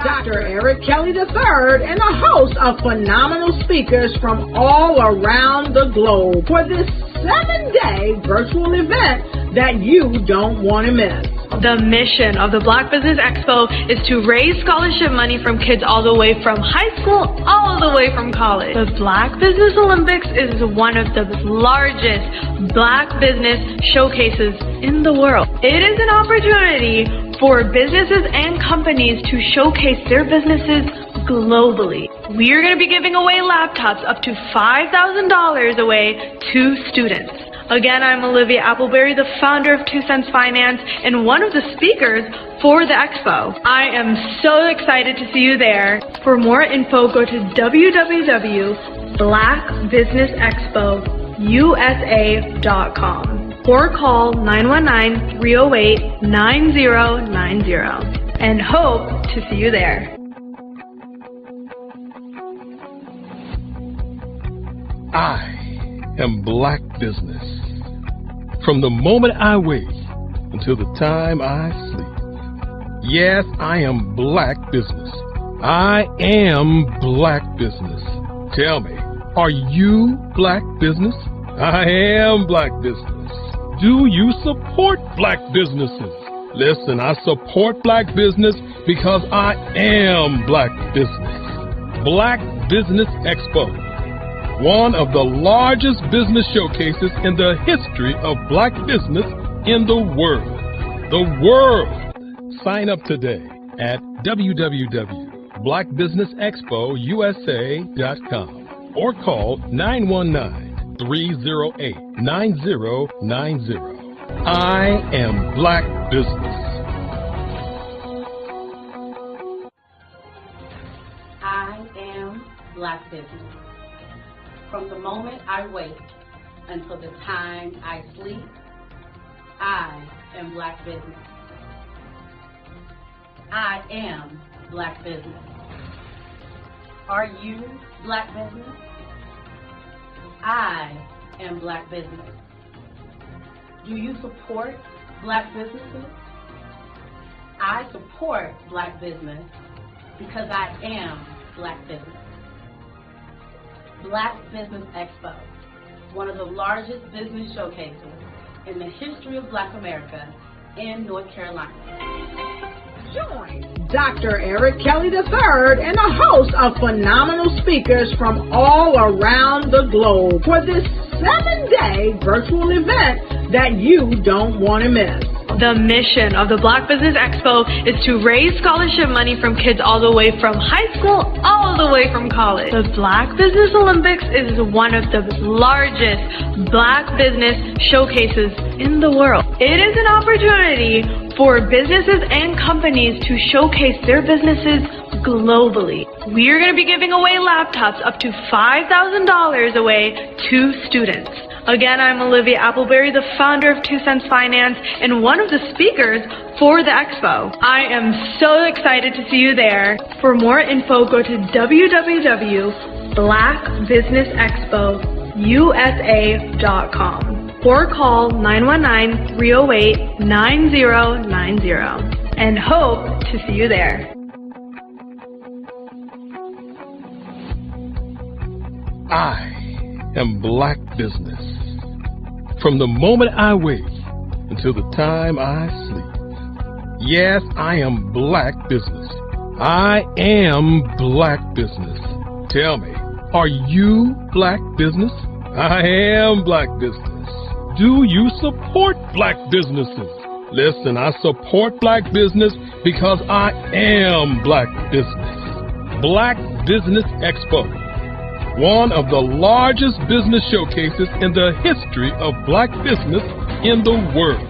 Dr. Eric Kelly III and a host of phenomenal speakers from all around the globe for this 7-day virtual event that you don't want to miss. The mission of the Black Business Expo is to raise scholarship money from kids all the way from high school all the way from college. The Black Business Olympics is one of the largest Black business showcases in the world. It is an opportunity for businesses and companies to showcase their businesses globally. We are going to be giving away laptops up to $5,000 away to students. Again, I'm Olivia Appleberry, the founder of 2 Cents Finance and one of the speakers for the expo. I am so excited to see you there. For more info, go to www.blackbusinessexpousa.com or call 919-308-9090 and hope to see you there. I am Black Business. From the moment I wake until the time I sleep. Yes, I am Black Business. I am Black Business. Tell me, are you Black Business? I am Black Business. Do you support Black businesses? Listen, I support Black business because I am Black Business. Black Business Expo, one of the largest business showcases in the history of Black business in the world. The world! Sign up today at www.blackbusinessexpousa.com or call 919-308-9090. I am Black Business. I am Black Business. From the moment I wake until the time I sleep, I am Black Business. I am Black Business. Are you Black Business? I am Black Business. Do you support Black businesses? I support Black business because I am Black Business. Black Business Expo, one of the largest business showcases in the history of Black America in North Carolina. Join Dr. Eric Kelly III and a host of phenomenal speakers from all around the globe for this 7-day virtual event that you don't want to miss. The mission of the Black Business Expo is to raise scholarship money from kids all the way from high school all the way from college. The Black Business Olympics is one of the largest Black business showcases in the world. It is an opportunity for businesses and companies to showcase their businesses globally. We are going to be giving away laptops up to $5,000 away to students. Again, I'm Olivia Appleberry, the founder of 2 Cents Finance and one of the speakers for the expo. I am so excited to see you there. For more info, go to www.blackbusinessexpousa.com or call 919-308-9090 and hope to see you there. I am Black Business. From the moment I wake until the time I sleep. Yes, I am Black Business. I am Black Business. Tell me, are you Black Business? I am Black Business. Do you support Black businesses? Listen, I support Black business because I am Black Business. Black Business Expo, one of the largest business showcases in the history of Black business in the world.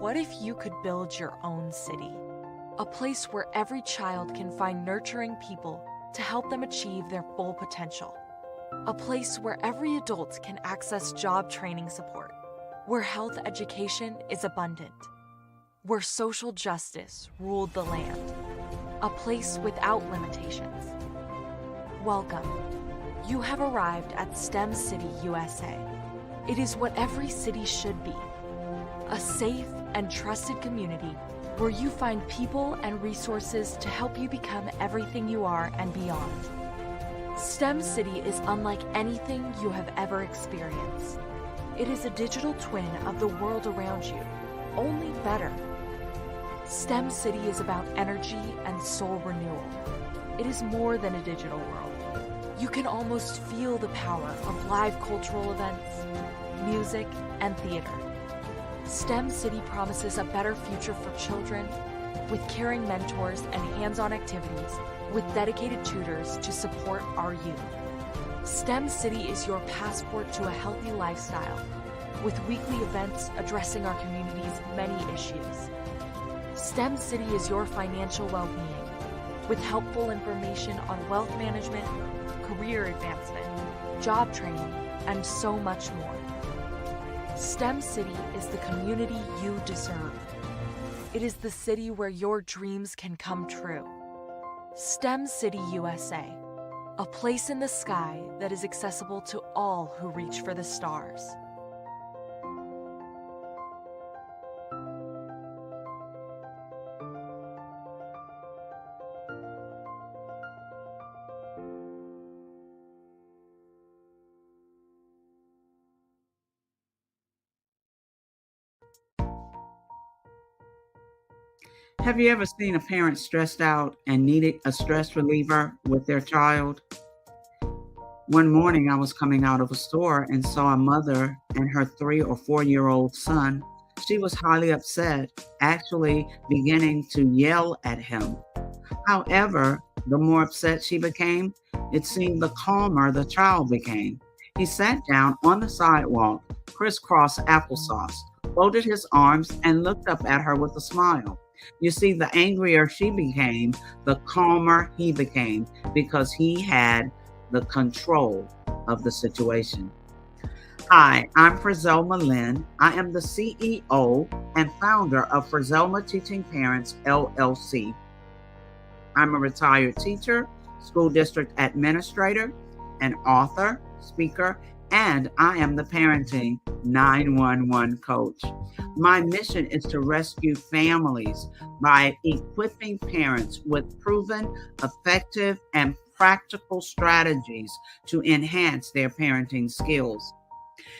What if you could build your own city? A place where every child can find nurturing people to help them achieve their full potential. A place where every adult can access job training support, where health education is abundant, where social justice ruled the land. a place without limitations. Welcome. You have arrived at STEM City USA. It is what every city should be. A safe and trusted community where you find people and resources to help you become everything you are and beyond. STEM City is unlike anything you have ever experienced. It is a digital twin of the world around you, only better. STEM City is about energy and soul renewal. It is more than a digital world. You can almost feel the power of live cultural events, music, and theater. STEM City promises a better future for children with caring mentors and hands-on activities with dedicated tutors to support our youth. STEM City is your passport to a healthy lifestyle with weekly events addressing our community's many issues. STEM City is your financial well-being with helpful information on wealth management, career advancement, job training, and so much more. STEM City is the community you deserve. It is the city where your dreams can come true. STEM City USA, a place in the sky that is accessible to all who reach for the stars. Have you ever seen a parent stressed out and needed a stress reliever with their child? One morning I was coming out of a store and saw a mother and her 3 or 4-year-old son. She was highly upset, actually beginning to yell at him. However, the more upset she became, it seemed the calmer the child became. He sat down on the sidewalk, crisscross applesauce, folded his arms, and looked up at her with a smile. You see, the angrier she became, the calmer he became because he had the control of the situation. Hi, I'm Frizelma Lynn. I am the CEO and founder of Frizelma Teaching Parents, LLC. I'm a retired teacher, school district administrator, an author, speaker, and I am the Parenting 911 coach. My mission is to rescue families by equipping parents with proven, effective, and practical strategies to enhance their parenting skills.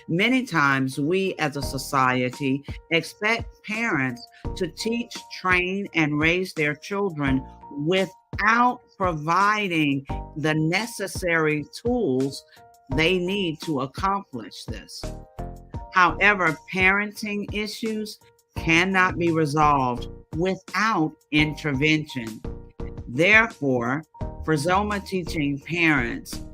Many times we as a society expect parents to teach, train, and raise their children without providing the necessary tools they need to accomplish this. However, parenting issues cannot be resolved without intervention. Therefore, Frizelma Teaching Parents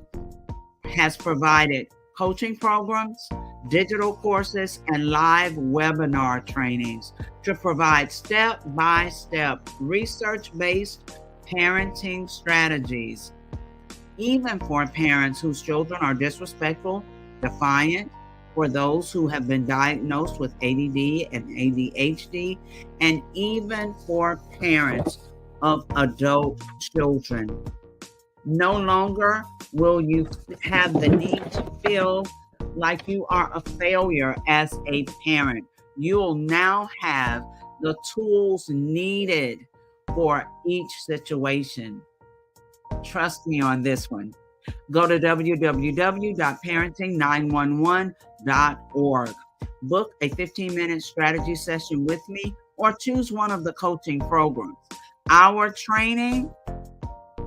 has provided coaching programs, digital courses, and live webinar trainings to provide step-by-step research-based parenting strategies, even for parents whose children are disrespectful, defiant, for those who have been diagnosed with ADD and ADHD, and even for parents of adult children. No longer will you have the need to feel like you are a failure as a parent. You'll now have the tools needed for each situation. Trust me on this one. Go to www.parenting911.org. Book a 15-minute strategy session with me or choose one of the coaching programs. Our training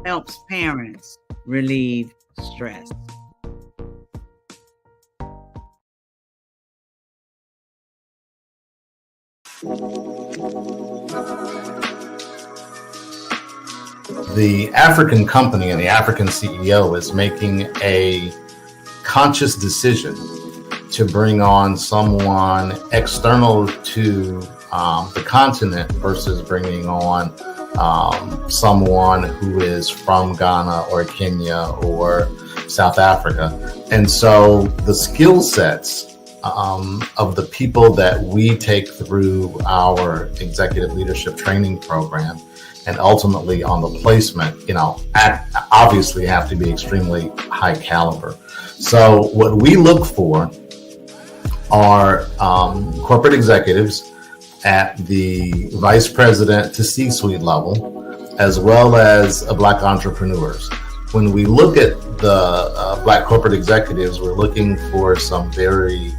helps parents relieve stress. The African company and the African CEO is making a conscious decision to bring on someone external to the continent versus bringing on someone who is from Ghana or Kenya or South Africa. And so the skill sets of the people that we take through our executive leadership training program and ultimately on the placement, obviously have to be extremely high caliber. So what we look for are corporate executives at the vice president to C-suite level, as well as Black entrepreneurs. When we look at the Black corporate executives, we're looking for some very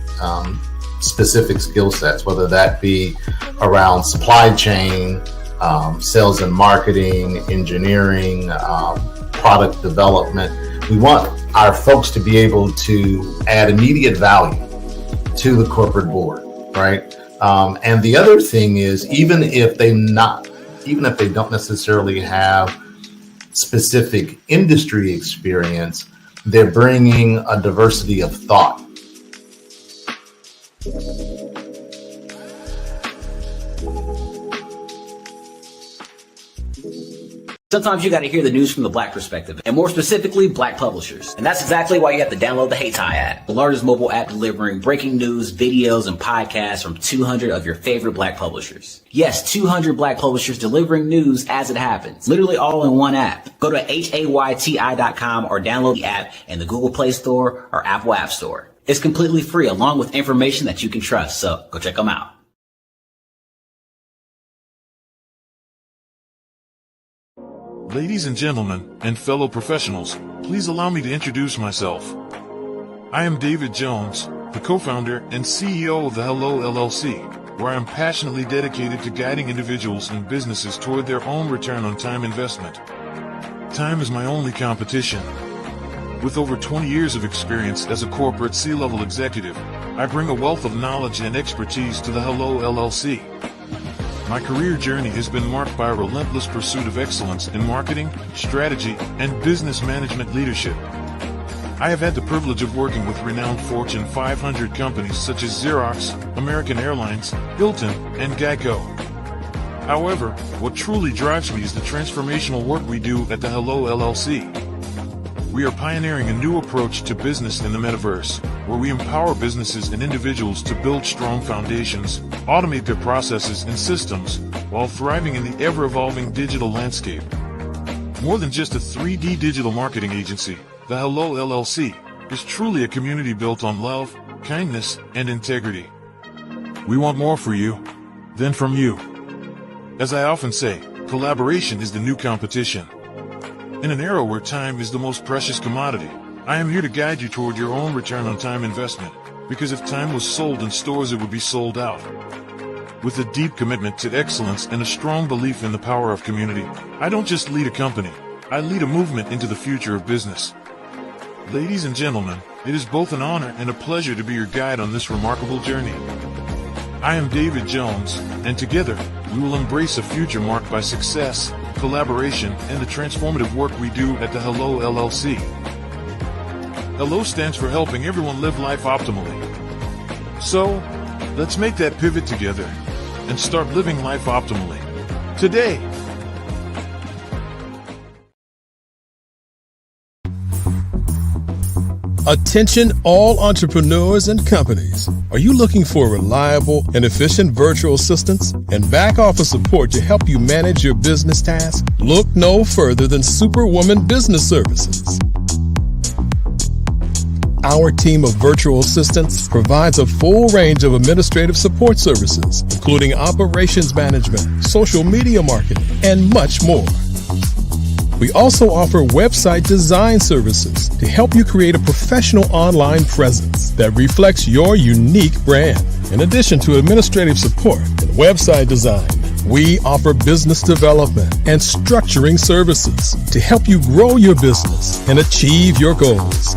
specific skill sets, whether that be around supply chain, sales and marketing, engineering, product development. We want our folks to be able to add immediate value to the corporate board, right? And the other thing is, even if they don't necessarily have specific industry experience, they're bringing a diversity of thought. Sometimes you got to hear the news from the Black perspective, and more specifically, Black publishers. And that's exactly why you have to download the HeyTie app, the largest mobile app delivering breaking news, videos, and podcasts from 200 of your favorite Black publishers. Yes, 200 Black publishers delivering news as it happens, literally all in one app. Go to HAYTI.com or download the app in the Google Play Store or Apple App Store. It's completely free, along with information that you can trust, so go check them out. Ladies and gentlemen, and fellow professionals, please allow me to introduce myself. I am David Jones, the co-founder and CEO of the Hello LLC, where I am passionately dedicated to guiding individuals and businesses toward their own return on time investment. Time is my only competition. With over 20 years of experience as a corporate C-level executive, I bring a wealth of knowledge and expertise to the Hello LLC. My career journey has been marked by a relentless pursuit of excellence in marketing, strategy, and business management leadership. I have had the privilege of working with renowned Fortune 500 companies such as Xerox, American Airlines, Hilton, and Geico. However, what truly drives me is the transformational work we do at the Hello LLC. We are pioneering a new approach to business in the metaverse, where we empower businesses and individuals to build strong foundations, automate their processes and systems, while thriving in the ever-evolving digital landscape. More than just a 3D digital marketing agency, the Hello LLC is truly a community built on love, kindness, and integrity. We want more for you than from you. As I often say, collaboration is the new competition. In an era where time is the most precious commodity, I am here to guide you toward your own return on time investment, because if time was sold in stores, it would be sold out. With a deep commitment to excellence and a strong belief in the power of community, I don't just lead a company, I lead a movement into the future of business. Ladies and gentlemen, it is both an honor and a pleasure to be your guide on this remarkable journey. I am David Jones, and together, we will embrace a future marked by success, collaboration, and the transformative work we do at the Hello LLC. Hello stands for helping everyone live life optimally. So, let's make that pivot together and start living life optimally today. Attention all entrepreneurs and companies. Are you looking for reliable and efficient virtual assistants and back office support to help you manage your business tasks? Look no further than Superwoman Business Services. Our team of virtual assistants provides a full range of administrative support services, including operations management, social media marketing, and much more. We also offer website design services to help you create a professional online presence that reflects your unique brand. In addition to administrative support and website design, we offer business development and structuring services to help you grow your business and achieve your goals.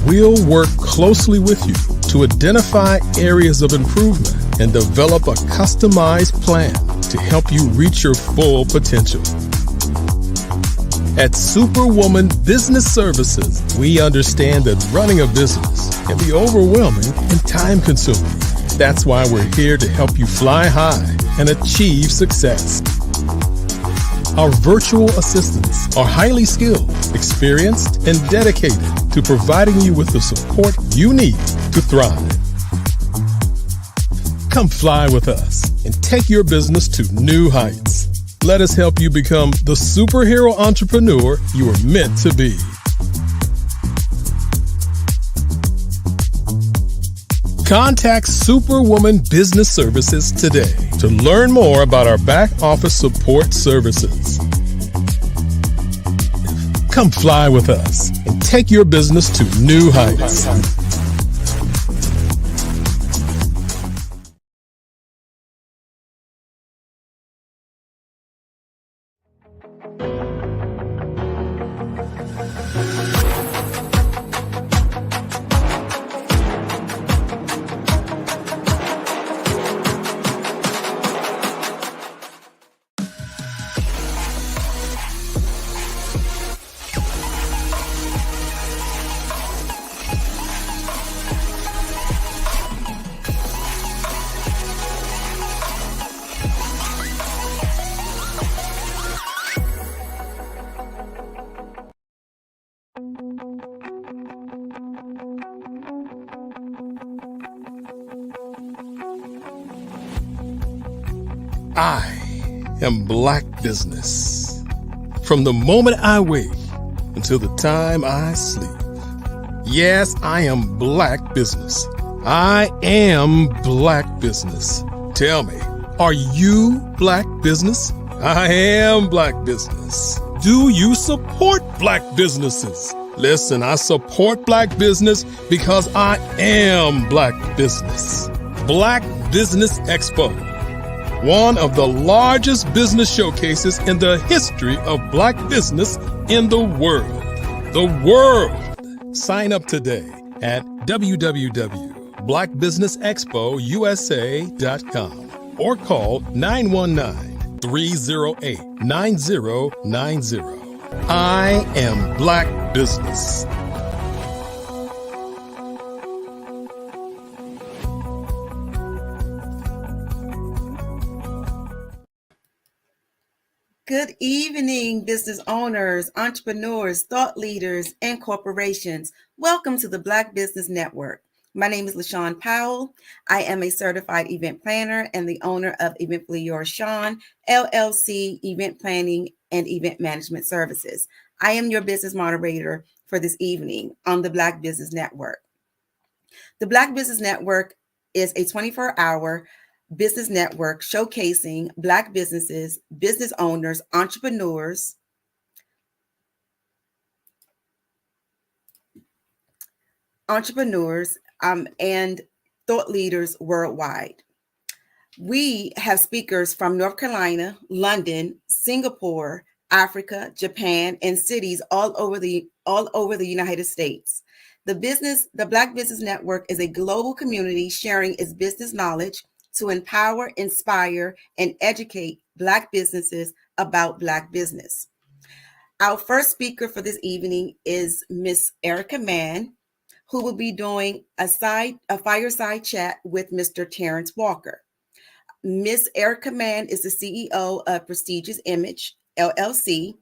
We'll work closely with you to identify areas of improvement and develop a customized plan to help you reach your full potential. At Superwoman Business Services, we understand that running a business can be overwhelming and time-consuming. That's why we're here to help you fly high and achieve success. Our virtual assistants are highly skilled, experienced, and dedicated to providing you with the support you need to thrive. Come fly with us and take your business to new heights. Let us help you become the superhero entrepreneur you are meant to be. Contact Superwoman Business Services today to learn more about our back office support services. Come fly with us and take your business to new heights. I am Black Business. From the moment I wake until the time I sleep. Yes, I am Black Business. I am Black Business. Tell me, are you Black Business? I am Black Business. Do you support Black businesses? Listen, I support Black business because I am Black Business. Black Business Expo, one of the largest business showcases in the history of Black business in the world. The world! Sign up today at www.blackbusinessexpousa.com or call 919-308-9090. I am Black Business. Good evening, business owners, entrepreneurs, thought leaders, and corporations. Welcome to the Black Business Network. My name is LaShawn Powell. I am a certified event planner and the owner of Eventfully Sean, LLC, event planning and event management services. I am your business moderator for this evening on the Black Business Network. The Black Business Network is a 24-hour business network showcasing Black businesses, business owners, entrepreneurs, and thought leaders worldwide. We have speakers from North Carolina, London, Singapore, Africa, Japan, and cities all over the United States. The Black Business Network is a global community sharing its business knowledge to empower, inspire, and educate Black businesses about Black business. Our first speaker for this evening is Miss Erica Mann, who will be doing a fireside chat with Mr. Terrence Walker. Miss Erica Mann is the CEO of Prestigious Image, LLC,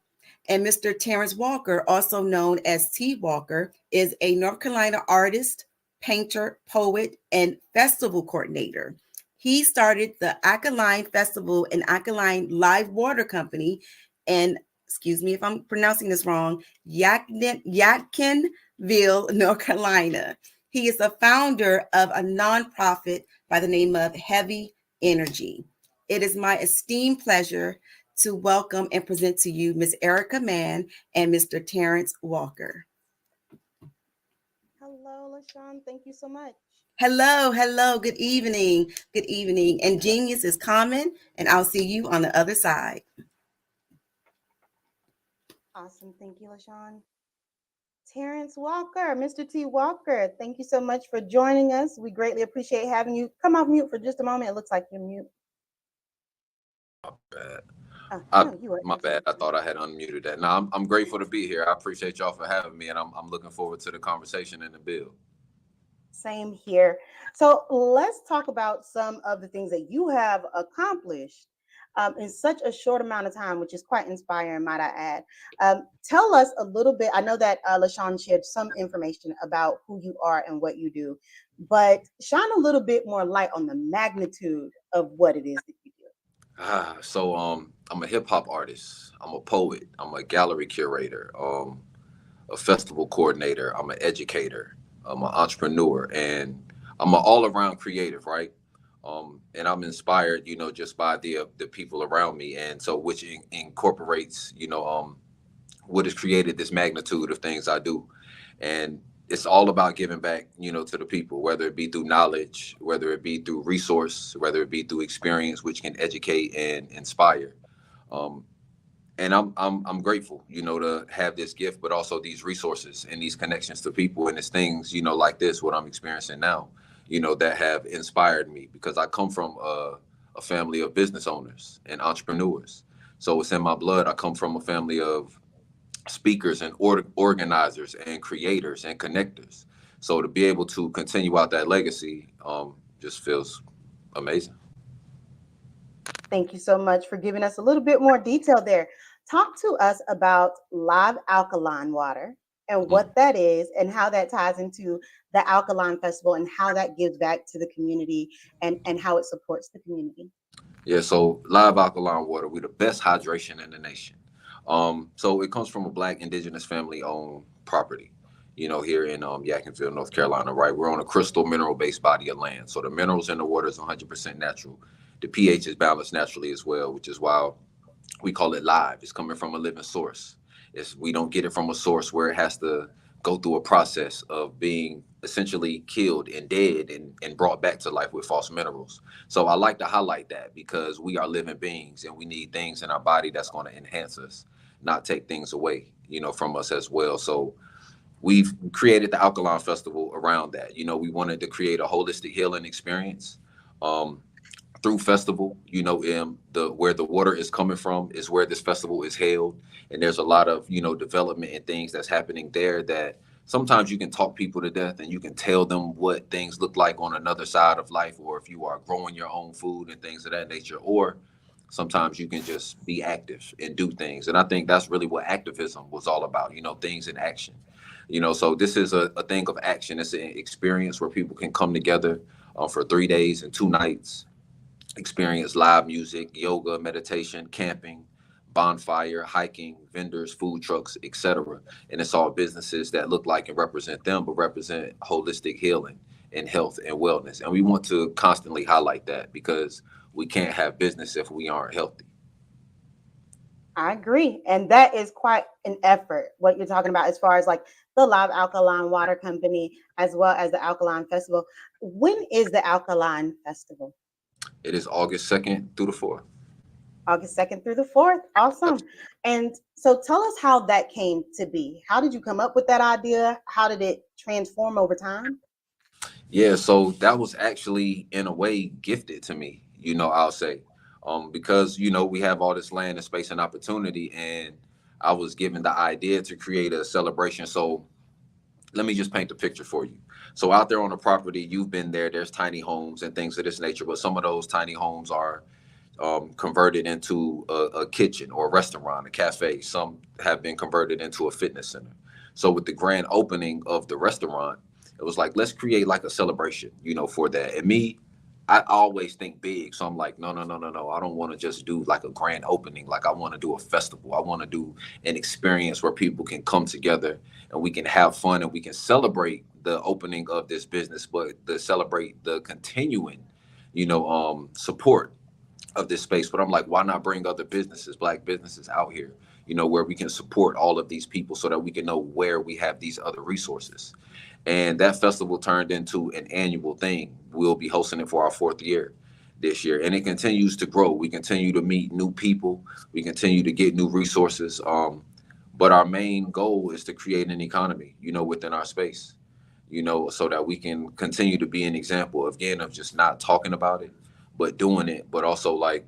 and Mr. Terrence Walker, also known as T. Walker, is a North Carolina artist, painter, poet, and festival coordinator. He started the Alkaline Festival and Alkaline Live Water Company, and excuse me if I'm pronouncing this wrong, Yadkinville, North Carolina. He is the founder of a nonprofit by the name of Heavy Energy. It is my esteemed pleasure to welcome and present to you Ms. Erica Mann and Mr. Terrence Walker. Hello, LaShawn. Thank you so much. Hello. Good evening. And genius is common, and I'll see you on the other side. Awesome. Thank you, LaShawn. Terrence Walker, Mr. T. Walker, thank you so much for joining us. We greatly appreciate having you. Come off mute for just a moment. It looks like you're mute. My bad. My bad. I thought I had unmuted that. No, I'm grateful to be here. I appreciate y'all for having me, and I'm looking forward to the conversation and the build. Same here. So let's talk about some of the things that you have accomplished. in such a short amount of time, which is quite inspiring, might I add. Tell us a little bit. I know that LaShawn shared some information about who you are and what you do, but shine a little bit more light on the magnitude of what it is that you do. So I'm a hip hop artist. I'm a poet. I'm a gallery curator. A festival coordinator. I'm an educator. I'm an entrepreneur, and I'm an all around creative, right? And I'm inspired, just by the people around me, and so which incorporates, what has created this magnitude of things I do, and it's all about giving back, to the people, whether it be through knowledge, whether it be through resource, whether it be through experience, which can educate and inspire. Um, and I'm grateful, to have this gift, but also these resources and these connections to people, and it's things, like this, what I'm experiencing now, that have inspired me, because I come from a family of business owners and entrepreneurs. So it's in my blood. I come from a family of speakers and organizers and creators and connectors. So to be able to continue out that legacy, just feels amazing. Thank you so much for giving us a little bit more detail there. Talk to us about live alkaline water and what that is and how that ties into the Alkaline Festival and how that gives back to the community and how it supports the community. Yeah, so live alkaline water, we're the best hydration in the nation. So it comes from a Black indigenous family owned property, here in Yadkinville, North Carolina, right? We're on a crystal mineral based body of land. So the minerals in the water is 100% natural. The pH is balanced naturally as well, which is why we call it live. It's coming from a living source. We don't get it from a source where it has to go through a process of being essentially killed and dead and brought back to life with false minerals. So I like to highlight that, because we are living beings and we need things in our body that's going to enhance us, not take things away, from us as well. So we've created the Alkaline Festival around that. We wanted to create a holistic healing experience. Through festival, where the water is coming from is where this festival is held. And there's a lot of, development and things that's happening there that sometimes you can talk people to death and you can tell them what things look like on another side of life, or if you are growing your own food and things of that nature, or sometimes you can just be active and do things. And I think that's really what activism was all about, things in action. So this is a thing of action. It's an experience where people can come together for 3 days and 2 nights, experience live music, yoga, meditation, camping, bonfire, hiking, vendors, food trucks, etc. And it's all businesses that look like and represent them, but represent holistic healing and health and wellness. And we want to constantly highlight that, because we can't have business if we aren't healthy. I agree. And that is quite an effort, what you're talking about, as far as like the Live Alkaline Water Company, as well as the Alkaline Festival. When is the Alkaline Festival? It is August 2nd through the 4th. August 2nd through the 4th. Awesome. And so tell us how that came to be. How did you come up with that idea? How did it transform over time? Yeah, so that was actually, in a way, gifted to me, I'll say, because, we have all this land and space and opportunity, and I was given the idea to create a celebration. So let me just paint the picture for you. So out there on the property, you've been there, there's tiny homes and things of this nature, but some of those tiny homes are converted into a kitchen or a restaurant, a cafe. Some have been converted into a fitness center. So with the grand opening of the restaurant, it was like, let's create like a celebration, for that. And me, I always think big. So I'm like, no. I don't want to just do like a grand opening. Like, I want to do a festival. I want to do an experience where people can come together and we can have fun and we can celebrate the opening of this business, but to celebrate the continuing, support of this space. But I'm like, why not bring other businesses, Black businesses out here, where we can support all of these people so that we can know where we have these other resources. And that festival turned into an annual thing. We'll be hosting it for our 4th year this year. And it continues to grow. We continue to meet new people. We continue to get new resources. But our main goal is to create an economy, within our space, so that we can continue to be an example, again, of just not talking about it, but doing it, but also like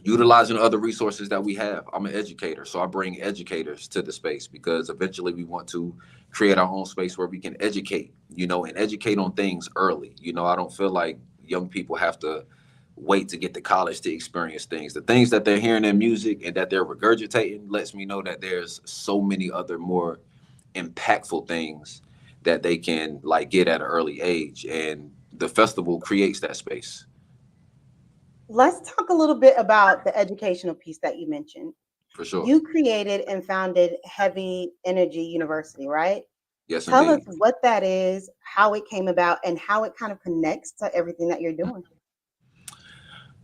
utilizing other resources that we have. I'm an educator, so I bring educators to the space, because eventually we want to create our own space where we can educate, and educate on things early. I don't feel like young people have to wait to get to college to experience things. The things that they're hearing in music and that they're regurgitating lets me know that there's so many other more impactful things that they can like get at an early age. And the festival creates that space. Let's talk a little bit about the educational piece that you mentioned. For sure. You created and founded Heavy Energy University, right? Yes, Tell us indeed. what that is, how it came about, and how it kind of connects to everything that you're doing.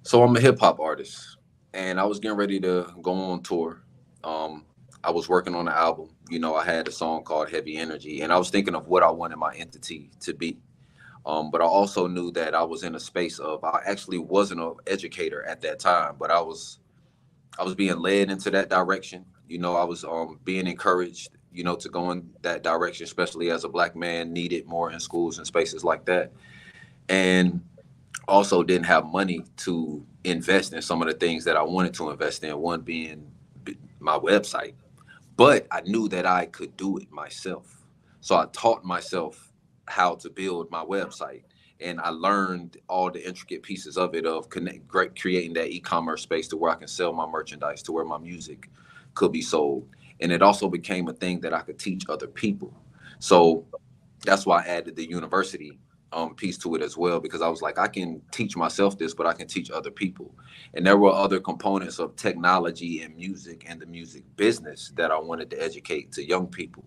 So I'm a hip hop artist, and I was getting ready to go on tour. I was working on an album. You know, I had a song called Heavy Energy, and I was thinking of what I wanted my entity to be. But I also knew that I was in a space of, I actually wasn't an educator at that time, but I was being led into that direction. You know, I was being encouraged, you know, to go in that direction, especially as a Black man, needed more in schools and spaces like that. And also didn't have money to invest in some of the things that I wanted to invest in, one being my website. But I knew that I could do it myself. So I taught myself how to build my website. And I learned all the intricate pieces of it, of creating that e-commerce space to where I can sell my merchandise, to where my music could be sold. And it also became a thing that I could teach other people. So that's why I added the university piece to it as well, because I was like, I can teach myself this, but I can teach other people. And there were other components of technology and music and the music business that I wanted to educate to young people.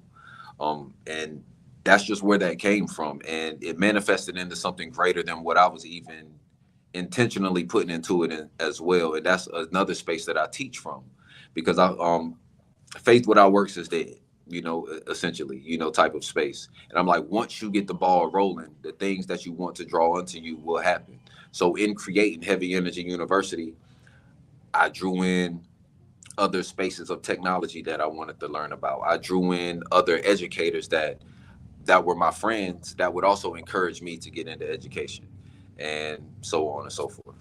And that's just where that came from. And it manifested into something greater than what I was even intentionally putting into it as well. And that's another space that I teach from, because faith without works is dead, you know, essentially, you know, type of space. And I'm like, once you get the ball rolling, the things that you want to draw onto you will happen. So in creating Heavy Energy University, I drew in other spaces of technology that I wanted to learn about. I drew in other educators that were my friends that would also encourage me to get into education, and so on and so forth.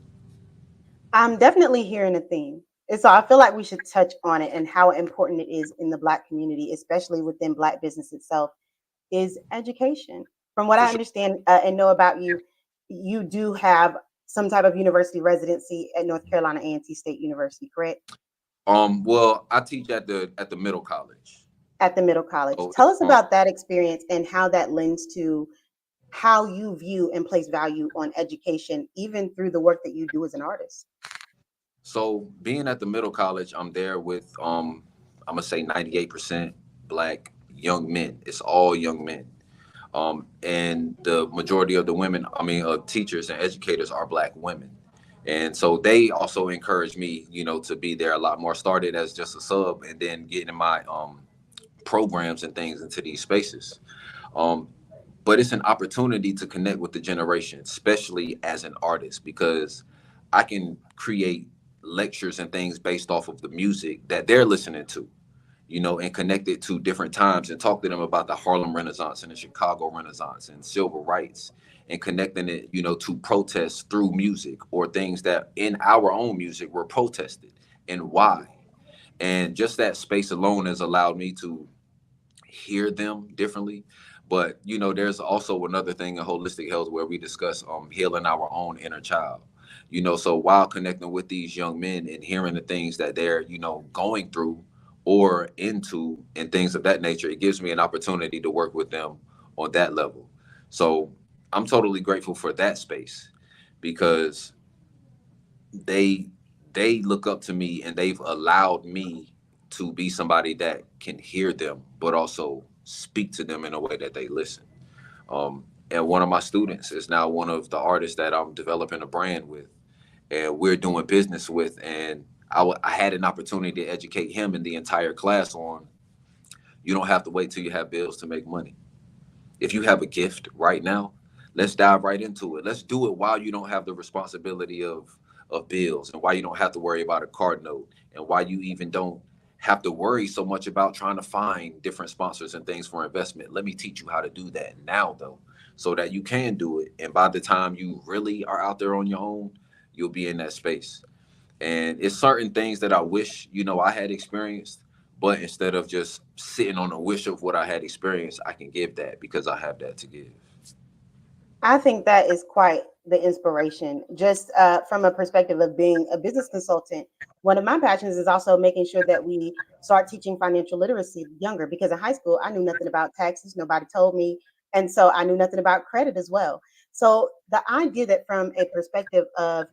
I'm definitely hearing a theme. And so I feel like we should touch on it and how important it is in the Black community, especially within Black business itself, is education. From what For I sure. understand and know about you, you do have some type of university residency at North Carolina A&T State University, correct? Well, I teach at the middle college. At the middle college. So, Tell us about that experience and how that lends to how you view and place value on education, even through the work that you do as an artist. so being at the middle college, I'm there with I'm gonna say 98% Black young men. It's all young men. And the majority of the women, teachers and educators are Black women. And so they also encouraged me, you know, to be there a lot more. Started as just a sub, and then getting my programs and things into these spaces. Um, but it's an opportunity to connect with the generation, especially as an artist, because I can create lectures and things based off of the music that they're listening to, you know, and connect it to different times and talk to them about the Harlem Renaissance and the Chicago Renaissance and civil rights, and connecting it, you know, to protests through music, or things that in our own music were protested and why. And just that space alone has allowed me to hear them differently. But you know, there's also another thing in holistic health where we discuss healing our own inner child. You know, so while connecting with these young men and hearing the things that they're, you know, going through or into and things of that nature, it gives me an opportunity to work with them on that level. So I'm totally grateful for that space, because they they look up to me, and they've allowed me to be somebody that can hear them, but also speak to them in a way that they listen. And one of my students is now one of the artists that I'm developing a brand with, and we're doing business with. And I had an opportunity to educate him and the entire class on, you don't have to wait till you have bills to make money. If you have a gift right now, let's dive right into it. Let's do it while you don't have the responsibility of bills, and why you don't have to worry about a card note, and why you even don't have to worry so much about trying to find different sponsors and things for investment. Let me teach you how to do that now, though, so that you can do it. And by the time you really are out there on your own, you'll be in that space. And it's certain things that I wish, you know, I had experienced, but instead of just sitting on a wish of what I had experienced, I can give that because I have that to give. I think that is quite the inspiration. Just from a perspective of being a business consultant, one of my passions is also making sure that we start teaching financial literacy younger, because in high school, I knew nothing about taxes. Nobody told me. And so I knew nothing about credit as well. So the idea that from a perspective of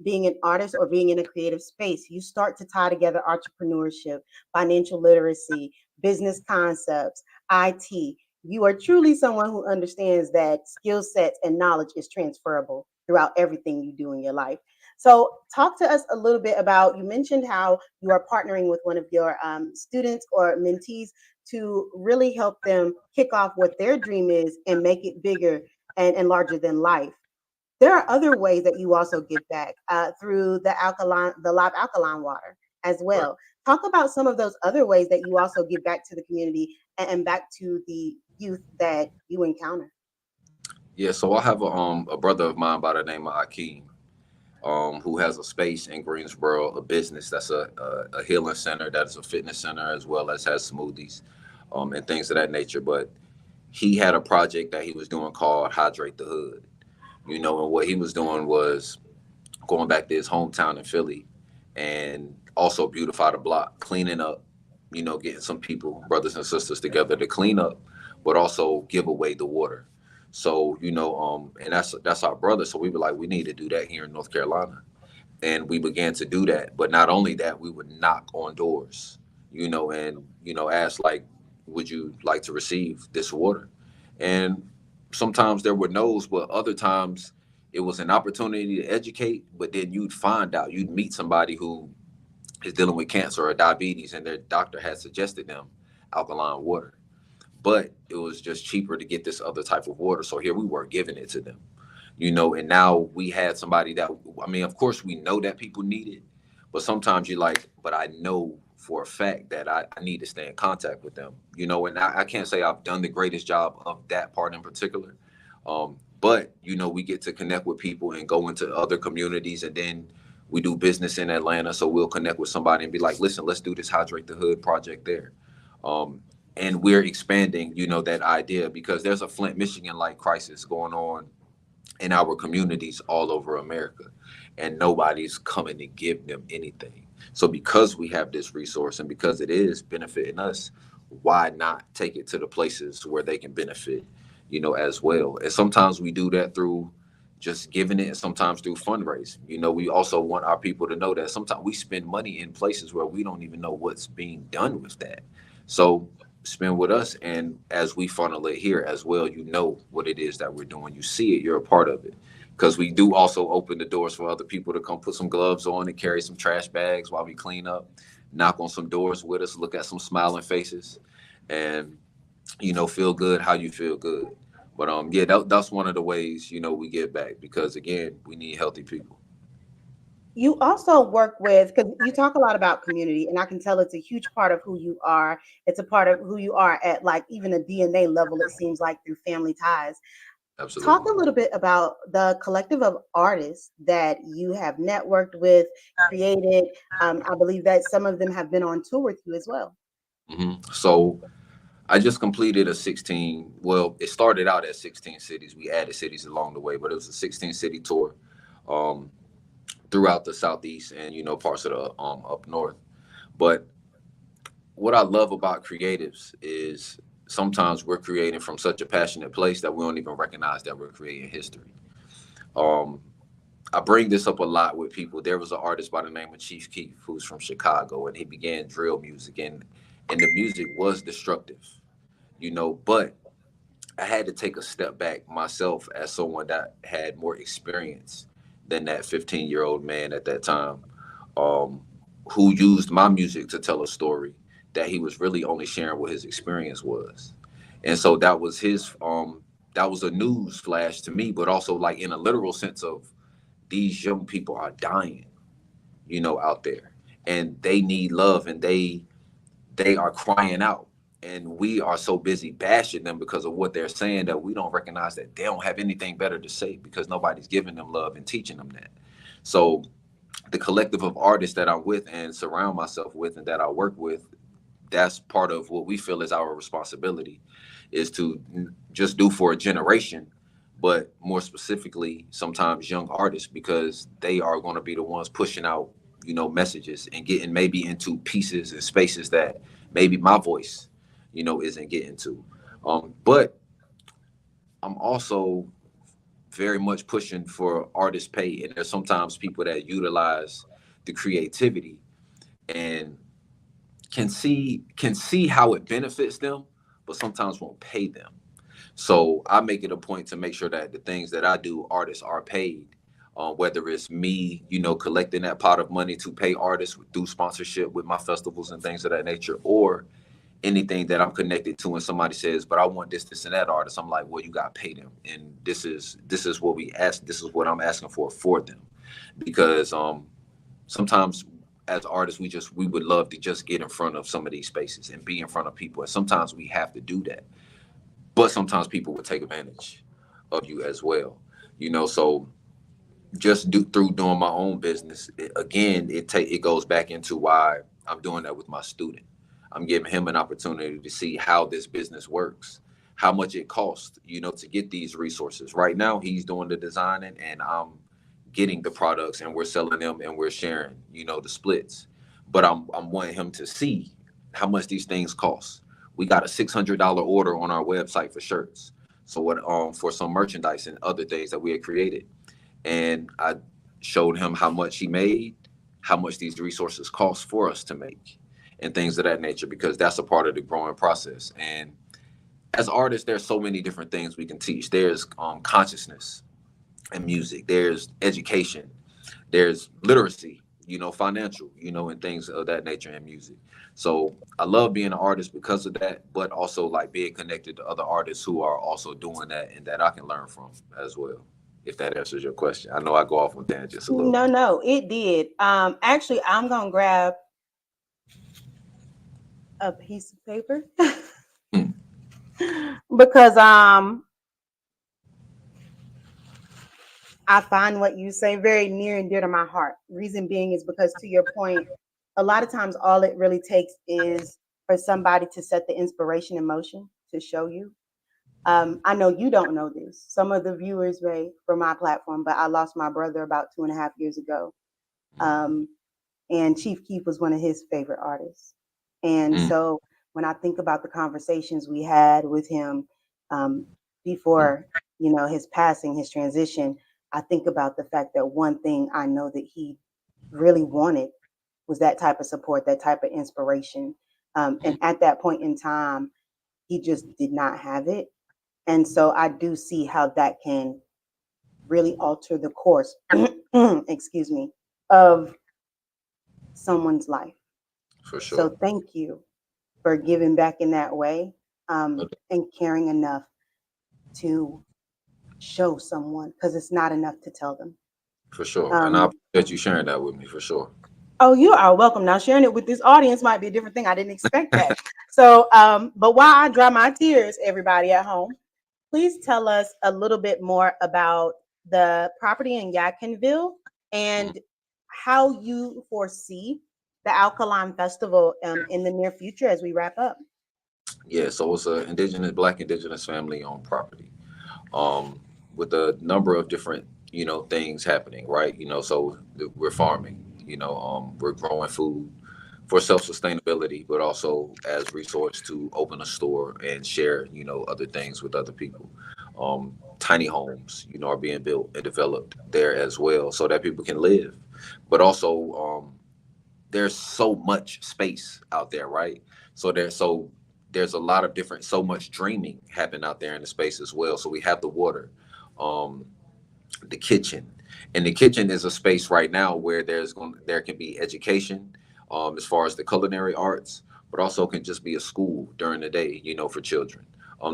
being an artist or being in a creative space, you start to tie together entrepreneurship, financial literacy, business concepts, IT. You are truly someone who understands that skill sets and knowledge is transferable throughout everything you do in your life. So, talk to us a little bit about, you mentioned how you are partnering with one of your students or mentees to really help them kick off what their dream is and make it bigger and larger than life. There are other ways that you also give back through the live alkaline water as Right. well. Talk about some of those other ways that you also give back to the community and back to the youth that you encounter. Yeah, so I have a brother of mine by the name of Akeem, who has a space in Greensboro, a business that's a healing center, that is a fitness center, as well as has smoothies, and things of that nature. But he had a project that he was doing called Hydrate the Hood, and what he was doing was going back to his hometown in Philly and also beautify the block, cleaning up, getting some people, brothers and sisters together to clean up, but also give away the water. So, and that's our brother. So we were like, we need to do that here in North Carolina. And we began to do that. But not only that, we would knock on doors, and, ask like, would you like to receive this water? And sometimes there were no's, but other times it was an opportunity to educate, but then you'd meet somebody who is dealing with cancer or diabetes, and their doctor had suggested them alkaline water. But it was just cheaper to get this other type of water. So here we were giving it to them, and now we had somebody that, I mean, of course we know that people need it, but sometimes you're like, but I know for a fact that I need to stay in contact with them, and I can't say I've done the greatest job of that part in particular. But, we get to connect with people and go into other communities, and then we do business in Atlanta. So we'll connect with somebody and be like, listen, let's do this Hydrate the Hood project there. And we're expanding, that idea, because there's a Flint, Michigan like crisis going on in our communities all over America, and nobody's coming to give them anything. So because we have this resource and because it is benefiting us, why not take it to the places where they can benefit, as well? And sometimes we do that through just giving it, and sometimes through fundraising. We also want our people to know that sometimes we spend money in places where we don't even know what's being done with that. So spend with us, and as we funnel it here as well, what it is that we're doing. You see it, you're a part of it. Because we do also open the doors for other people to come put some gloves on and carry some trash bags while we clean up, knock on some doors with us, look at some smiling faces, and feel good how you feel good. But yeah, that's one of the ways we give back, because again, we need healthy people. You also work with, because you talk a lot about community, and I can tell it's a huge part of who you are. It's a part of who you are at like even a DNA level, it seems like, through family ties. Talk Absolutely. a little bit about the collective of artists that you have networked with, created. I believe that some of them have been on tour with you as well. So I just completed it started out at 16 cities. We added cities along the way, but it was a 16 city tour um, throughout the Southeast and, parts of the up north. But what I love about creatives is sometimes we're creating from such a passionate place that we don't even recognize that we're creating history. Um, I bring this up a lot with people. There was an artist by the name of Chief Keef who's from Chicago, and he began drill music, and the music was destructive, but I had to take a step back myself as someone that had more experience than that 15-year-old man at that time, um, who used my music to tell a story that he was really only sharing what his experience was. And so that was a news flash to me, but also like in a literal sense of these young people are dying, out there, and they need love, and they are crying out, and we are so busy bashing them because of what they're saying that we don't recognize that they don't have anything better to say, because nobody's giving them love and teaching them that. So the collective of artists that I'm with and surround myself with and that I work with, that's part of what we feel is our responsibility, is to just do for a generation, but more specifically, sometimes young artists, because they are going to be the ones pushing out, messages and getting maybe into pieces and spaces that maybe my voice, isn't getting to. But I'm also very much pushing for artist pay. And there's sometimes people that utilize the creativity and can see how it benefits them, but sometimes won't pay them. So I make it a point to make sure that the things that I do, artists are paid. Whether it's me, collecting that pot of money to pay artists through sponsorship with my festivals and things of that nature, or anything that I'm connected to, and somebody says, "But I want this, and that artist." I'm like, "Well, you got to pay them," and this is what we ask. This is what I'm asking for them, because sometimes as artists, we would love to just get in front of some of these spaces and be in front of people, and sometimes we have to do that. But sometimes people would take advantage of you as well, So just through doing my own business, it goes back into why I'm doing that with my student. I'm giving him an opportunity to see how this business works, how much it costs, to get these resources. Right now, he's doing the designing, and I'm getting the products, and we're selling them, and we're sharing, the splits. But I'm wanting him to see how much these things cost. We got a $600 order on our website for shirts. So what for some merchandise and other things that we had created. And I showed him how much he made, how much these resources cost for us to make, and things of that nature, because that's a part of the growing process. And as artists, there's so many different things we can teach. There's consciousness and music. There's education. There's literacy, financial, and things of that nature in music. So I love being an artist because of that, but also like being connected to other artists who are also doing that and that I can learn from as well. If that answers your question. I know I go off on tangents a little. No, it did. Actually, I'm gonna grab a piece of paper because I find what you say very near and dear to my heart. Reason being is because, to your point, a lot of times all it really takes is for somebody to set the inspiration in motion to show you. I know you don't know this. Some of the viewers may for my platform, but I lost my brother about 2.5 years ago. And Chief Keef was one of his favorite artists. And so when I think about the conversations we had with him before, his passing, his transition, I think about the fact that one thing I know that he really wanted was that type of support, that type of inspiration. And at that point in time, he just did not have it. And so I do see how that can really alter the course, excuse me, of someone's life. For sure. So thank you for giving back in that way and caring enough to show someone, because it's not enough to tell them. For sure. And I appreciate you sharing that with me, for sure. Oh, you are welcome. Now, sharing it with this audience might be a different thing. I didn't expect that. So, but while I dry my tears, everybody at home, please tell us a little bit more about the property in Yadkinville and how you foresee the Alkaline Festival in the near future as we wrap up. Yeah, so it's a Black indigenous family-owned property with a number of different, things happening, right? So we're farming, we're growing food for self-sustainability, but also as resource to open a store and share, other things with other people. Tiny homes, are being built and developed there as well so that people can live. But also there's so much space out there, right? So there's a lot of so much dreaming happening out there in the space as well. So we have the water, the kitchen. And the kitchen is a space right now where there can be education as far as the culinary arts, but also can just be a school during the day, for children.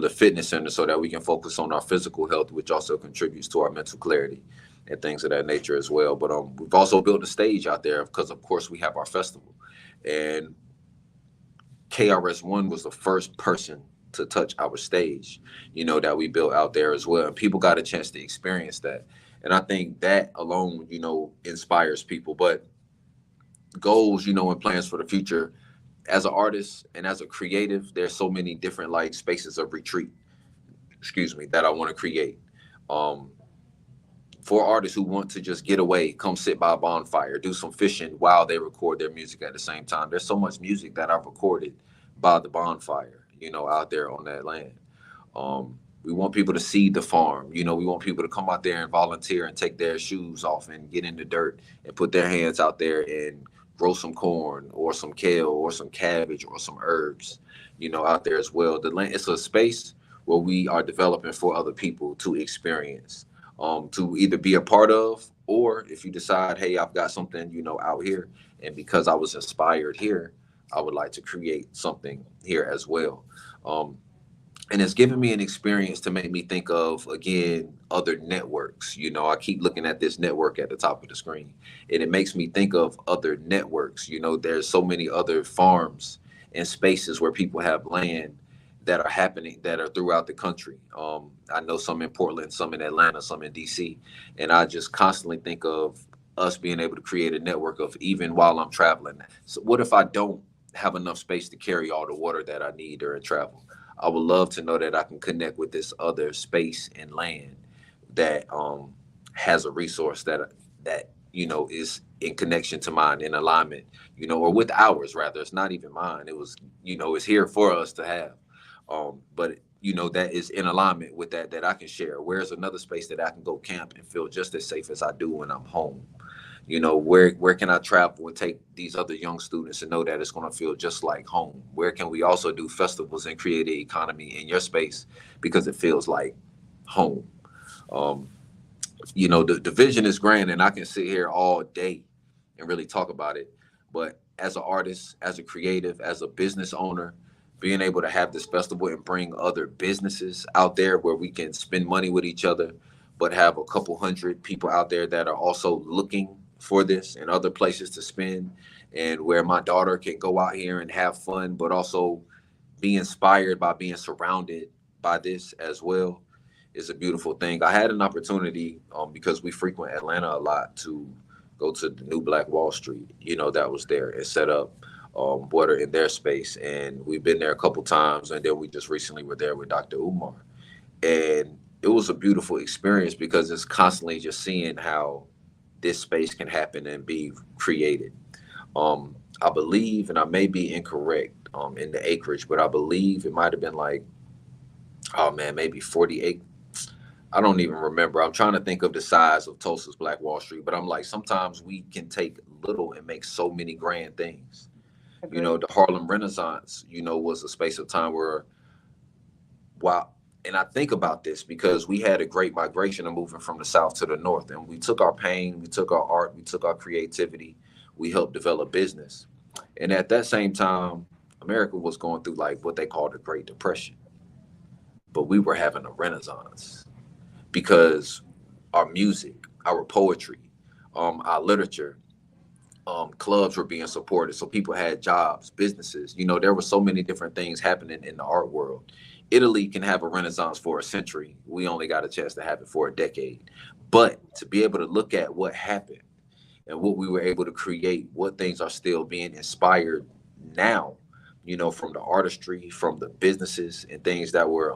The fitness center so that we can focus on our physical health, which also contributes to our mental clarity and things of that nature as well. But we've also built a stage out there because, of course, we have our festival. And KRS-One was the first person to touch our stage, that we built out there as well. And people got a chance to experience that. And I think that alone, inspires people. But goals, and plans for the future, as an artist and as a creative, there's so many different spaces of retreat, that I want to create. For artists who want to just get away, come sit by a bonfire, do some fishing while they record their music at the same time. There's so much music that I've recorded by the bonfire, out there on that land. We want people to see the farm. We want people to come out there and volunteer and take their shoes off and get in the dirt and put their hands out there and grow some corn or some kale or some cabbage or some herbs, out there as well. The land, it's a space where we are developing for other people to experience, to either be a part of, or if you decide, hey, I've got something, out here, and because I was inspired here, I would like to create something here as well. And it's given me an experience to make me think of, again, other networks. I keep looking at this network at the top of the screen, and it makes me think of other networks. There's so many other farms and spaces where people have land that are happening, that are throughout the country. I know some in Portland, some in Atlanta, some in DC. And I just constantly think of us being able to create a network of, even while I'm traveling. So what if I don't have enough space to carry all the water that I need during travel? I would love to know that I can connect with this other space and land that has a resource that is in connection to mine, in alignment, or with ours rather. It's not even mine. It was, it's here for us to have. But that is in alignment with that I can share. Where's another space that I can go camp and feel just as safe as I do when I'm home? Where can I travel and take these other young students and know that it's going to feel just like home? Where can we also do festivals and create an economy in your space because it feels like home? The vision is grand, and I can sit here all day and really talk about it. But as an artist, as a creative, as a business owner, being able to have this festival and bring other businesses out there where we can spend money with each other, but have a couple hundred people out there that are also looking for this and other places to spend, and where my daughter can go out here and have fun, but also be inspired by being surrounded by this as well, is a beautiful thing. I had an opportunity, because we frequent Atlanta a lot, to go to the new Black Wall Street, that was there, and set up water in their space. And we've been there a couple times, and then we just recently were there with Dr. Umar. And it was a beautiful experience because it's constantly just seeing how this space can happen and be created. I believe, and I may be incorrect in the acreage, but I believe it might have been like, maybe 48. I don't even remember. I'm trying to think of the size of Tulsa's Black Wall Street, but I'm like, sometimes we can take little and make so many grand things. The Harlem Renaissance, was a space of time where, and I think about this because we had a great migration of moving from the South to the North, and we took our pain, we took our art, we took our creativity, we helped develop business. And at that same time, America was going through like what they call the Great Depression, but we were having a renaissance because our music, our poetry, our literature, clubs were being supported. So people had jobs, businesses, there were so many different things happening in the art world. Italy can have a renaissance for a century. We only got a chance to have it for a decade. But to be able to look at what happened and what we were able to create, what things are still being inspired now, from the artistry, from the businesses and things that were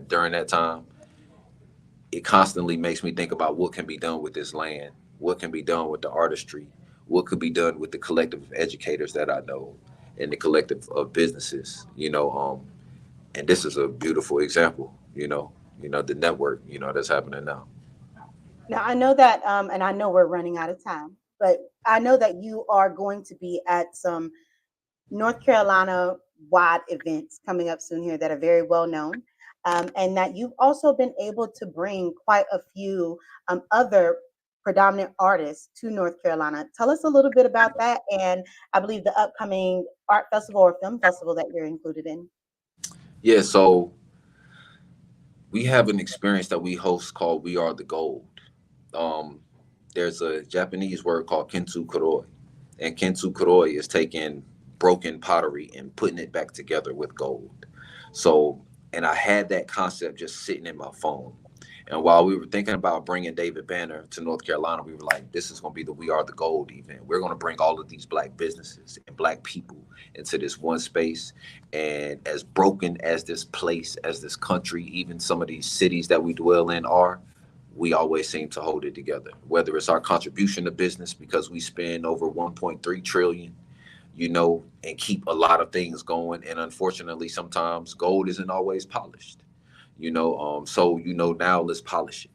during that time, it constantly makes me think about what can be done with this land, what can be done with the artistry, what could be done with the collective of educators that I know and the collective of businesses, and this is a beautiful example, the network, that's happening now. Now, I know that, and I know we're running out of time, but I know that you are going to be at some North Carolina wide events coming up soon here that are very well known, and that you've also been able to bring quite a few other predominant artists to North Carolina. Tell us a little bit about that, and I believe the upcoming art festival or film festival that you're included in. Yeah, so we have an experience that we host called We Are the Gold. There's a Japanese word called Kintsu Kuroi, and Kintsu Kuroi is taking broken pottery and putting it back together with gold. So, and I had that concept just sitting in my phone. And while we were thinking about bringing David Banner to North Carolina, we were like, this is going to be the We Are the Gold event. We're going to bring all of these Black businesses and Black people into this one space. And as broken as this place, as this country, even some of these cities that we dwell in are, we always seem to hold it together, whether it's our contribution to business, because we spend over 1.3 trillion, and keep a lot of things going. And unfortunately, sometimes gold isn't always polished, so, now let's polish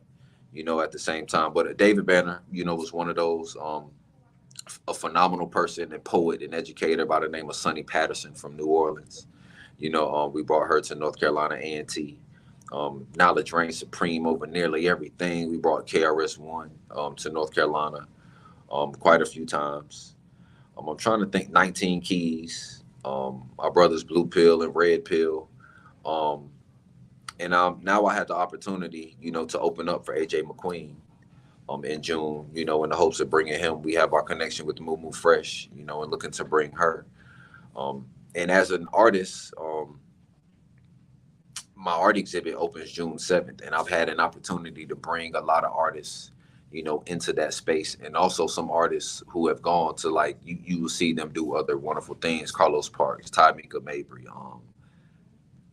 it, at the same time. But David Banner, was one of those, a phenomenal person and poet and educator by the name of Sonny Patterson from New Orleans. We brought her to North Carolina A&T. Knowledge reigns supreme over nearly everything. We brought KRS-One to North Carolina quite a few times. I'm trying to think. 19 Keys, our brothers Blue Pill and Red Pill. And now I had the opportunity, to open up for AJ McQueen in June, in the hopes of bringing him. We have our connection with Moo Fresh, and looking to bring her. And as an artist, my art exhibit opens June 7th, and I've had an opportunity to bring a lot of artists, into that space, and also some artists who have gone to, like, you will see them do other wonderful things. Carlos Parks, Tymeeka Mabry,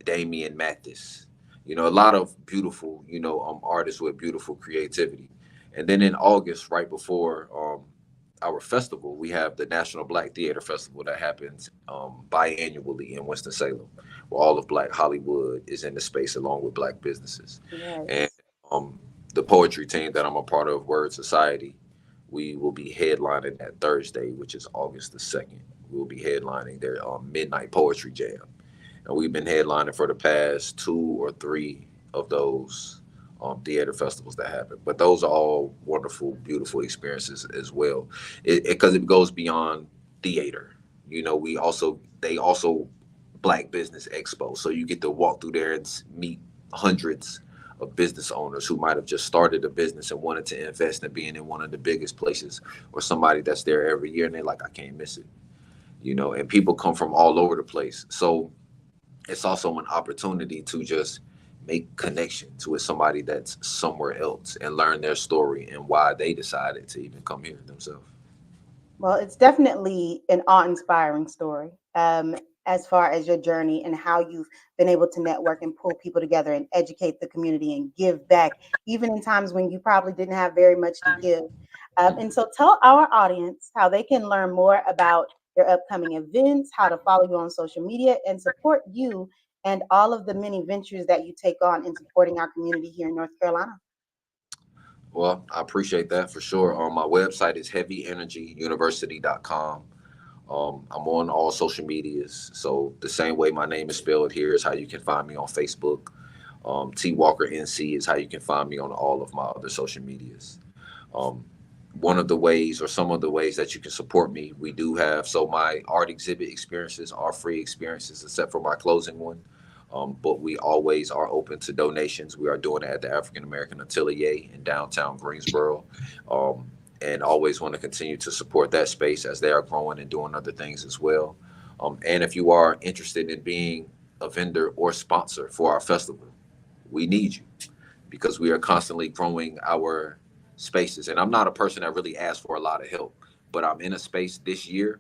Damian Mathis, a lot of beautiful, artists with beautiful creativity. And then in August, right before our festival, we have the National Black Theater Festival that happens biannually in Winston-Salem, where all of Black Hollywood is in the space along with Black businesses. Yes. And the poetry team that I'm a part of, Word Society, we will be headlining that Thursday, which is August the 2nd. We'll be headlining their Midnight Poetry Jam. And we've been headlining for the past 2 or 3 of those theater festivals that happen. But those are all wonderful, beautiful experiences as well, because it goes beyond theater. They also Black Business Expo. So you get to walk through there and meet hundreds of business owners who might have just started a business and wanted to invest in being in one of the biggest places, or somebody that's there every year and they're like, I can't miss it. And people come from all over the place. So it's also an opportunity to just make connections with somebody that's somewhere else and learn their story and why they decided to even come here themselves. Well, it's definitely an awe-inspiring story, as far as your journey and how you've been able to network and pull people together and educate the community and give back, even in times when you probably didn't have very much to give. And so tell our audience how they can learn more about your upcoming events, how to follow you on social media, and support you and all of the many ventures that you take on in supporting our community here in North Carolina. Well, I appreciate that for sure. My website is heavyenergyuniversity.com. I'm on all social medias. So the same way my name is spelled here is how you can find me on Facebook. T Walker NC is how you can find me on all of my other social medias. One of the ways, or some of the ways that you can support me, we do have, so my art exhibit experiences are free experiences except for my closing one. But we always are open to donations. We are doing it at the African American Atelier in downtown Greensboro. And always want to continue to support that space as they are growing and doing other things as well. And if you are interested in being a vendor or sponsor for our festival, we need you, because we are constantly growing our spaces. And I'm not a person that really asks for a lot of help, but I'm in a space this year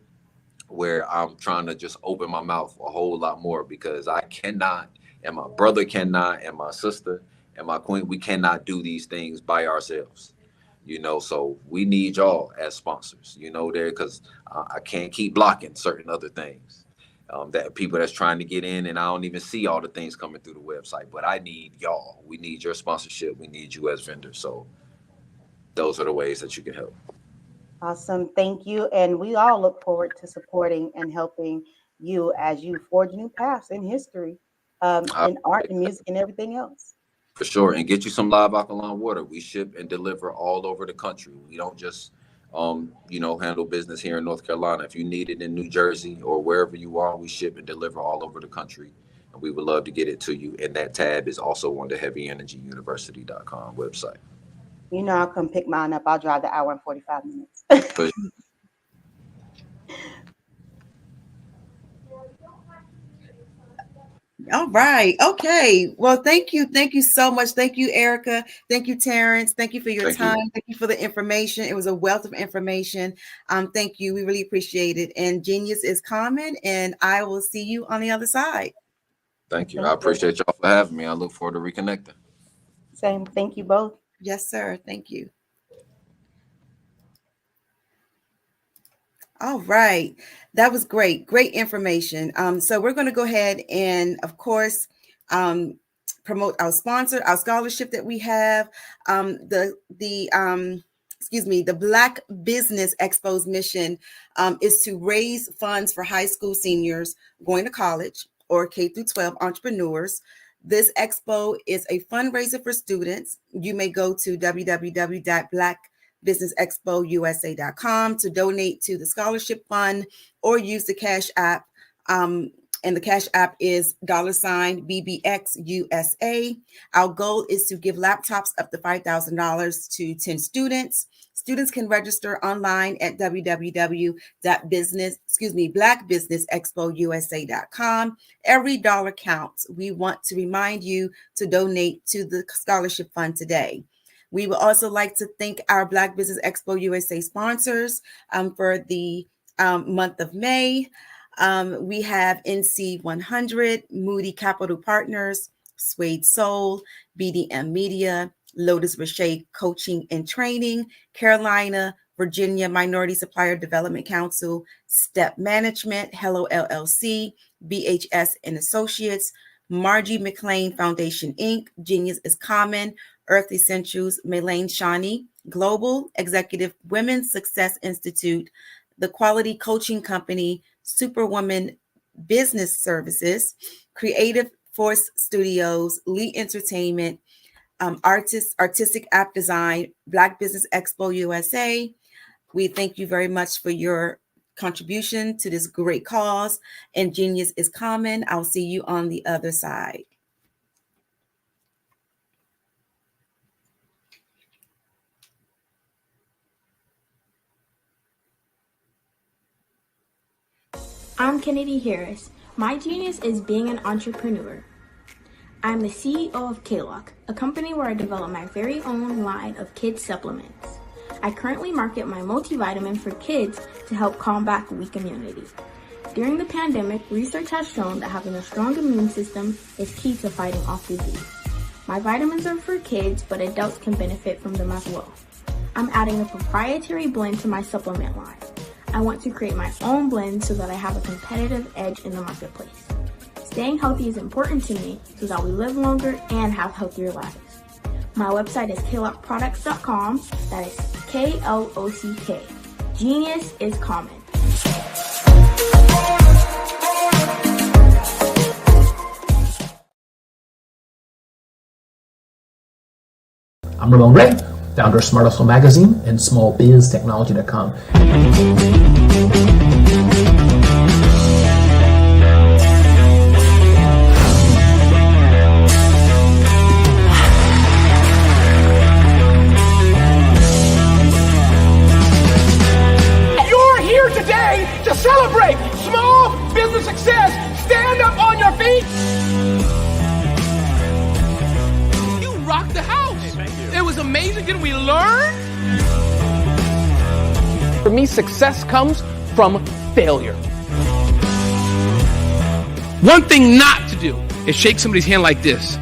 where I'm trying to just open my mouth a whole lot more, because I cannot, and my brother cannot, and my sister and my queen, we cannot do these things by ourselves. So we need y'all as sponsors, there, because I can't keep blocking certain other things that people that's trying to get in, and I don't even see all the things coming through the website, but I need y'all. We need your sponsorship. We need you as vendors. So those are the ways that you can help. Awesome. Thank you. And we all look forward to supporting and helping you as you forge new paths in history, in art and music and everything else. For sure. And get you some live alkaline water. We ship and deliver all over the country. We don't just, handle business here in North Carolina. If you need it in New Jersey or wherever you are, we ship and deliver all over the country. And we would love to get it to you. And that tab is also on the heavyenergyuniversity.com website. I'll come pick mine up. I'll drive the hour and 45 minutes. All right. Okay. Well, thank you. Thank you so much. Thank you, Erica. Thank you, Terrence. Thank you for your time. Thank you for the information. It was a wealth of information. Thank you. We really appreciate it. And genius is common, and I will see you on the other side. Thank you. I appreciate y'all for having me. I look forward to reconnecting. Same. Thank you both. Yes, sir. Thank you. All right. That was great. Great information. So we're going to go ahead and, of course, promote our sponsor, our scholarship that we have. The Black Business Expo's mission is to raise funds for high school seniors going to college or K through 12 entrepreneurs. This expo is a fundraiser for students. You may go to www.blackbusinessexpousa.com to donate to the scholarship fund or use the Cash App. And the Cash App is $BBXUSA. Our goal is to give laptops up to $5,000 to 10 students. Students can register online at blackbusinessexpousa.com. Every dollar counts. We want to remind you to donate to the scholarship fund today. We would also like to thank our Black Business Expo USA sponsors for the month of May. We have NC 100, Moody Capital Partners, Suede Soul, BDM Media, Lotus Richey Coaching and Training, Carolina, Virginia Minority Supplier Development Council, Step Management, Hello LLC, BHS and Associates, Margie McLean Foundation Inc., Genius is Common, Earth Essentials, Melaine Shawnee, Global Executive Women's Success Institute, the Quality Coaching Company, Superwoman Business Services, Creative Force Studios, Lee Entertainment, Artistic App Design, Black Business Expo USA. We thank you very much for your contribution to this great cause. And Genius is Common. I'll see you on the other side. I'm Kennedy Harris. My genius is being an entrepreneur. I'm the CEO of K-Lock, a company where I develop my very own line of kids supplements. I currently market my multivitamin for kids to help combat weak immunity. During the pandemic, research has shown that having a strong immune system is key to fighting off disease. My vitamins are for kids, but adults can benefit from them as well. I'm adding a proprietary blend to my supplement line. I want to create my own blend so that I have a competitive edge in the marketplace. Staying healthy is important to me so that we live longer and have healthier lives. My website is klockproducts.com. That is KLOCK. Genius is Common. I'm Ramon Ray, founder of Smart Hustle Magazine and smallbiztechnology.com. You're here today to celebrate small business success. Stand up on your feet. You rocked the house. It was amazing. Didn't we learn? For me, success comes from failure. One thing not to do is shake somebody's hand like this.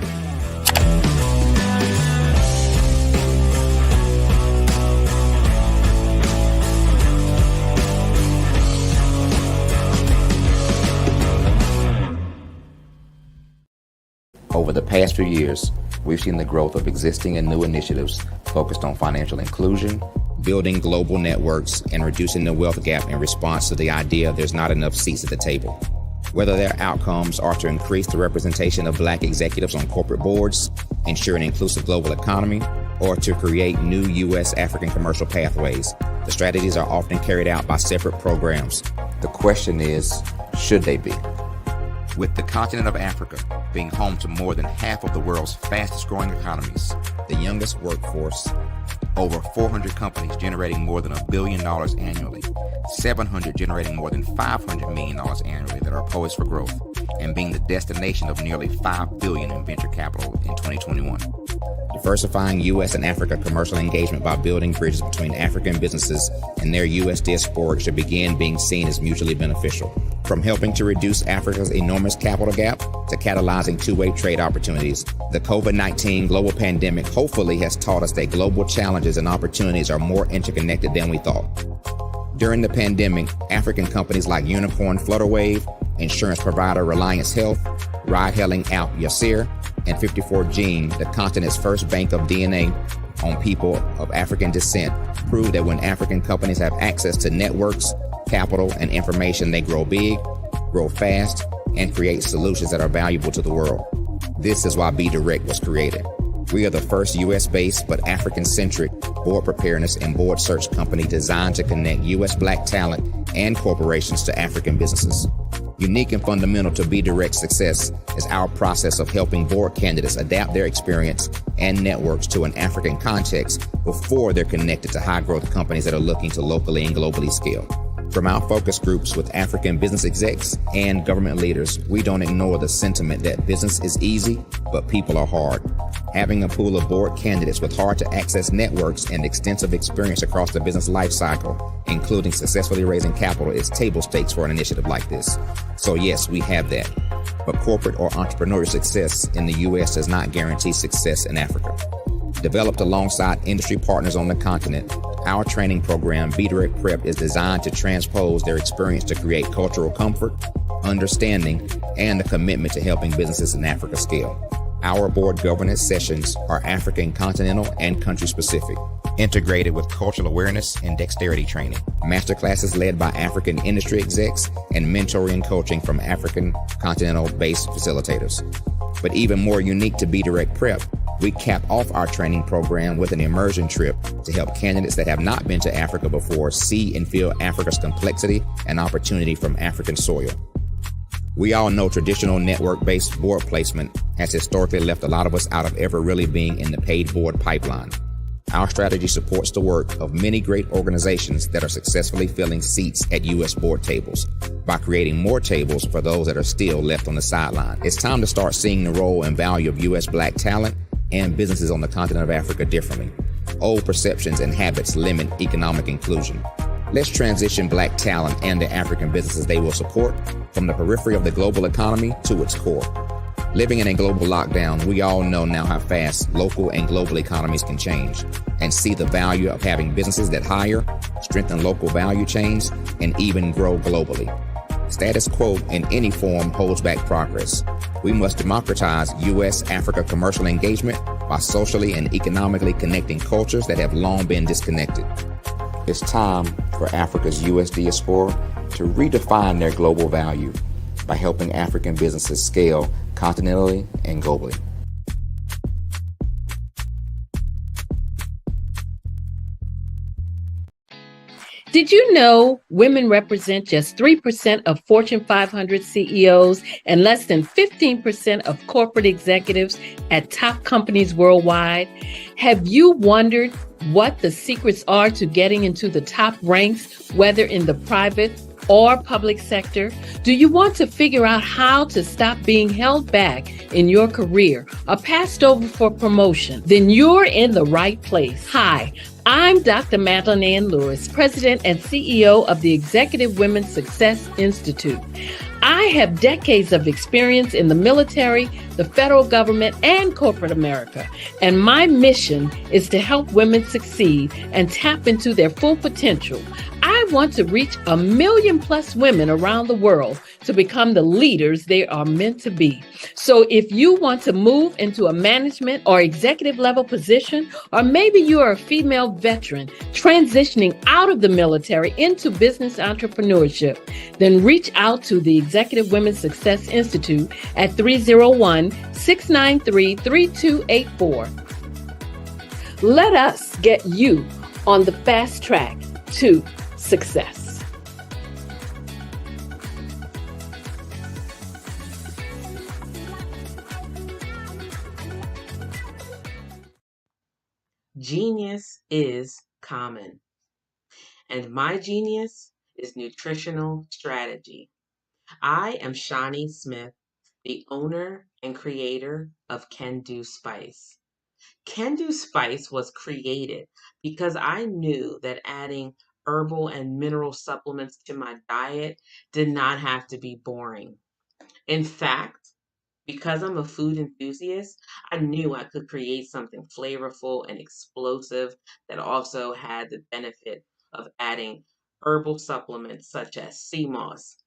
Over the past few years, we've seen the growth of existing and new initiatives focused on financial inclusion, building global networks, and reducing the wealth gap in response to the idea there's not enough seats at the table. Whether their outcomes are to increase the representation of Black executives on corporate boards, ensure an inclusive global economy, or to create new U.S. African commercial pathways, the strategies are often carried out by separate programs. The question is, should they be? With the continent of Africa being home to more than half of the world's fastest growing economies, the youngest workforce, over 400 companies generating more than $1 billion annually, 700 generating more than $500 million annually that are poised for growth, and being the destination of nearly $5 billion in venture capital in 2021. Diversifying U.S. and Africa commercial engagement by building bridges between African businesses and their U.S. diaspora should begin being seen as mutually beneficial. From helping to reduce Africa's enormous capital gap to catalyzing two-way trade opportunities, the COVID-19 global pandemic hopefully has taught us that global challenges and opportunities are more interconnected than we thought. During the pandemic, African companies like Unicorn Flutterwave, insurance provider Reliance Health, ride-hailing app Yasir, and 54Gene, the continent's first bank of DNA on people of African descent, proved that when African companies have access to networks, capital, and information, they grow big, grow fast, and create solutions that are valuable to the world. This is why Be Direct was created. We are the first U.S.-based but African-centric board preparedness and board search company designed to connect U.S. Black talent and corporations to African businesses. Unique and fundamental to Be Direct's success is our process of helping board candidates adapt their experience and networks to an African context before they're connected to high-growth companies that are looking to locally and globally scale. From our focus groups with African business execs and government leaders, we don't ignore the sentiment that business is easy, but people are hard. Having a pool of board candidates with hard-to-access networks and extensive experience across the business life cycle, including successfully raising capital, is table stakes for an initiative like this. So yes, we have that. But corporate or entrepreneurial success in the U.S. does not guarantee success in Africa. Developed alongside industry partners on the continent, our training program, Be Direct Prep, is designed to transpose their experience to create cultural comfort, understanding, and a commitment to helping businesses in Africa scale. Our board governance sessions are African, continental, and country-specific, integrated with cultural awareness and dexterity training, masterclasses led by African industry execs, and mentoring and coaching from African continental-based facilitators. But even more unique to Be Direct Prep, we cap off our training program with an immersion trip to help candidates that have not been to Africa before see and feel Africa's complexity and opportunity from African soil. We all know traditional network-based board placement has historically left a lot of us out of ever really being in the paid board pipeline. Our strategy supports the work of many great organizations that are successfully filling seats at U.S. board tables by creating more tables for those that are still left on the sideline. It's time to start seeing the role and value of U.S. Black talent and businesses on the continent of Africa differently. Old perceptions and habits limit economic inclusion. Let's transition Black talent and the African businesses they will support from the periphery of the global economy to its core. Living in a global lockdown, we all know now how fast local and global economies can change, and see the value of having businesses that hire, strengthen local value chains, and even grow globally. Status quo in any form holds back progress. We must democratize U.S.-Africa commercial engagement by socially and economically connecting cultures that have long been disconnected. It's time for Africa's U.S. diaspora to redefine their global value by helping African businesses scale continentally and globally. Did you know women represent just 3% of Fortune 500 CEOs and less than 15% of corporate executives at top companies worldwide? Have you wondered what the secrets are to getting into the top ranks, whether in the private or public sector? Do you want to figure out how to stop being held back in your career or passed over for promotion? Then you're in the right place. Hi, I'm Dr. Madeline Ann Lewis, President and CEO of the Executive Women's Success Institute. I have decades of experience in the military, the federal government, and corporate America, and my mission is to help women succeed and tap into their full potential. I want to reach 1 million plus women around the world to become the leaders they are meant to be. So if you want to move into a management or executive level position, or maybe you are a female veteran transitioning out of the military into business entrepreneurship, then reach out to the Executive Women's Success Institute at 301-693-3284. Let us get you on the fast track to success. Genius is common, and my genius is nutritional strategy. I am Shawnee Smith, the owner and creator of Can Do Spice. Can Do Spice was created because I knew that adding herbal and mineral supplements to my diet did not have to be boring. In fact, because I'm a food enthusiast, I knew I could create something flavorful and explosive that also had the benefit of adding herbal supplements such as sea moss,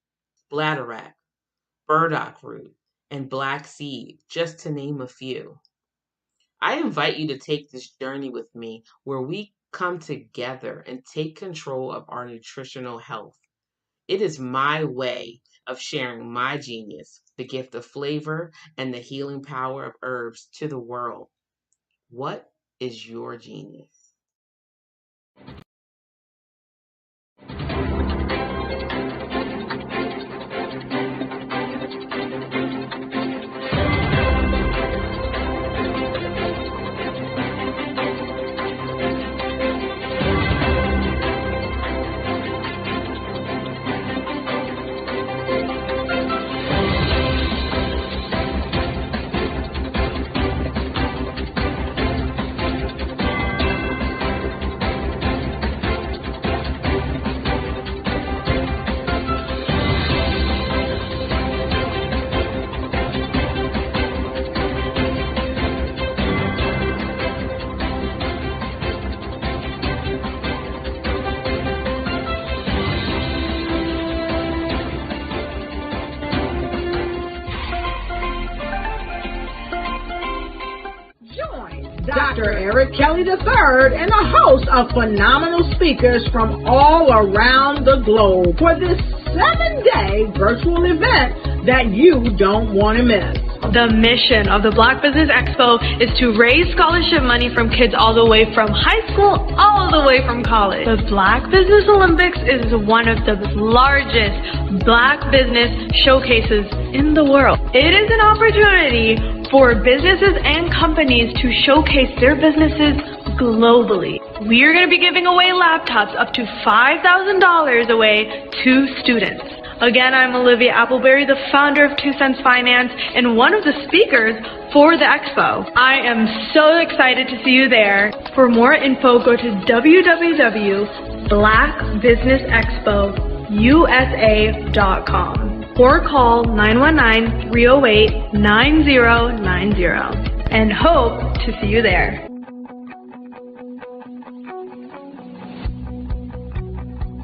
bladderwrack, burdock root, and black seed, just to name a few. I invite you to take this journey with me where we come together and take control of our nutritional health. It is my way of sharing my genius, the gift of flavor and the healing power of herbs to the world. What is your genius? Dr. Eric Kelly III and a host of phenomenal speakers from all around the globe for this 7-day virtual event that you don't want to miss. The mission of the Black Business Expo is to raise scholarship money from kids all the way from high school, all the way from college. The Black Business Olympics is one of the largest Black business showcases in the world. It is an opportunity for businesses and companies to showcase their businesses globally. We are going to be giving away laptops up to $5,000 away to students. Again, I'm Olivia Appleberry, the founder of 2 Cents Finance and one of the speakers for the expo. I am so excited to see you there. For more info, go to www.blackbusinessexpousa.com or call 919-308-9090 and hope to see you there.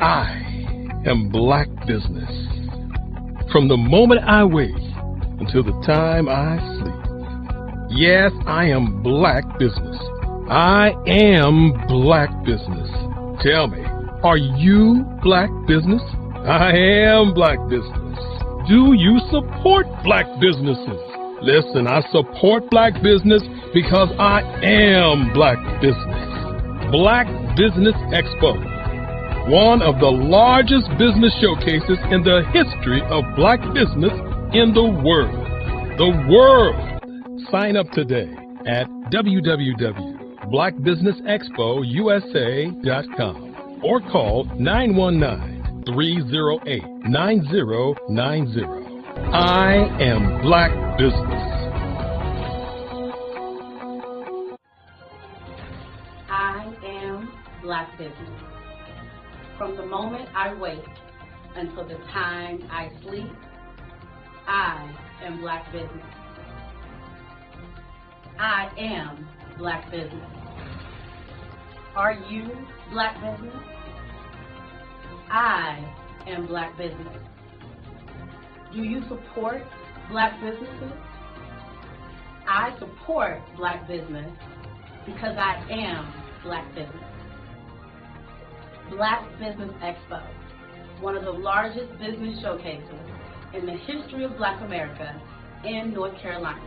I am Black Business. From the moment I wake until the time I sleep. Yes, I am Black Business. I am Black Business. Tell me, are you Black Business? I am Black Business. Do you support Black businesses? Listen, I support Black business because I am Black Business. Black Business Expo, one of the largest business showcases in the history of Black business in the world. The world! Sign up today at www.blackbusinessexpousa.com or call 919-308-9090. I am Black Business. I am Black Business. From the moment I wake until the time I sleep, I am Black Business. I am Black Business. Are you Black Business? I am Black Business. Do you support Black businesses? I support Black business because I am Black Business. Black Business Expo, one of the largest business showcases in the history of Black America in North Carolina.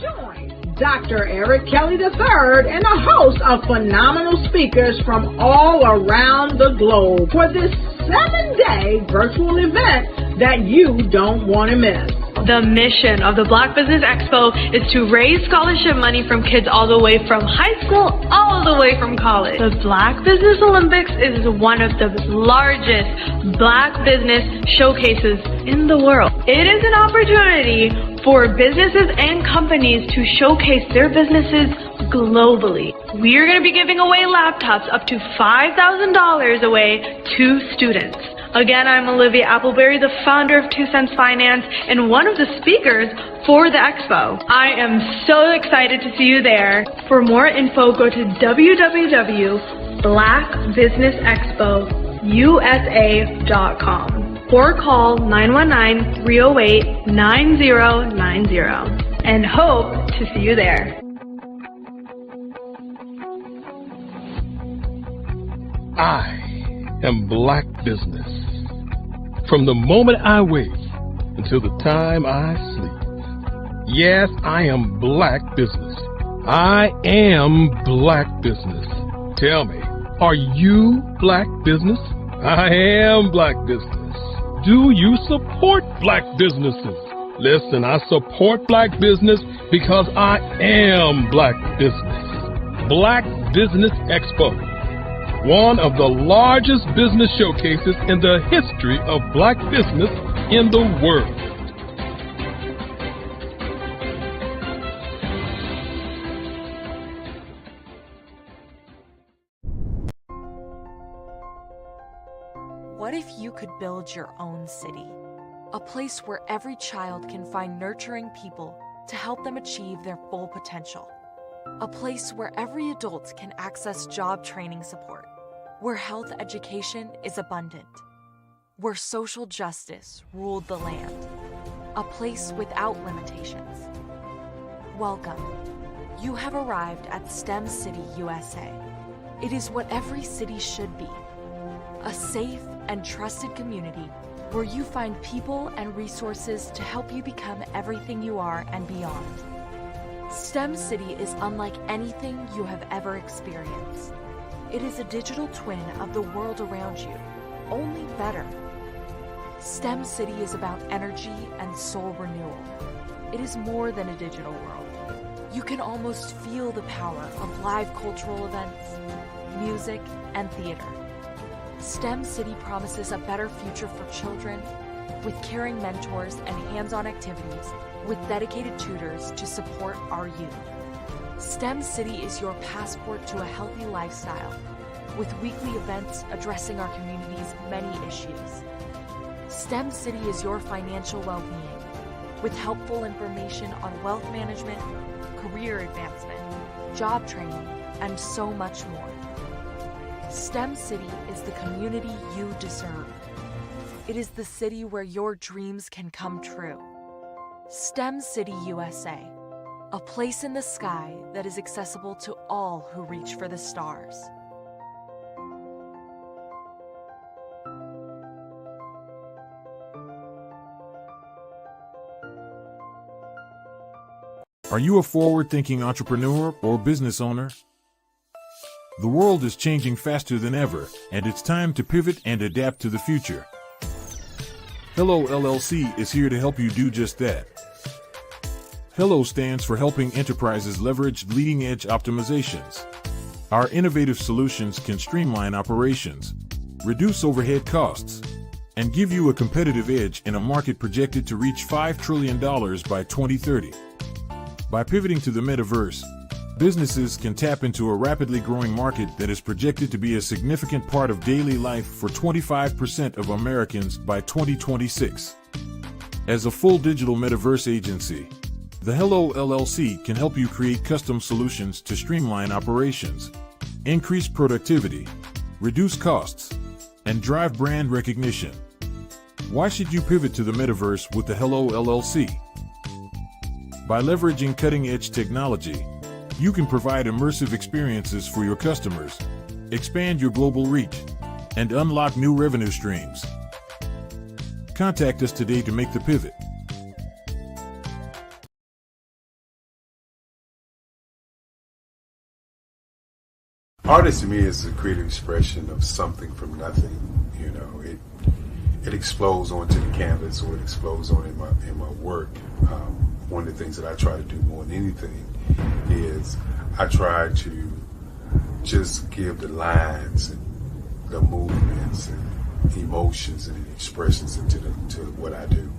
Join Dr. Eric Kelly III and a host of phenomenal speakers from all around the globe for this 7-day virtual event that you don't want to miss. The mission of the Black Business Expo is to raise scholarship money from kids all the way from high school, all the way from college. The Black Business Olympics is one of the largest Black business showcases in the world. It is an opportunity for businesses and companies to showcase their businesses globally. We are going to be giving away laptops up to $5,000 away to students. Again, I'm Olivia Appleberry, the founder of 2 Cents Finance and one of the speakers for the expo. I am so excited to see you there. For more info, go to www.blackbusinessexpousa.com or call 919-308-9090 and hope to see you there. I am Black Business. From the moment I wake until the time I sleep. Yes, I am Black Business. I am Black Business. Tell me, are you Black Business? I am Black Business. Do you support Black businesses? Listen, I support Black business because I am Black Business. Black Business Expo, one of the largest business showcases in the history of Black business in the world. What if you could build your own city? A place where every child can find nurturing people to help them achieve their full potential. A place where every adult can access job training support. Where health education is abundant. Where social justice ruled the land. A place without limitations. Welcome. You have arrived at STEM City USA. It is what every city should be. A safe and trusted community where you find people and resources to help you become everything you are and beyond. STEM City is unlike anything you have ever experienced. It is a digital twin of the world around you, only better. STEM City is about energy and soul renewal. It is more than a digital world. You can almost feel the power of live cultural events, music, and theater. STEM City promises a better future for children with caring mentors and hands-on activities with dedicated tutors to support our youth. STEM City is your passport to a healthy lifestyle with weekly events addressing our community's many issues. STEM City is your financial well-being with helpful information on wealth management, career advancement, job training, and so much more. STEM City is the community you deserve. It is the city where your dreams can come true. STEM City USA, a place in the sky that is accessible to all who reach for the stars. Are you a forward-thinking entrepreneur or business owner? The world is changing faster than ever, and it's time to pivot and adapt to the future. Hello LLC is here to help you do just that. Hello stands for helping enterprises leverage leading-edge optimizations. Our innovative solutions can streamline operations, reduce overhead costs, and give you a competitive edge in a market projected to reach $5 trillion by 2030. By pivoting to the metaverse, businesses can tap into a rapidly growing market that is projected to be a significant part of daily life for 25% of Americans by 2026. As a full digital metaverse agency, the Hello LLC can help you create custom solutions to streamline operations, increase productivity, reduce costs, and drive brand recognition. Why should you pivot to the metaverse with the Hello LLC? By leveraging cutting-edge technology, you can provide immersive experiences for your customers, expand your global reach, and unlock new revenue streams. Contact us today to make the pivot. Art to me is a creative expression of something from nothing. You know, it explodes onto the canvas, or it explodes on in my work. One of the things that I try to do more than anything is I try to just give the lines and the movements and emotions and expressions into what I do.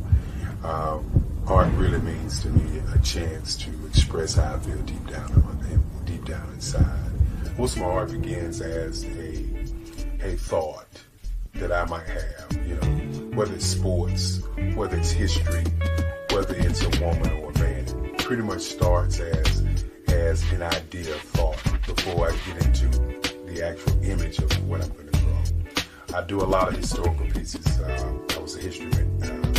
art really means to me a chance to express how I feel deep down inside. Most of my art begins as a thought that I might have, you know, whether it's sports, whether it's history, whether it's a woman or a man. It pretty much starts as an idea of thought before I get into the actual image of what I'm going to draw. I do a lot of historical pieces. I was a history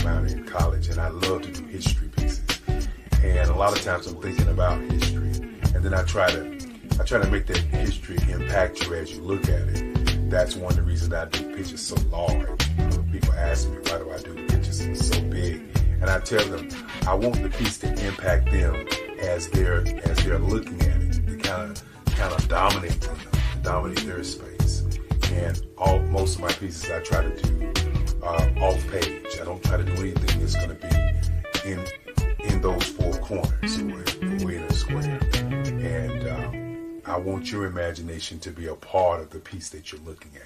minor in college, and I love to do history pieces. And a lot of times I'm thinking about history, and then I try to make that history impact you as you look at it. That's one of the reasons I do pictures so large. People ask me, why do I do pictures so big? And I tell them, I want the piece to impact them as they're looking at it. To kind of dominate them, dominate their space. And most of my pieces I try to do off page. I don't try to do anything that's going to be in those four corners or in a square. And I want your imagination to be a part of the piece that you're looking at.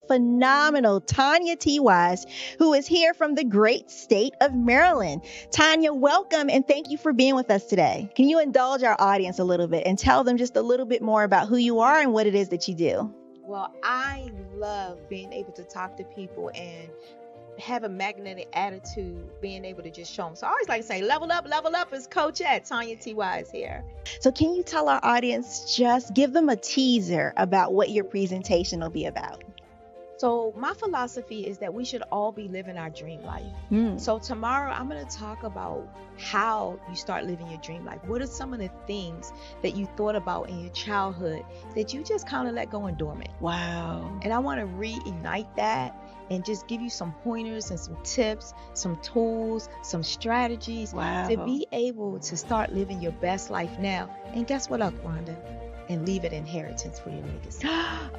Phenomenal Tanya T. Wise, who is here from the great state of Maryland. Tanya, welcome and thank you for being with us today. Can you indulge our audience a little bit and tell them just a little bit more about who you are and what it is that you do? Well, I love being able to talk to people and have a magnetic attitude, being able to just show them. So I always like to say, level up is Coach at Tanya T. Wise here. So can you tell our audience, just give them a teaser about what your presentation will be about? So my philosophy is that we should all be living our dream life. So tomorrow I'm going to talk about how you start living your dream life. What are some of the things that you thought about in your childhood that you just kind of let go and dormant? Wow. And I want to reignite that and just give you some pointers and some tips, some tools, some strategies to be able to start living your best life now. And guess what, Rhonda? And leave an inheritance for your legacy.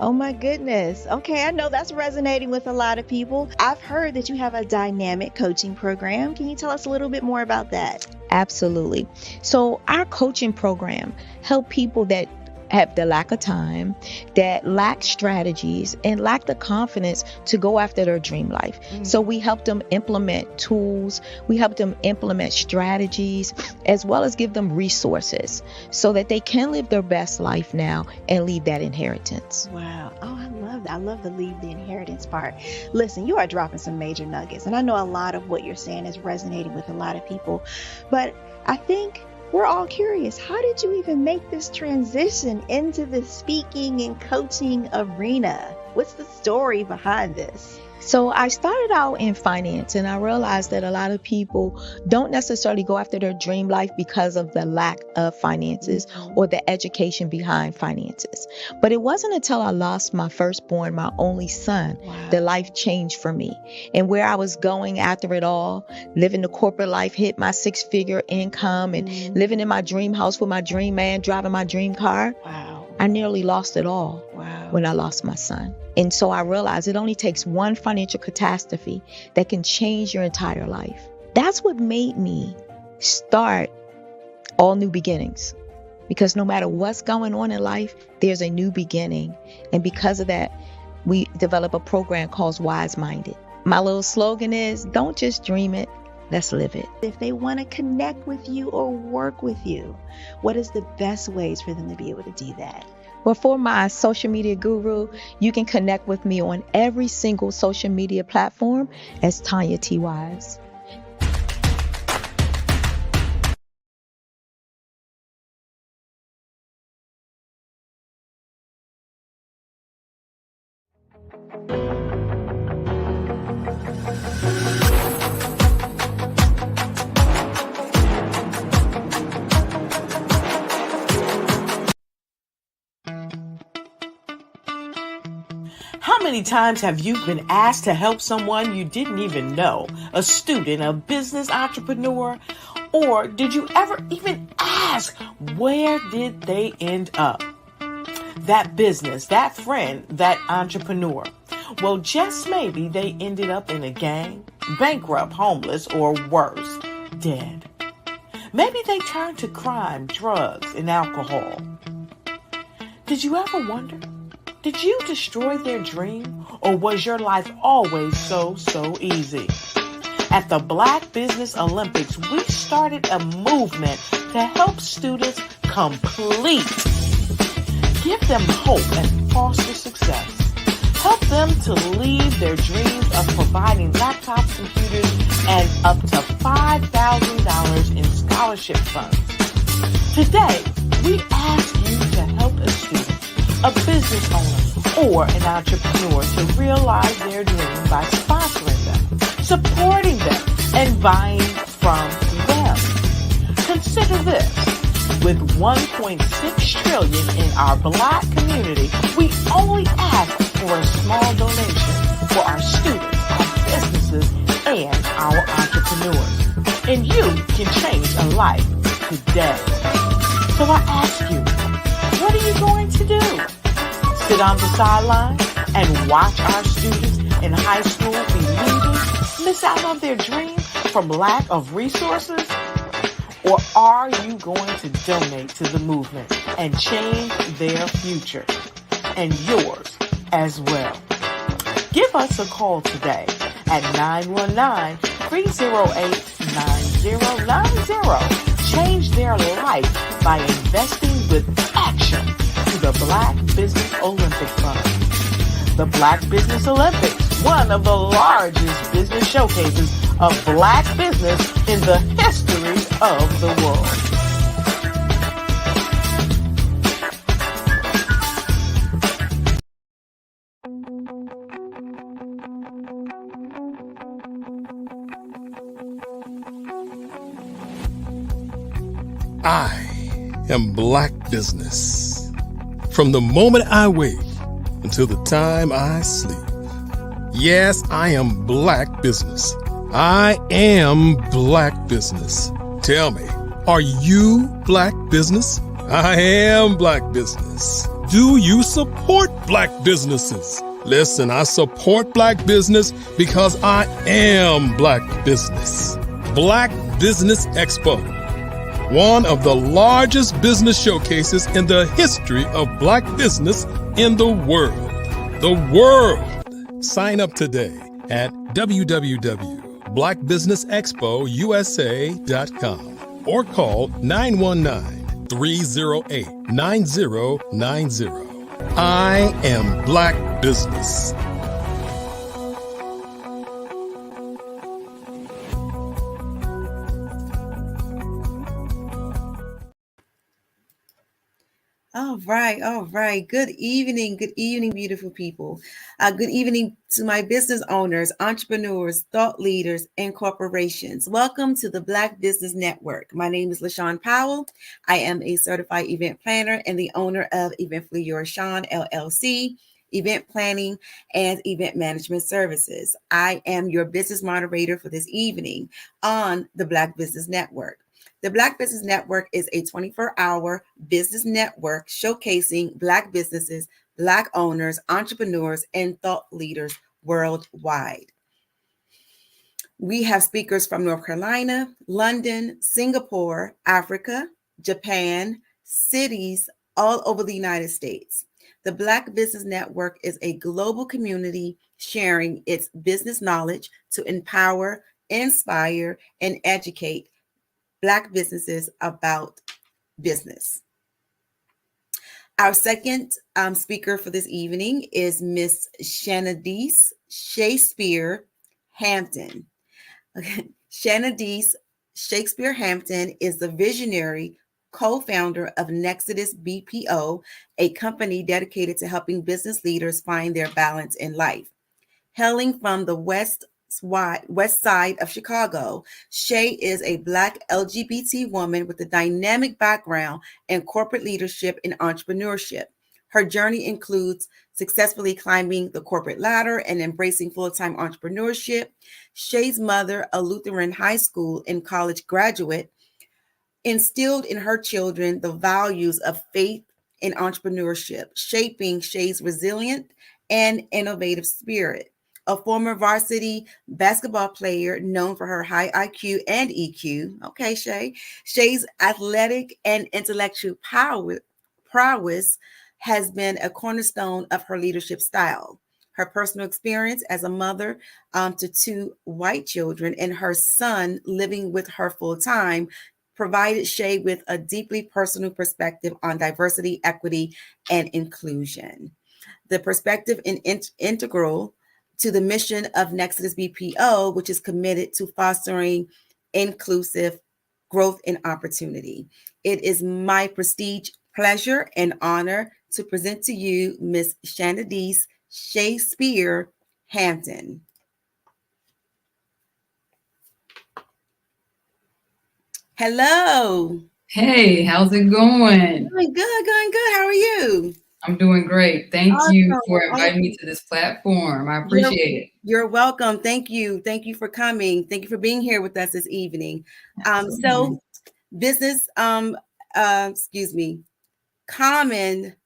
Oh my goodness. Okay, I know that's resonating with a lot of people. I've heard that you have a dynamic coaching program. Can you tell us a little bit more about that? Absolutely. So our coaching program help people that have the lack of time, that lack strategies, and lack the confidence to go after their dream life. So we help them implement tools, we help them implement strategies, as well as give them resources so that they can live their best life now and leave that inheritance. Wow. Oh, I love that. I love the leave the inheritance part. Listen, you are dropping some major nuggets, and I know a lot of what you're saying is resonating with a lot of people, but I think we're all curious. How did you even make this transition into the speaking and coaching arena? What's the story behind this? So I started out in finance, and I realized that a lot of people don't necessarily go after their dream life because of the lack of finances or the education behind finances. But it wasn't until I lost my firstborn, my only son, that life changed for me. And where I was going after it all, living the corporate life, hit my 6-figure income and living in my dream house with my dream man, driving my dream car. I nearly lost it all when I lost my son. And so I realized it only takes one financial catastrophe that can change your entire life. That's what made me start All New Beginnings. Because no matter what's going on in life, there's a new beginning. And because of that, we develop a program called Wise Minded. My little slogan is, don't just dream it, let's live it. If they want to connect with you or work with you, what is the best ways for them to be able to do that? Well, for my social media guru, you can connect with me on every single social media platform as Tanya T. Wise. How many times have you been asked to help someone you didn't even know, a student, a business entrepreneur, or did you ever even ask, where did they end up? That business, that friend, that entrepreneur. Well, just maybe they ended up in a gang, bankrupt, homeless, or worse, dead. Maybe they turn to crime, drugs, and alcohol. Did you ever wonder? Did you destroy their dream, or was your life always so easy? At the Black Business Olympics, we started a movement to help students complete. Give them hope and foster success. Help them to leave their dreams of providing laptops, computers, and up to $5,000 in scholarship funds. Today, we ask you to help a student, a business owner, or an entrepreneur to realize their dream by sponsoring them, supporting them, and buying from them. Consider this. With $1.6 trillion in our Black community, we only ask for a small donation for our students, our businesses, and our entrepreneurs. And you can change a life today. So I ask you, what are you going to do? Sit on the sideline and watch our students in high school be leaders, miss out on their dream from lack of resources? Or are you going to donate to the movement and change their future and yours as well? Give us a call today at 919-308-9090. Change their life by investing with action to the Black Business Olympic Fund. The Black Business Olympics, one of the largest business showcases of Black business in the history of the world. I am Black business. From the moment I wake until the time I sleep. Yes, I am Black business. I am Black business. Tell me, are you Black business? I am Black business. Do you support Black businesses? Listen, I support Black business because I am Black business. Black Business Expo, one of the largest business showcases in the history of Black business in the world. The world. Sign up today at www.blackbusinessexpousa.com or call 919-308-9090. I am Black business. All right. Good evening, beautiful people. Good evening to my business owners, entrepreneurs, thought leaders, and corporations. Welcome to the Black Business Network. My name is LaShawn Powell. I am a certified event planner and the owner of Eventfully Yours Shawn, LLC, event planning and event management services. I am your business moderator for this evening on the Black Business Network. The Black Business Network is a 24-hour business network showcasing Black businesses, Black owners, entrepreneurs, and thought leaders worldwide. We have speakers from North Carolina, London, Singapore, Africa, Japan, cities all over the United States. The Black Business Network is a global community sharing its business knowledge to empower, inspire, and educate Black businesses about business. Our second speaker for this evening is Miss Shanadice Shakespeare Hampton. Okay. Shanadice Shakespeare Hampton is the visionary co-founder of Nexodus BPO, a company dedicated to helping business leaders find their balance in life. Hailing from the west side of Chicago, Shay is a Black LGBT woman with a dynamic background in corporate leadership and entrepreneurship. Her journey includes successfully climbing the corporate ladder and embracing full-time entrepreneurship. Shay's mother, a Lutheran high school and college graduate, instilled in her children the values of faith and entrepreneurship, shaping Shay's resilient and innovative spirit. a former varsity basketball player known for her high IQ and EQ. Okay, Shay. Shay's athletic and intellectual prowess has been a cornerstone of her leadership style. Her personal experience as a mother to 2 white children and her son living with her full time provided Shay with a deeply personal perspective on diversity, equity, and inclusion. The perspective is integral to the mission of Nexus BPO, which is committed to fostering inclusive growth and opportunity. It is my prestige, pleasure, and honor to present to you Miss Shanadise Shakespeare Hampton. Hello. Hey, how's it going? Going good. How are you? I'm doing great. Thank you for inviting me to this platform. I appreciate it. You're welcome. Thank you. Thank you for coming. Thank you for being here with us this evening. So business, common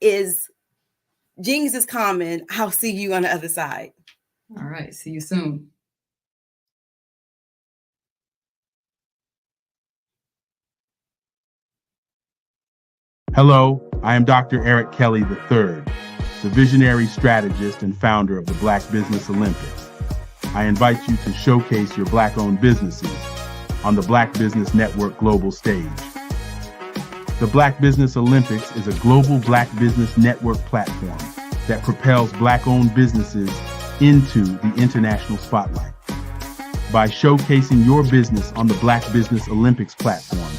is, genius is common. I'll see you on the other side. All right. See you soon. Hello, I am Dr. Eric Kelly III, the visionary strategist and founder of the Black Business Olympics. I invite you to showcase your Black-owned businesses on the Black Business Network global stage. The Black Business Olympics is a global Black Business Network platform that propels Black-owned businesses into the international spotlight. By showcasing your business on the Black Business Olympics platform,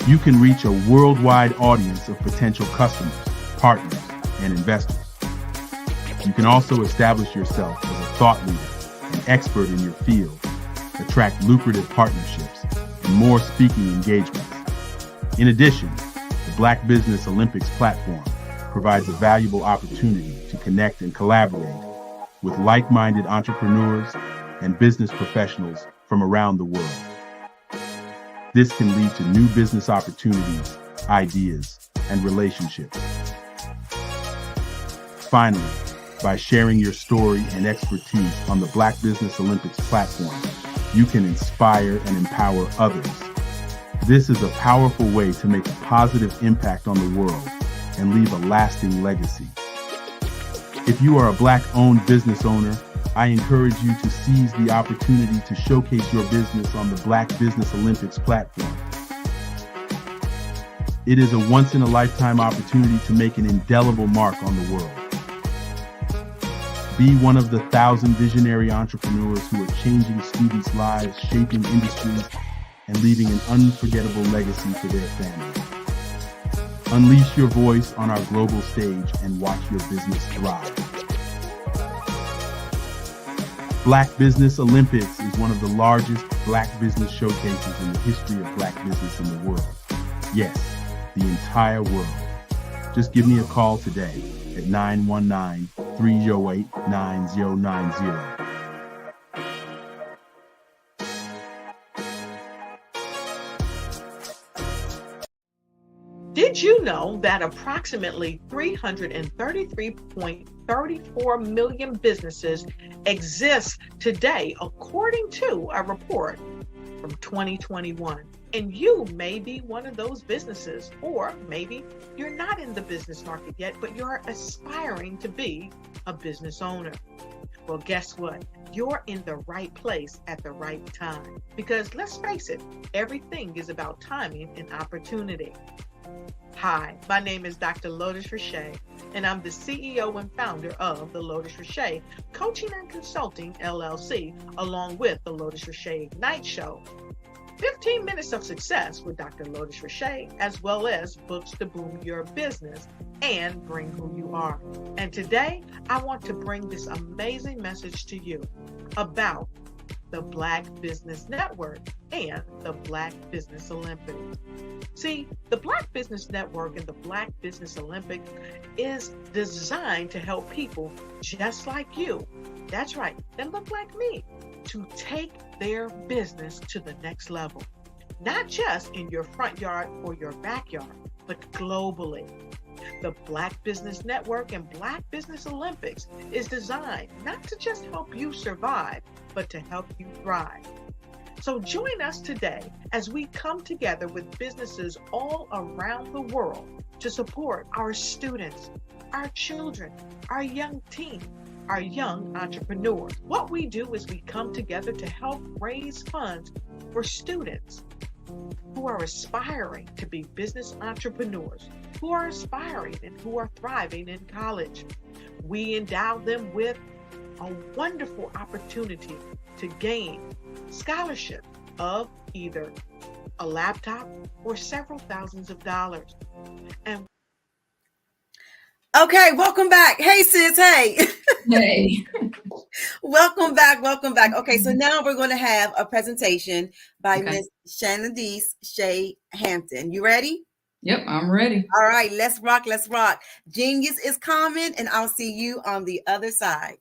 you can reach a worldwide audience of potential customers, partners, and investors. You can also establish yourself as a thought leader, an expert in your field, attract lucrative partnerships, and more speaking engagements. In addition, the Black Business Olympics platform provides a valuable opportunity to connect and collaborate with like-minded entrepreneurs and business professionals from around the world. This can lead to new business opportunities, ideas, and relationships. Finally, by sharing your story and expertise on the Black Business Olympics platform, you can inspire and empower others. This is a powerful way to make a positive impact on the world and leave a lasting legacy. If you are a Black-owned business owner, I encourage you to seize the opportunity to showcase your business on the Black Business Olympics platform. It is a once-in-a-lifetime opportunity to make an indelible mark on the world. Be one of the 1,000 visionary entrepreneurs who are changing students' lives, shaping industries, and leaving an unforgettable legacy for their families. Unleash your voice on our global stage and watch your business thrive. Black Business Olympics is one of the largest Black business showcases in the history of Black business in the world. Yes, the entire world. Just give me a call today at 919-308-9090. Did you know that approximately 333.34 million businesses exist today, according to a report from 2021? And you may be one of those businesses, or maybe you're not in the business market yet, but you're aspiring to be a business owner. Well, guess what? You're in the right place at the right time. Because let's face it, everything is about timing and opportunity. Hi, my name is Dr. Lotus Richey, and I'm the CEO and founder of the Lotus Richey Coaching and Consulting LLC, along with the Lotus Richey Ignite Show. 15 minutes of success with Dr. Lotus Richey, as well as books to boom your business and bring who you are. And today, I want to bring this amazing message to you about the Black Business Network and the Black Business Olympics. See, the Black Business Network and the Black Business Olympics is designed to help people just like you, that's right, that look like me, to take their business to the next level. Not just in your front yard or your backyard, but globally. The Black Business Network and Black Business Olympics is designed not to just help you survive, but to help you thrive. So join us today as we come together with businesses all around the world to support our students, our children, our young teens, our young entrepreneurs. What we do is we come together to help raise funds for students who are aspiring to be business entrepreneurs, who are aspiring and who are thriving in college. We endow them with a wonderful opportunity to gain scholarship of either a laptop or several thousands of dollars. And okay, welcome back. Hey sis, hey. Hey. Welcome back. Okay, so now we're going to have a presentation by Miss Shanadice Shea Hampton. You ready? Yep, I'm ready. All right, let's rock. Genius is coming, and I'll see you on the other side.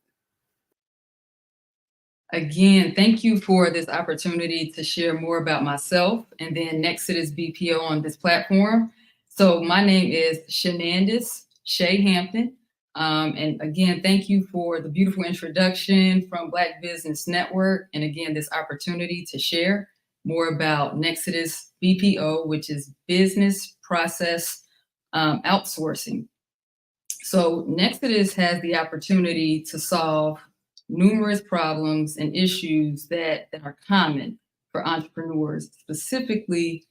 Again, thank you for this opportunity to share more about myself and then Nexus BPO on this platform. So my name is Shanadice Shea Hampton. And again, thank you for the beautiful introduction from Black Business Network. And again, this opportunity to share more about Nexus BPO, which is business process outsourcing. So Nexus has the opportunity to solve numerous problems and issues that are common for entrepreneurs, specifically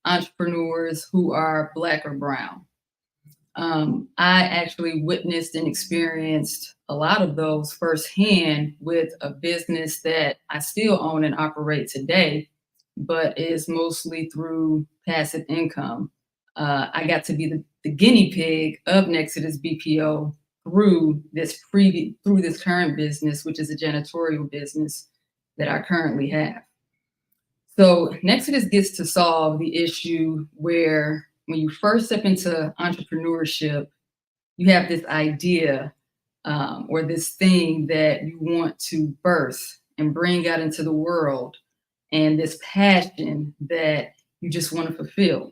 entrepreneurs who are Black or brown. I actually witnessed and experienced a lot of those firsthand with a business that I still own and operate today, but is mostly through passive income. I got to be the guinea pig of Nexus BPO through this current business, which is a janitorial business that I currently have. So Nexus gets to solve the issue where when you first step into entrepreneurship, you have this idea or this thing that you want to birth and bring out into the world, and this passion that you just want to fulfill.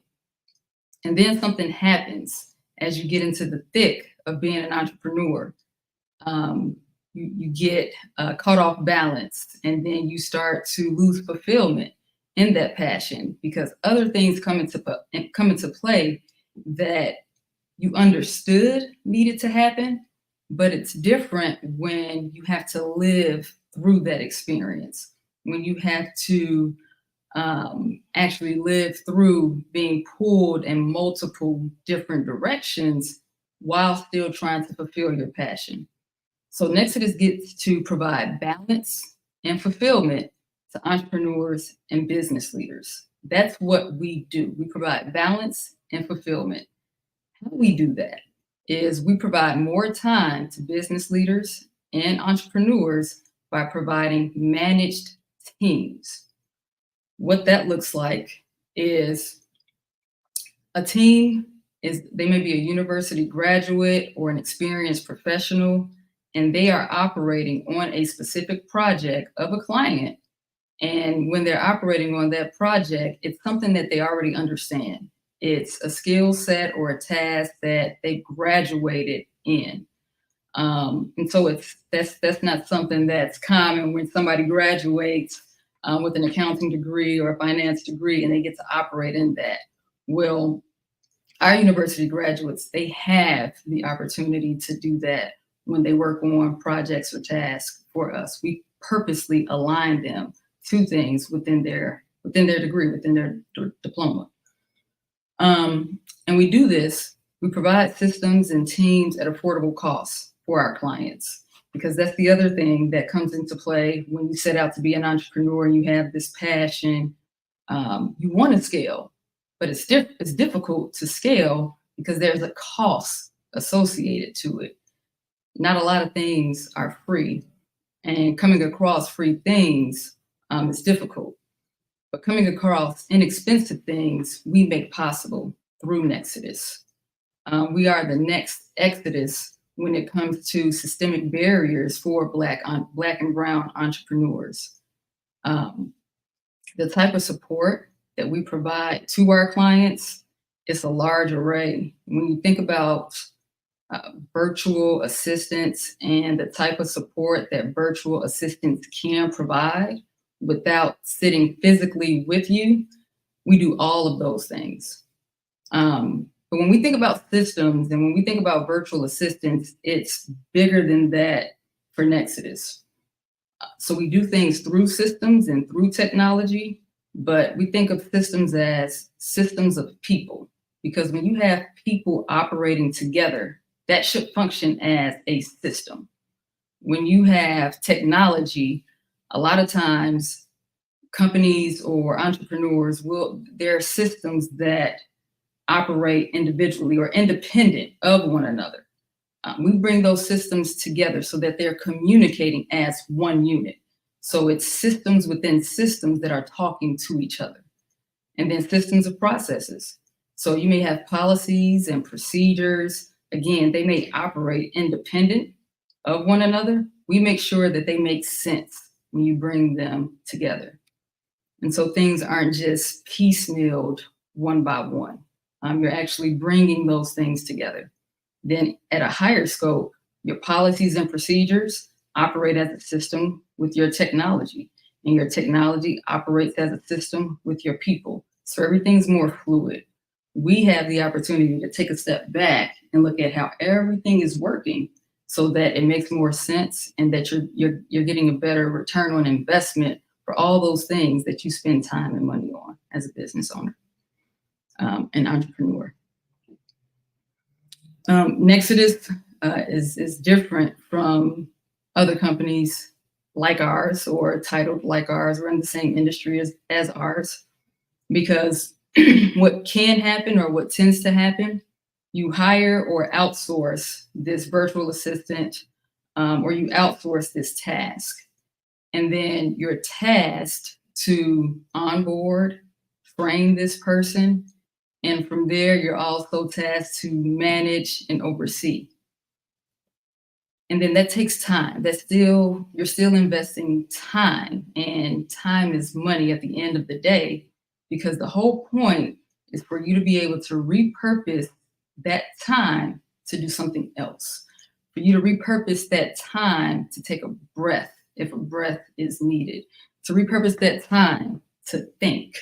And then something happens as you get into the thick of being an entrepreneur. You get caught off balance, and then you start to lose fulfillment in that passion because other things come into play that you understood needed to happen, but it's different when you have to live through that experience, when you have to actually live through being pulled in multiple different directions while still trying to fulfill your passion. So Nexus gets to provide balance and fulfillment to entrepreneurs and business leaders. That's what we do. We provide balance and fulfillment. How we do that is we provide more time to business leaders and entrepreneurs by providing managed teams. What that looks like is a team they may be a university graduate or an experienced professional, and they are operating on a specific project of a client. And when they're operating on that project, it's something that they already understand. It's a skill set or a task that they graduated in. And so that's not something that's common when somebody graduates with an accounting degree or a finance degree and they get to operate in that. Well, our university graduates, they have the opportunity to do that when they work on projects or tasks for us. We purposely align them to things within their degree, within their diploma. And we do this, we provide systems and teams at affordable costs for our clients, because that's the other thing that comes into play when you set out to be an entrepreneur and you have this passion. You want to scale, but it's difficult to scale because there's a cost associated to it. Not a lot of things are free, and coming across free things is difficult. But coming across inexpensive things, we make possible through Nexus. We are the next Exodus when it comes to systemic barriers for Black and brown entrepreneurs. The type of support that we provide to our clients it's a large array. When you think about virtual assistants and the type of support that virtual assistants can provide without sitting physically with you, we do all of those things. But when we think about systems and when we think about virtual assistants, it's bigger than that for Nexus. So we do things through systems and through technology, but we think of systems as systems of people, because when you have people operating together, that should function as a system. When you have technology, a lot of times companies or entrepreneurs there are systems that operate individually or independent of one another. We bring those systems together so that they're communicating as one unit. So it's systems within systems that are talking to each other. And then systems of processes. So you may have policies and procedures. Again, they may operate independent of one another. We make sure that they make sense when you bring them together. And so things aren't just piecemealed one by one. You're actually bringing those things together. Then at a higher scope, your policies and procedures operate as a system with your technology, and your technology operates as a system with your people. So everything's more fluid. We have the opportunity to take a step back and look at how everything is working so that it makes more sense and that you're getting a better return on investment for all those things that you spend time and money on as a business owner and entrepreneur. Nexus is different from other companies like ours or titled like ours. We're in the same industry as ours, because what can happen or what tends to happen, you hire or outsource this virtual assistant or you outsource this task. And then you're tasked to onboard, train this person. And from there, you're also tasked to manage and oversee. And then that takes time. You're still investing time, and time is money at the end of the day, because the whole point is for you to be able to repurpose that time to do something else, for you to repurpose that time to take a breath, if a breath is needed, to repurpose that time to think.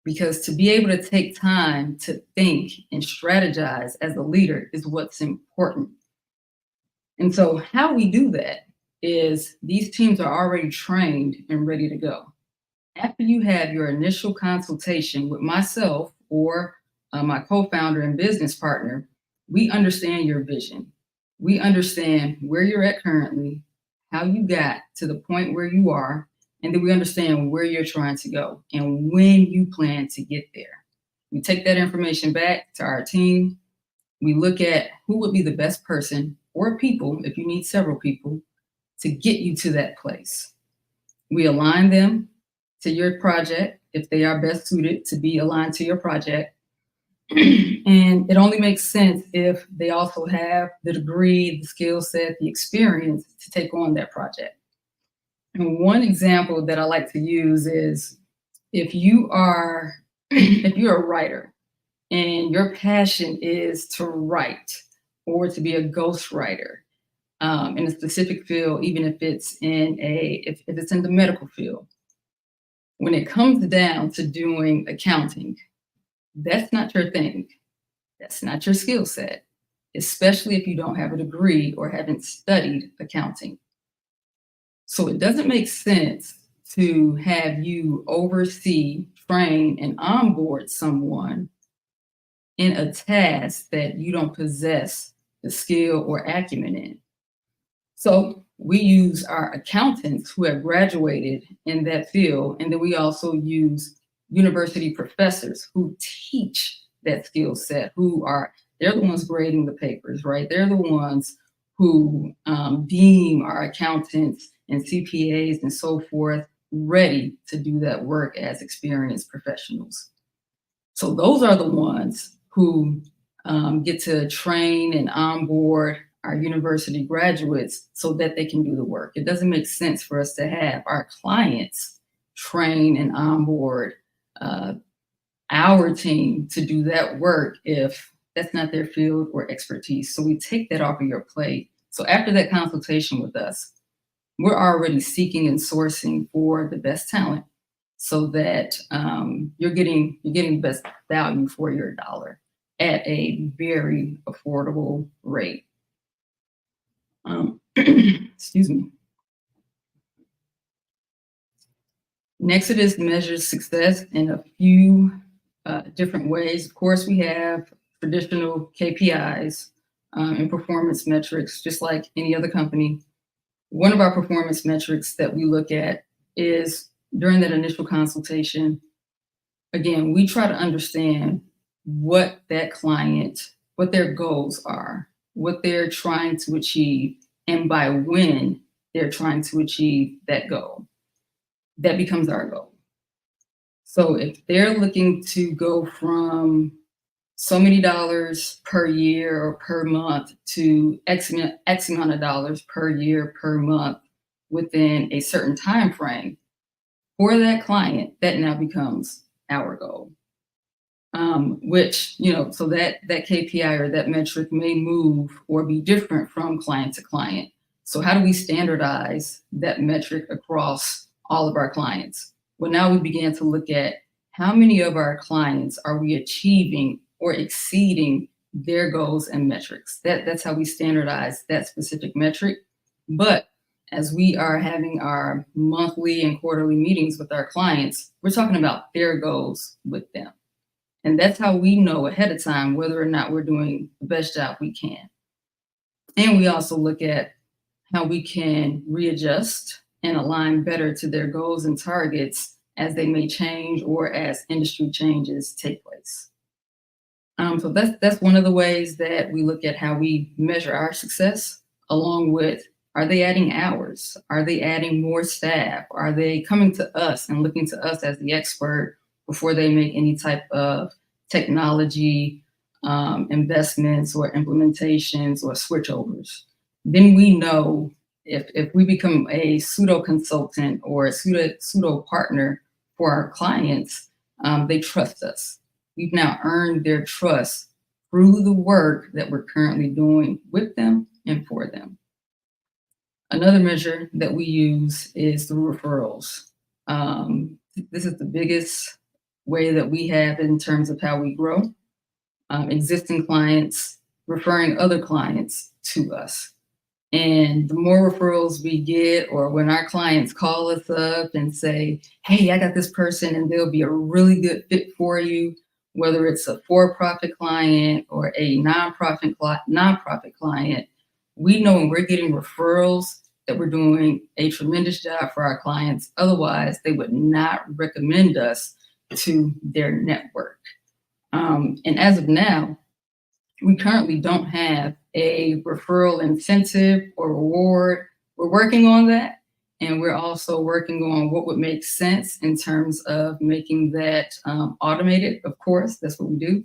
Because to be able to take time to think and strategize as a leader is what's important. And so how we do that is these teams are already trained and ready to go. After you have your initial consultation with myself or my co-founder and business partner, we understand your vision. We understand where you're at currently, how you got to the point where you are, and then we understand where you're trying to go and when you plan to get there. We take that information back to our team. We look at who would be the best person or people, if you need several people, to get you to that place. We align them to your project if they are best suited to be aligned to your project. And it only makes sense if they also have the degree, the skill set, the experience to take on that project. And one example that I like to use is if you're a writer and your passion is to write or to be a ghostwriter in a specific field, even if it's if it's in the medical field, when it comes down to doing accounting, that's not your thing. That's not your skill set, especially if you don't have a degree or haven't studied accounting. So it doesn't make sense to have you oversee, train, and onboard someone in a task that you don't possess the skill or acumen in. So we use our accountants who have graduated in that field, and then we also use university professors who teach that skill set, they're the ones grading the papers, right? They're the ones who deem our accountants and CPAs and so forth ready to do that work as experienced professionals. So those are the ones who get to train and onboard our university graduates so that they can do the work. It doesn't make sense for us to have our clients train and onboard our team to do that work if that's not their field or expertise. So we take that off of your plate. So after that consultation with us, we're already seeking and sourcing for the best talent so that you're getting the best value for your dollar at a very affordable rate. Excuse me. Nexodus measures success in a few different ways. Of course, we have traditional KPIs and performance metrics, just like any other company. One of our performance metrics that we look at is during that initial consultation. Again, we try to understand what that client, what their goals are, what they're trying to achieve, and by when they're trying to achieve that goal. That becomes our goal. So if they're looking to go from so many dollars per year or per month to X amount of dollars per year, per month within a certain time frame, for that client, that now becomes our goal. Which, so that KPI or that metric may move or be different from client to client. So how do we standardize that metric across all of our clients? Well, now we began to look at how many of our clients are we achieving or exceeding their goals and metrics. That's how we standardize that specific metric. But as we are having our monthly and quarterly meetings with our clients, we're talking about their goals with them. And that's how we know ahead of time whether or not we're doing the best job we can. And we also look at how we can readjust and align better to their goals and targets as they may change or as industry changes take place. So that's one of the ways that we look at how we measure our success, along with, are they adding hours? Are they adding more staff? Are they coming to us and looking to us as the expert before they make any type of technology investments or implementations or switchovers? Then we know if we become a pseudo consultant or a pseudo partner for our clients, they trust us. We've now earned their trust through the work that we're currently doing with them and for them. Another measure that we use is through referrals. This is the biggest way that we have in terms of how we grow. Existing clients referring other clients to us. And the more referrals we get, or when our clients call us up and say, hey, I got this person and they'll be a really good fit for you, whether it's a for-profit client or a nonprofit client, we know when we're getting referrals that we're doing a tremendous job for our clients. Otherwise, they would not recommend us to their network. And as of now, we currently don't have a referral incentive or reward. We're working on that. And we're also working on what would make sense in terms of making that automated. Of course, that's what we do.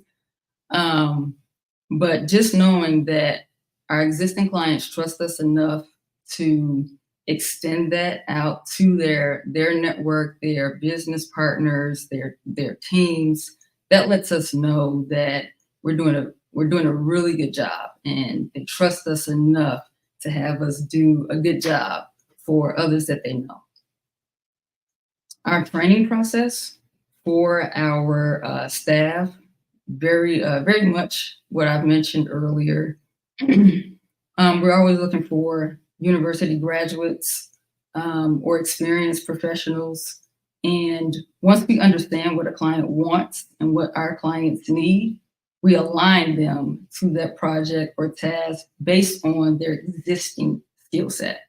But just knowing that our existing clients trust us enough to extend that out to their network, their business partners, their teams, that lets us know that we're doing a really good job, and they trust us enough to have us do a good job for others that they know. Our training process for our staff, very much what I've mentioned earlier. We're always looking for university graduates or experienced professionals. And once we understand what a client wants and what our clients need, we align them to that project or task based on their existing skill set.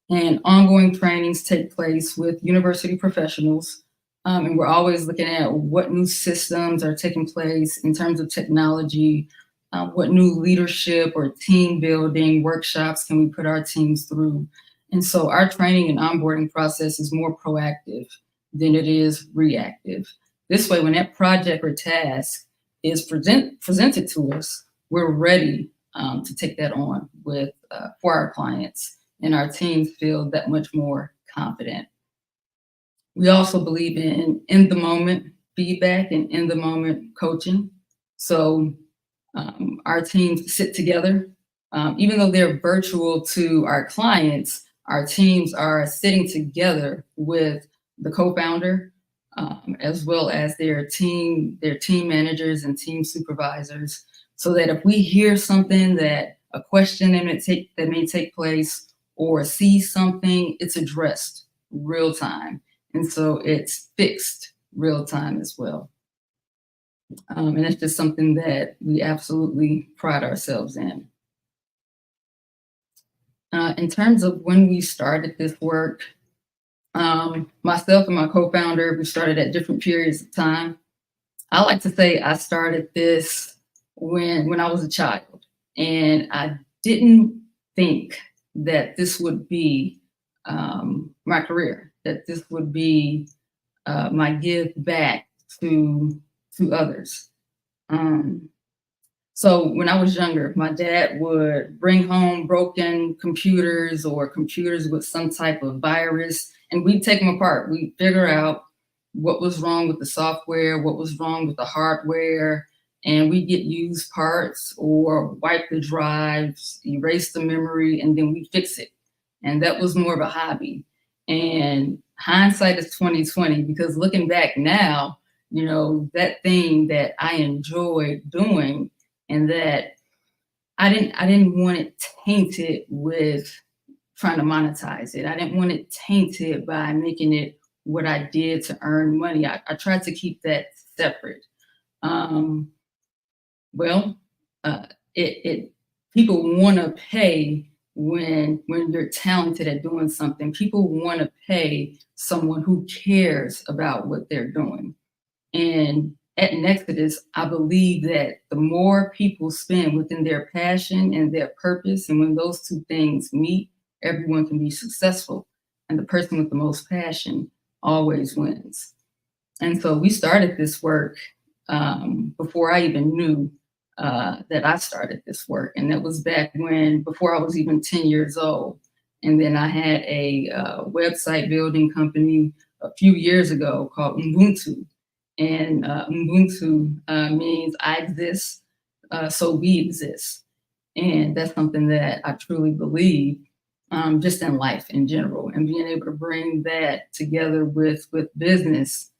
And ongoing trainings take place with university professionals. And we're always looking at what new systems are taking place in terms of technology, what new leadership or team building workshops can we put our teams through. And so our training and onboarding process is more proactive than it is reactive. This way, when that project or task is presented to us, we're ready to take that on with for our clients, and our teams feel that much more confident. We also believe in the moment feedback and in the moment coaching. So our teams sit together. Even though they're virtual to our clients, our teams are sitting together with the co-founder, as well as their team managers and team supervisors, so that if we hear something, that a question that may take place, or see something, it's addressed real time. And so it's fixed real time as well. And it's just something that we absolutely pride ourselves in. In terms of when we started this work, myself and my co-founder, we started at different periods of time. I like to say I started this when I was a child, and I didn't think that this would be my career, that this would be my give back to others. So when I was younger, my dad would bring home broken computers or computers with some type of virus, and we'd take them apart. We'd figure out what was wrong with the software, what was wrong with the hardware, and we'd get used parts or wipe the drives, erase the memory, and then we'd fix it. And that was more of a hobby. And hindsight is 20/20, because looking back now, you know, that thing that I enjoyed doing, and that I didn't want it tainted with trying to monetize it. I didn't want it tainted by making it what I did to earn money. I tried to keep that separate. People want to pay when you're talented at doing something. People want to pay someone who cares about what they're doing. And at Nexodus, I believe that the more people spend within their passion and their purpose, and when those two things meet, everyone can be successful. And the person with the most passion always wins. And so we started this work before I even knew that I started this work. And that was back before I was even 10 years old. And then I had a website building company a few years ago called Ubuntu. And Ubuntu means I exist, so we exist. And that's something that I truly believe just in life in general. And being able to bring that together with business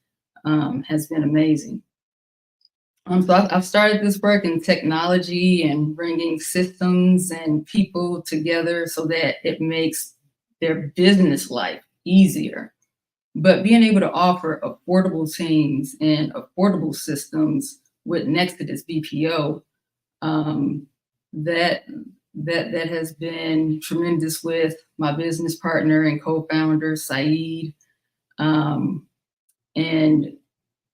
has been amazing. So I've started this work in technology and bringing systems and people together so that it makes their business life easier. But being able to offer affordable teams and affordable systems with Nexodus BPO, that has been tremendous with my business partner and co-founder, Saeed, and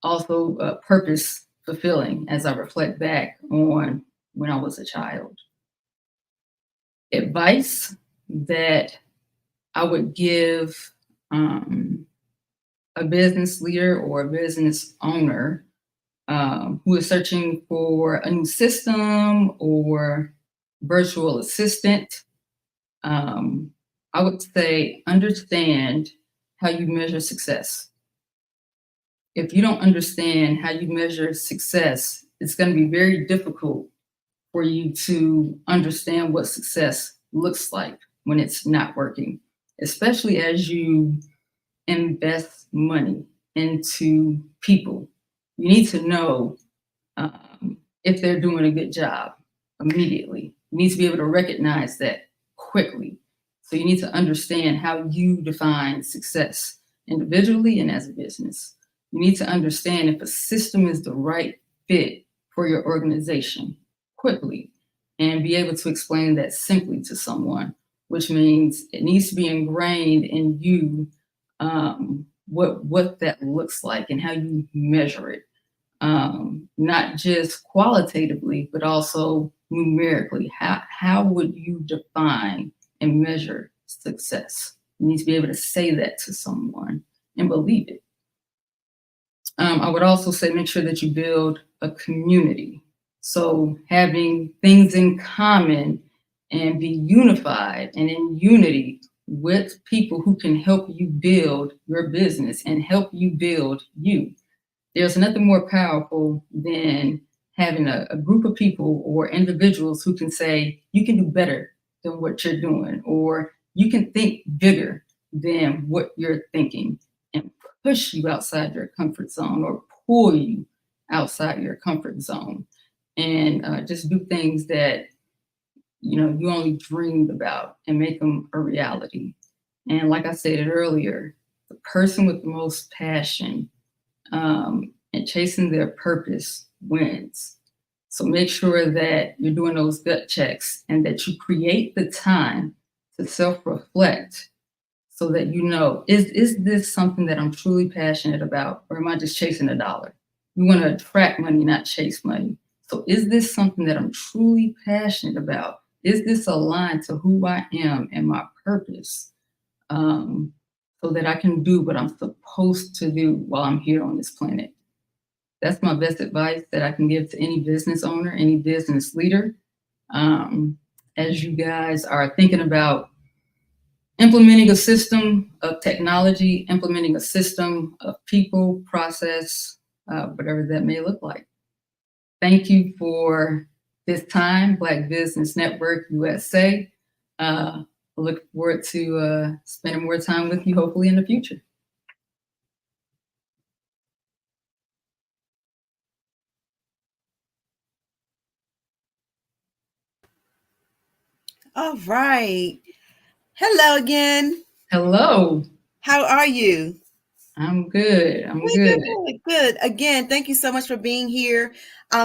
also purpose fulfilling as I reflect back on when I was a child. Advice that I would give a business leader or a business owner who is searching for a new system or virtual assistant, I would say understand how you measure success. If you don't understand how you measure success, it's going to be very difficult for you to understand what success looks like when it's not working, especially as you invest money into people. You need to know if they're doing a good job immediately. You need to be able to recognize that quickly. So you need to understand how you define success individually and as a business. You need to understand if a system is the right fit for your organization quickly, and be able to explain that simply to someone, which means it needs to be ingrained in you what that looks like and how you measure it, not just qualitatively, but also numerically. How would you define and measure success? You need to be able to say that to someone and believe it. I would also say make sure that you build a community. So having things in common and be unified and in unity with people who can help you build your business and help you build you. there's nothing more powerful than having a group of people or individuals who can say, you can do better than what you're doing, or you can think bigger than what you're thinking, and push you outside your comfort zone or pull you outside your comfort zone, and just do things that you only dreamed about and make them a reality. And like I said earlier, the person with the most passion and chasing their purpose wins. So make sure that you're doing those gut checks and that you create the time to self-reflect so that is this something that I'm truly passionate about, or am I just chasing a dollar? You want to attract money, not chase money. So is this something that I'm truly passionate about? Is this aligned to who I am and my purpose? So that I can do what I'm supposed to do while I'm here on this planet. That's my best advice that I can give to any business owner, any business leader. As you guys are thinking about implementing a system of technology, implementing a system of people, process, whatever that may look like. Thank you for this time, Black Business Network USA. I look forward to spending more time with you, hopefully in the future. All right. Hello again. Hello. How are you? I'm good. I'm good. Good. Again, thank you so much for being here.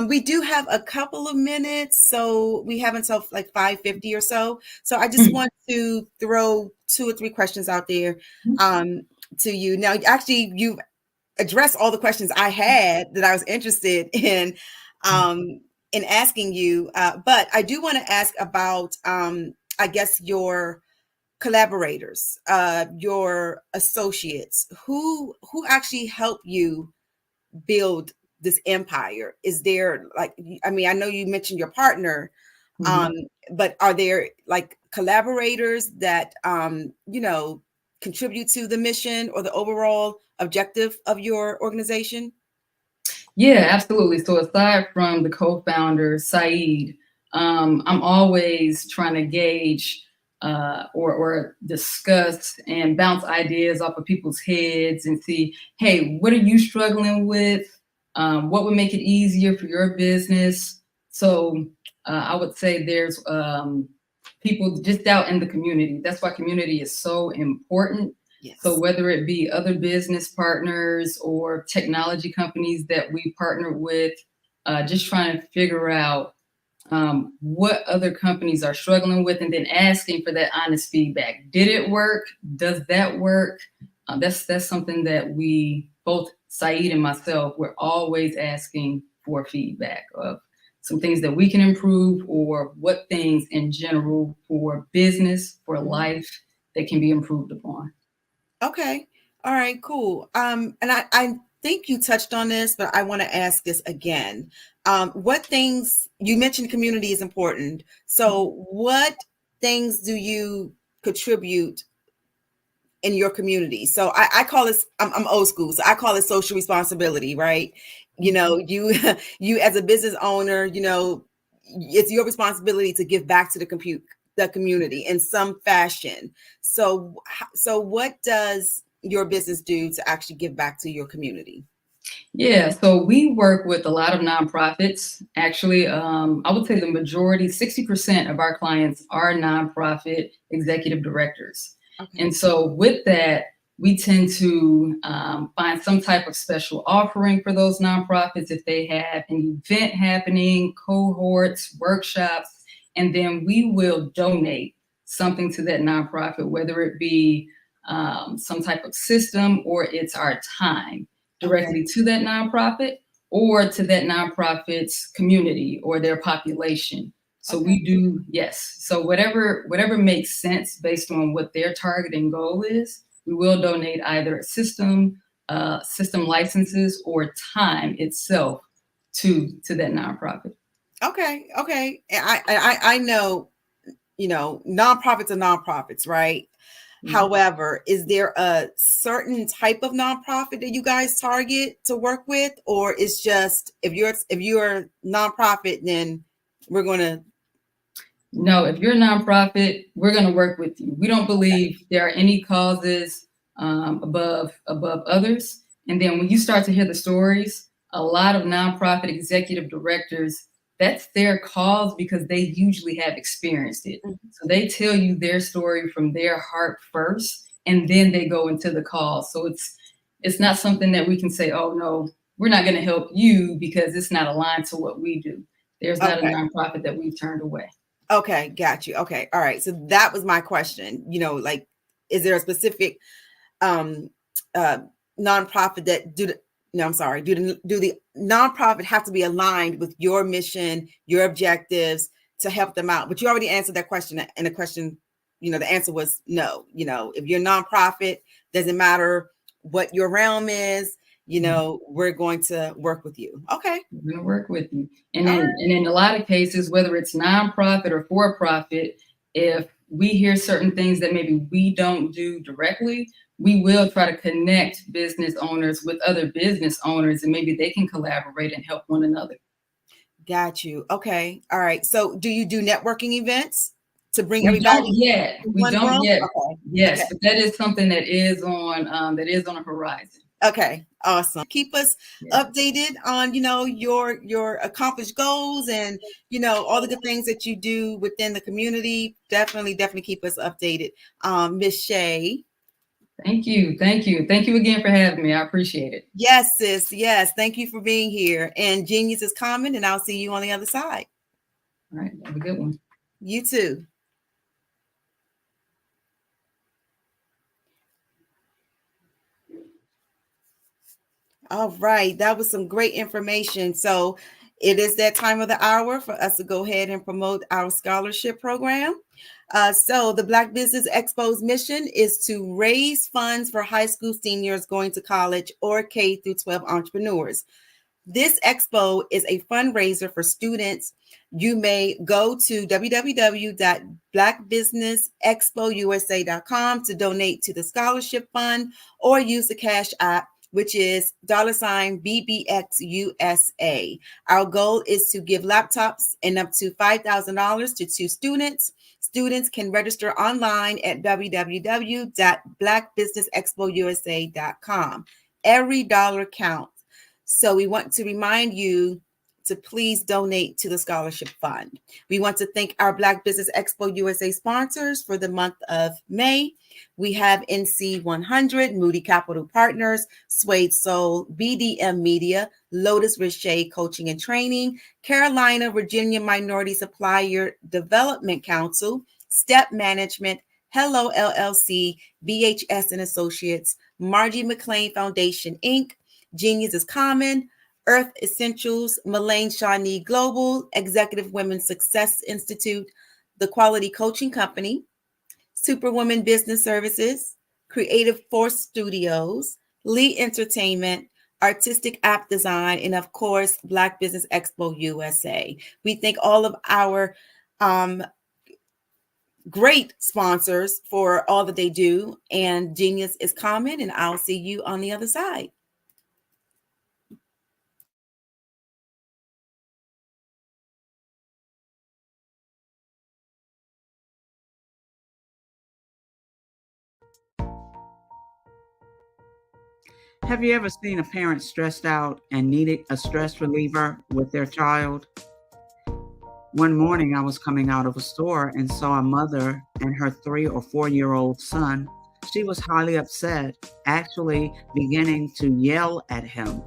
We do have a couple of minutes, so we have until like 5:50 or so. So I just want to throw 2 or 3 questions out there to you. Now, actually, you've addressed all the questions I had that I was interested in asking you. But I do want to ask about, I guess, your collaborators, your associates, who actually help you build this empire. Is there I know you mentioned your partner, but are there like collaborators that contribute to the mission or the overall objective of your organization? Yeah, absolutely. So aside from the co-founder, Saeed, I'm always trying to gauge or discuss and bounce ideas off of people's heads and see, hey, what are you struggling with? What would make it easier for your business? So I would say there's people just out in the community. That's why community is so important. Yes. So whether it be other business partners or technology companies that we partnered with, just trying to figure out what other companies are struggling with, and then asking for that honest feedback. Did it work? Does that work? That's something that we, both Saeed and myself, we're always asking for feedback of some things that we can improve, or what things in general for business, for life, that can be improved upon. Okay. All right, cool. And I think you touched on this, but I want to ask this again. What things, you mentioned community is important. So what things do you contribute in your community? So I call this, I'm old school, so I call it social responsibility, right? You as a business owner, it's your responsibility to give back to the community in some fashion. So what does your business do to actually give back to your community? Yeah, so we work with a lot of nonprofits. Actually, I would say the majority, 60% of our clients are nonprofit executive directors. Okay. And so with that, we tend to find some type of special offering for those nonprofits if they have an event happening, cohorts, workshops, and then we will donate something to that nonprofit, whether it be some type of system or it's our time directly to that nonprofit or to that nonprofit's community or their population. So we do, yes. So whatever makes sense based on what their targeting goal is, we will donate either a system licenses or time itself to that nonprofit. Okay. I know, nonprofits are nonprofits, right? However, is there a certain type of nonprofit that you guys target to work with, or it's just if you're a nonprofit, then we're going to? No, if you're a nonprofit, we're going to work with you. We don't believe there are any causes above others. And then when you start to hear the stories, a lot of nonprofit executive directors, that's their cause because they usually have experienced it. So they tell you their story from their heart first, and then they go into the cause. So it's not something that we can say, oh no, we're not going to help you because it's not aligned to what we do. There's not a nonprofit that we've turned away. Okay, got you. Okay, all right. So that was my question. Like, is there a specific nonprofit that do the nonprofit have to be aligned with your mission, your objectives to help them out? But you already answered that question, and the question, the answer was no. If you're a nonprofit, doesn't matter what your realm is, we're going to work with you. Okay. We're going to work with you. And in a lot of cases, whether it's nonprofit or for-profit, if we hear certain things that maybe we don't do directly, we will try to connect business owners with other business owners, and maybe they can collaborate and help one another. Got you. Okay. All right. So do you do networking events to bring everybody? We don't yet. Okay. Yes, okay. But that is something that is on a horizon. Okay, awesome. Keep us updated on, your accomplished goals and, all the good things that you do within the community. Definitely keep us updated. Miss Shay. Thank you. Thank you again for having me. I appreciate it. Yes, sis. Yes. Thank you for being here. And genius is coming, and I'll see you on the other side. All right. Have a good one. You too. All right, that was some great information. So it is that time of the hour for us to go ahead and promote our scholarship program. So the Black Business Expo's mission is to raise funds for high school seniors going to college or K through 12 entrepreneurs. This expo is a fundraiser for students. You may go to www.blackbusinessexpousa.com to donate to the scholarship fund or use the Cash App, which is $BBXUSA. Our goal is to give laptops and up to $5,000 to 2 students. Students can register online at www.blackbusinessexpousa.com. Every dollar counts. So we want to remind you to please donate to the scholarship fund. We want to thank our Black Business Expo USA sponsors for the month of May. We have NC 100, Moody Capital Partners, Suede Soul, BDM Media, Lotus Richey Coaching and Training, Carolina Virginia Minority Supplier Development Council, Step Management, Hello LLC, BHS and Associates, Margie McLean Foundation, Inc., Genius is Common, Earth Essentials, Melaine Shawnee Global, Executive Women's Success Institute, The Quality Coaching Company, Superwoman Business Services, Creative Force Studios, Lee Entertainment, Artistic App Design, and of course, Black Business Expo USA. We thank all of our great sponsors for all that they do, and Genius is Common, and I'll see you on the other side. Have you ever seen a parent stressed out and needed a stress reliever with their child? One morning I was coming out of a store and saw a mother and her 3 or 4-year-old son. She was highly upset, actually beginning to yell at him.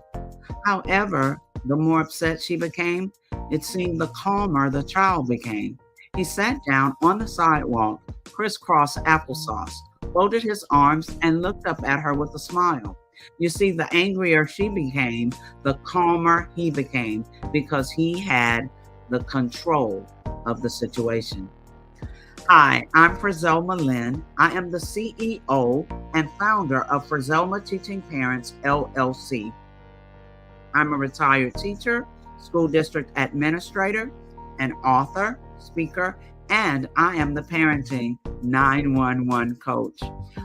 However, the more upset she became, it seemed the calmer the child became. He sat down on the sidewalk, crisscross applesauce, folded his arms, and looked up at her with a smile. You see, the angrier she became, the calmer he became, because he had the control of the situation. Hi, I'm Frizelma Lynn. I am the CEO and founder of Frizelma Teaching Parents, LLC. I'm a retired teacher, school district administrator, an author, speaker, and I am the Parenting 911 coach.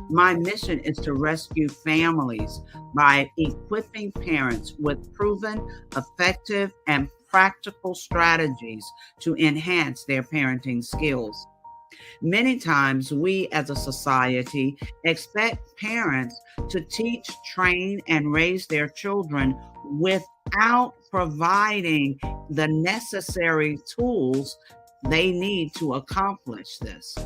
My mission is to rescue families by equipping parents with proven, effective, and practical strategies to enhance their parenting skills. Many times we as a society expect parents to teach, train, and raise their children without providing the necessary tools they need to accomplish this.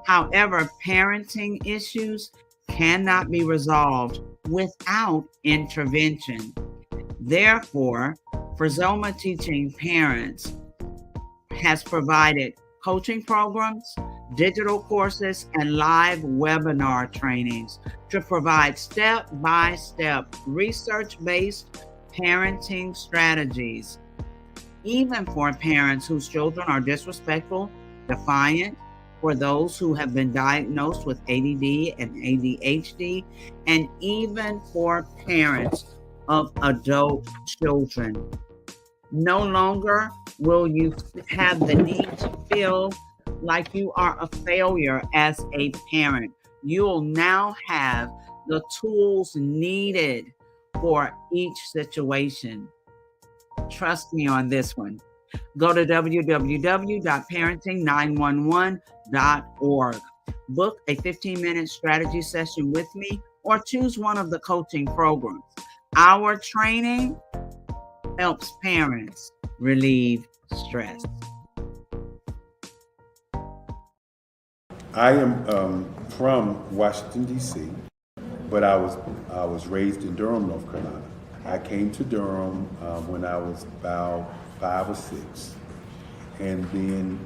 However, parenting issues cannot be resolved without intervention. Therefore, Frizoma Teaching Parents has provided coaching programs, digital courses, and live webinar trainings to provide step-by-step research-based parenting strategies, even for parents whose children are disrespectful, defiant, for those who have been diagnosed with ADD and ADHD, and even for parents of adult children. No longer will you have the need to feel like you are a failure as a parent. You'll now have the tools needed for each situation. Trust me on this one. Go to www.parenting911.org. Book a 15-minute strategy session with me or choose one of the coaching programs. Our training helps parents relieve stress. I am from Washington, D.C., but I was raised in Durham, North Carolina. I came to Durham when I was about 5 or 6, and then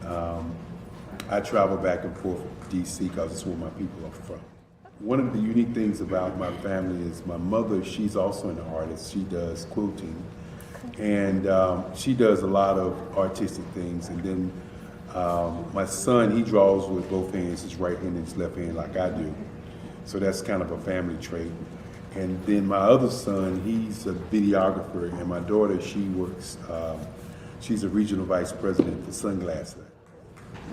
I traveled back and forth to D.C. because it's where my people are from. One of the unique things about my family is my mother, she's also an artist. She does quilting, and she does a lot of artistic things. And then my son, he draws with both hands, his right hand and his left hand like I do. So that's kind of a family trait. And then my other son, he's a videographer, and my daughter, she works, she's a regional vice president for Sunglasses.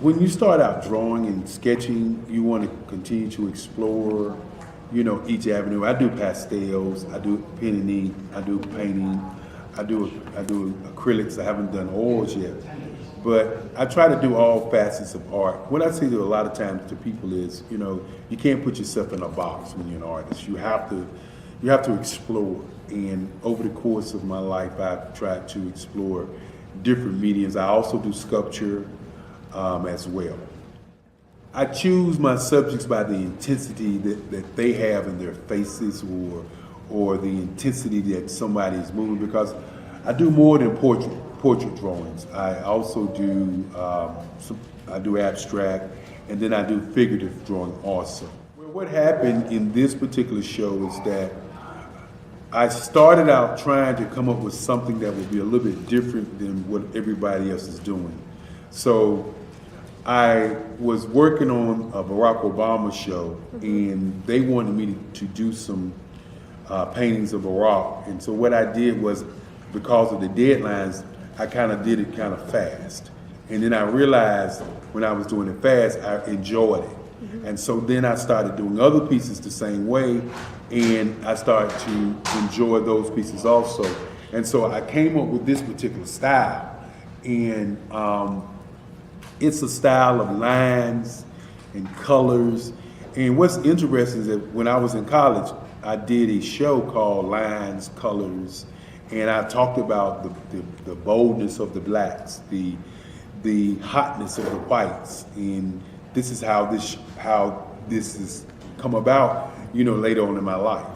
When you start out drawing and sketching, you want to continue to explore, each avenue. I do pastels, I do pen and ink, I do painting, I do acrylics. I haven't done oils yet, but I try to do all facets of art. What I say to a lot of times to people is, you can't put yourself in a box when you're an artist. You have to explore. And over the course of my life, I've tried to explore different mediums. I also do sculpture as well. I choose my subjects by the intensity that they have in their faces, or the intensity that somebody is moving, because I do more than portrait drawings. I also do I do abstract, and then I do figurative drawing also. Well, what happened in this particular show is that I started out trying to come up with something that would be a little bit different than what everybody else is doing. So I was working on a Barack Obama show, and they wanted me to do some paintings of Barack. And so what I did was, because of the deadlines, I kind of did it kind of fast. And then I realized when I was doing it fast, I enjoyed it. And so then I started doing other pieces the same way, and I started to enjoy those pieces also. And so I came up with this particular style, and it's a style of lines and colors. And what's interesting is that when I was in college, I did a show called Lines, Colors, and I talked about the boldness of the blacks, the hotness of the whites, and this is how this has come about, later on in my life.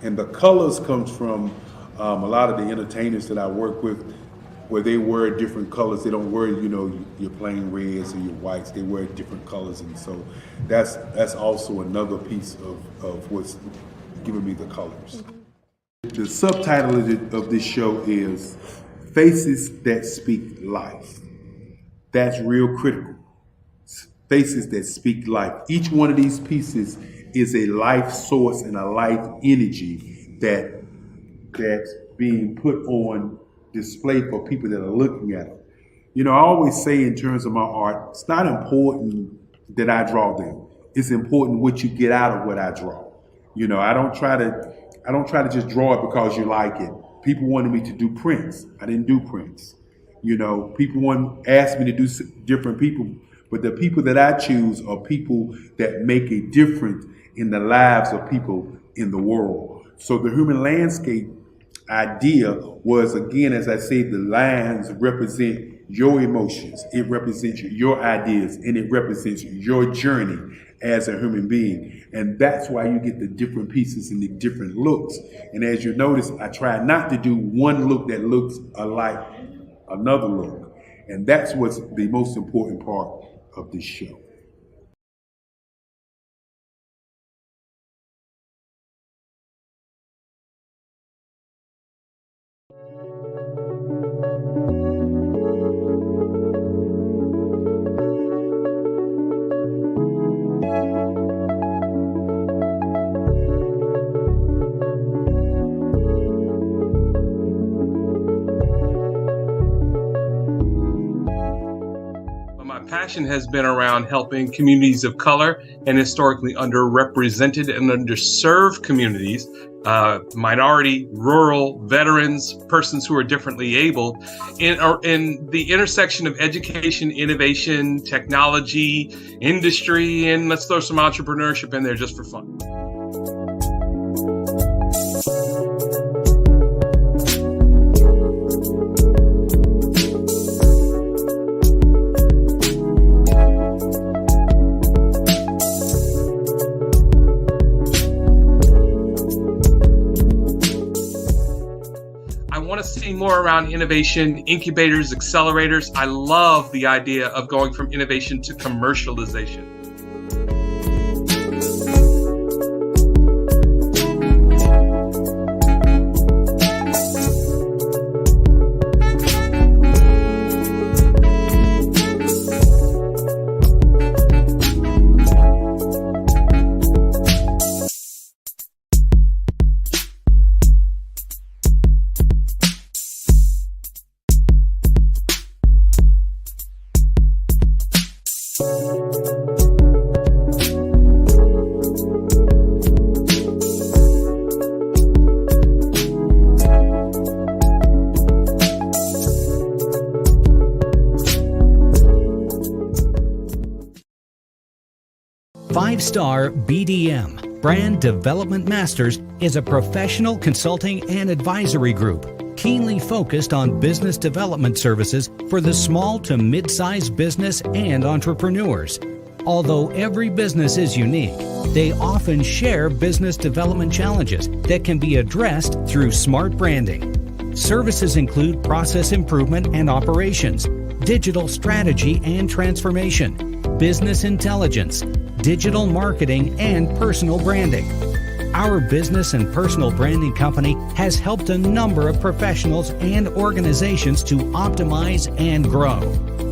And the colors comes from a lot of the entertainers that I work with, where they wear different colors. They don't wear, your plain reds or your whites. They wear different colors, and so that's also another piece of what's giving me the colors. The subtitle of this show is Faces That Speak Life. That's real critical. Faces that speak life. Each one of these pieces is a life source and a life energy that's being put on display for people that are looking at them. You know, I always say in terms of my art, it's not important that I draw them. It's important what you get out of what I draw. You know, I don't try to just draw it because you like it. People wanted me to do prints. I didn't do prints. You know, people asked me to do different people, but the people that I choose are people that make a difference in the lives of people in the world. So the human landscape idea was, again, as I say, the lines represent your emotions, it represents your ideas, and it represents your journey as a human being. And that's why you get the different pieces and the different looks. And as you notice, I try not to do one look that looks alike another look. And that's what's the most important part of this show. Passion has been around helping communities of color and historically underrepresented and underserved communities, minority, rural, veterans, persons who are differently able, in the intersection of education, innovation, technology, industry, and let's throw some entrepreneurship in there just for fun. See more around innovation, incubators, accelerators. I love the idea of going from innovation to commercialization. Five-Star BDM, Brand Development Masters, is a professional consulting and advisory group keenly focused on business development services for the small to mid-sized business and entrepreneurs. Although every business is unique, they often share business development challenges that can be addressed through smart branding. Services include process improvement and operations, digital strategy and transformation, business intelligence, digital marketing, and personal branding. Our business and personal branding company has helped a number of professionals and organizations to optimize and grow.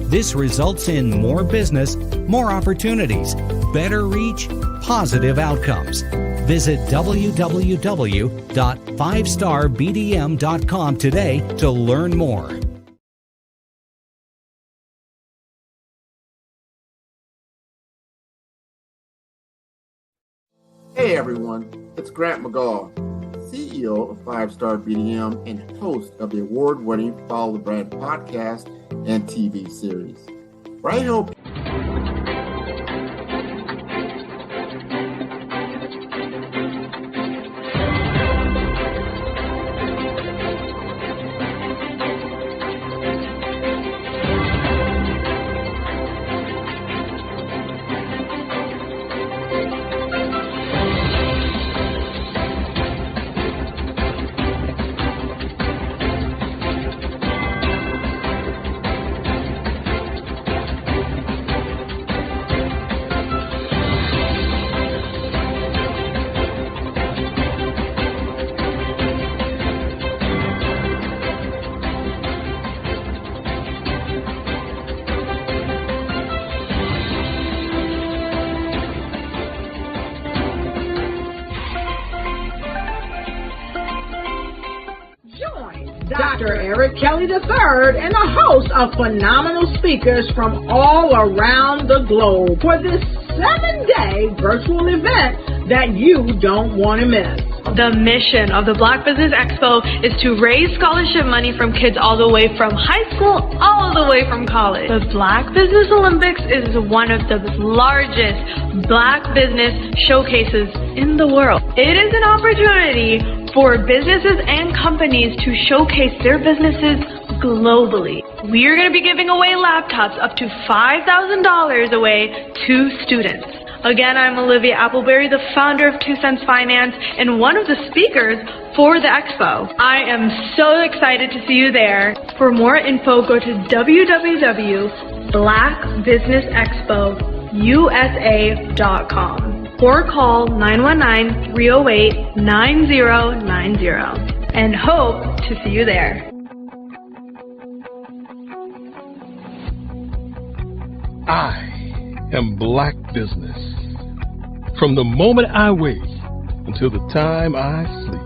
This results in more business, more opportunities, better reach, positive outcomes. Visit www.fivestarbdm.com today to learn more. Hey everyone, it's Grant McGaw, CEO of 5-Star BDM and host of the award-winning Follow the Brand podcast and TV series, where I help Dr. Eric Kelly III and the host of phenomenal speakers from all around the globe for this 7-day virtual event that you don't want to miss. The mission of the Black Business Expo is to raise scholarship money from kids all the way from high school, all the way from college. The Black Business Olympics is one of the largest Black business showcases in the world. It is an opportunity for businesses and companies to showcase their businesses globally. We are going to be giving away laptops up to $5,000 away to students. Again, I'm Olivia Appleberry, the founder of 2 Cents Finance and one of the speakers for the expo. I am so excited to see you there. For more info, go to www.blackbusinessexpousa.com or call 919-308-9090 and hope to see you there. I am Black Business. From the moment I wake until the time I sleep.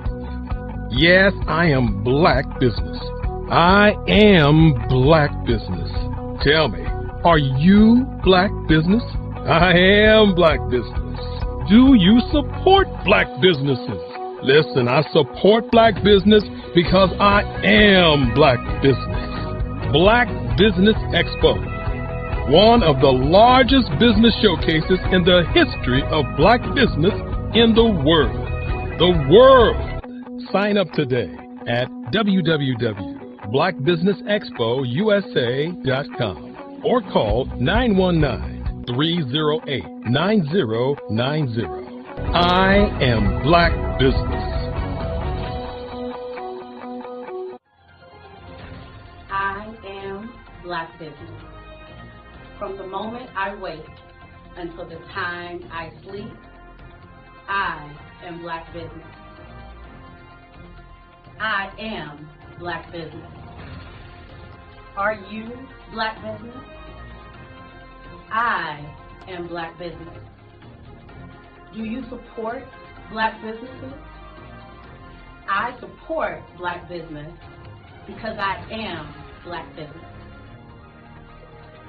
Yes, I am Black Business. I am Black Business. Tell me, are you Black Business? I am Black Business. Do you support Black businesses? Listen, I support Black business because I am Black Business. Black Business Expo, one of the largest business showcases in the history of Black business in the world. The world! Sign up today at www.blackbusinessexpousa.com or call 919-308-9090. I am Black Business. I am Black Business. From the moment I wake until the time I sleep, I am Black Business. I am Black Business. Are you Black Business? I am Black Business. Do you support Black businesses? I support Black business because I am Black Business.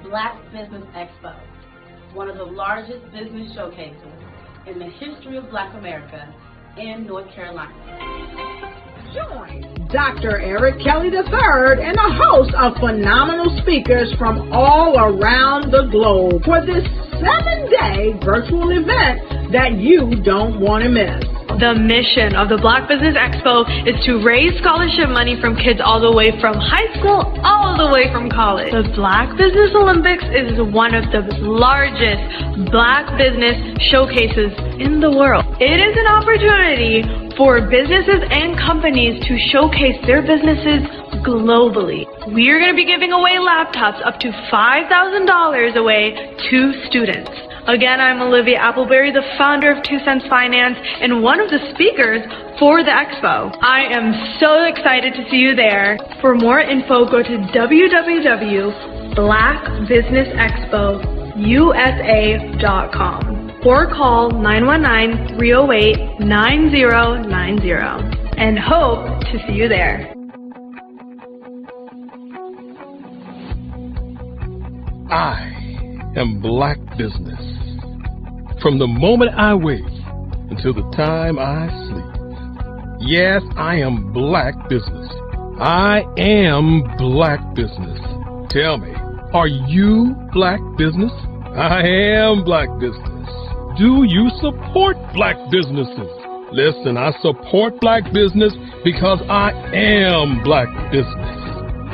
Black Business Expo, one of the largest business showcases in the history of Black America in North Carolina. Join Dr. Eric Kelly III and a host of phenomenal speakers from all around the globe for this 7-day virtual event that you don't want to miss. The mission of the Black Business Expo is to raise scholarship money from kids all the way from high school, all the way from college. The Black Business Olympics is one of the largest Black business showcases in the world. It is an opportunity for businesses and companies to showcase their businesses globally. We are going to be giving away laptops up to $5,000 away to students. Again, I'm Olivia Appleberry, the founder of 2 Cents Finance and one of the speakers for the expo. I am so excited to see you there. For more info, go to www.blackbusinessexpousa.com or call 919-308-9090 and hope to see you there. I am Black Business. From the moment I wake until the time I sleep. Yes, I am Black Business. I am Black Business. Tell me, are you Black Business? I am Black Business. Do you support Black businesses? Listen, I support Black business because I am Black Business.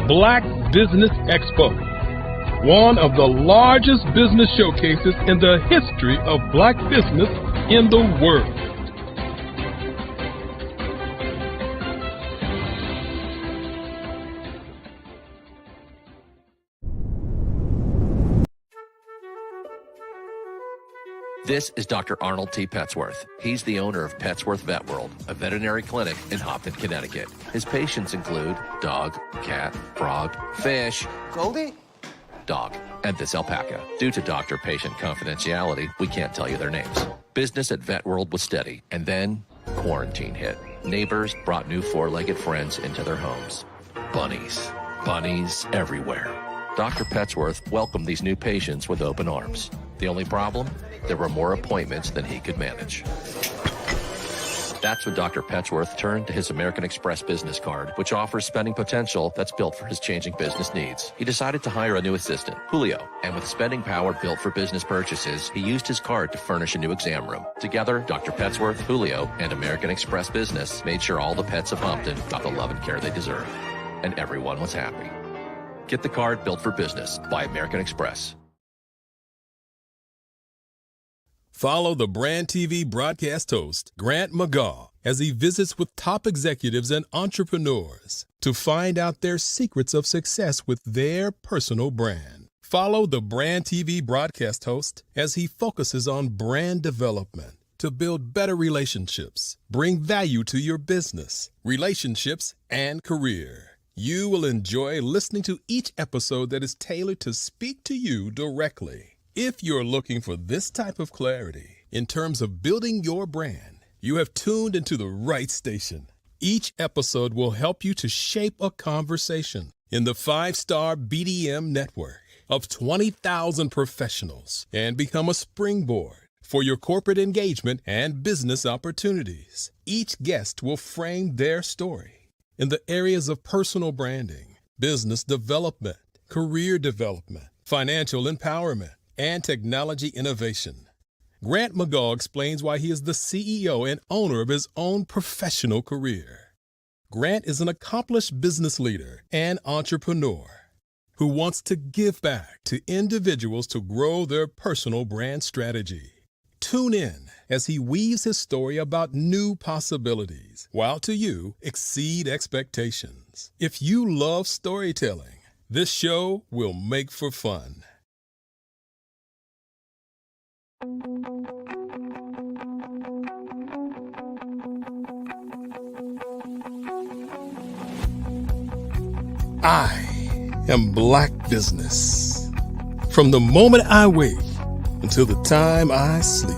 Black Business Expo, one of the largest business showcases in the history of Black business in the world. This is Dr. Arnold T. Petsworth. He's the owner of Petsworth Vet World, a veterinary clinic in Hopton, Connecticut. His patients include dog, cat, frog, fish, Goldie, dog, and this alpaca. Due to doctor-patient confidentiality, we can't tell you their names. Business at Vet World was steady, and then quarantine hit. Neighbors brought new four-legged friends into their homes. bunnies. Bunnies everywhere. Dr. Petsworth welcomed these new patients with open arms. The only problem? There were more appointments than he could manage. That's when Dr. Petsworth turned to his American Express business card, which offers spending potential that's built for his changing business needs. He decided to hire a new assistant, Julio, and with spending power built for business purchases, he used his card to furnish a new exam room. Together, Dr. Petsworth, Julio, and American Express Business made sure all the pets of Humpton got the love and care they deserved. And everyone was happy. Get the card built for business by American Express. Follow the Brand TV broadcast host, Grant McGaw, as he visits with top executives and entrepreneurs to find out their secrets of success with their personal brand. Follow the Brand TV broadcast host as he focuses on brand development to build better relationships, bring value to your business, relationships, and career. You will enjoy listening to each episode that is tailored to speak to you directly. If you're looking for this type of clarity in terms of building your brand, you have tuned into the right station. Each episode will help you to shape a conversation in the 5-star BDM network of 20,000 professionals and become a springboard for your corporate engagement and business opportunities. Each guest will frame their story in the areas of personal branding, business development, career development, financial empowerment, and technology innovation. Grant McGaw explains why he is the CEO and owner of his own professional career. Grant is an accomplished business leader and entrepreneur who wants to give back to individuals to grow their personal brand strategy. Tune in as he weaves his story about new possibilities, while to you exceed expectations. If you love storytelling, this show will make for fun. I am Black Business. From the moment I wake until the time I sleep.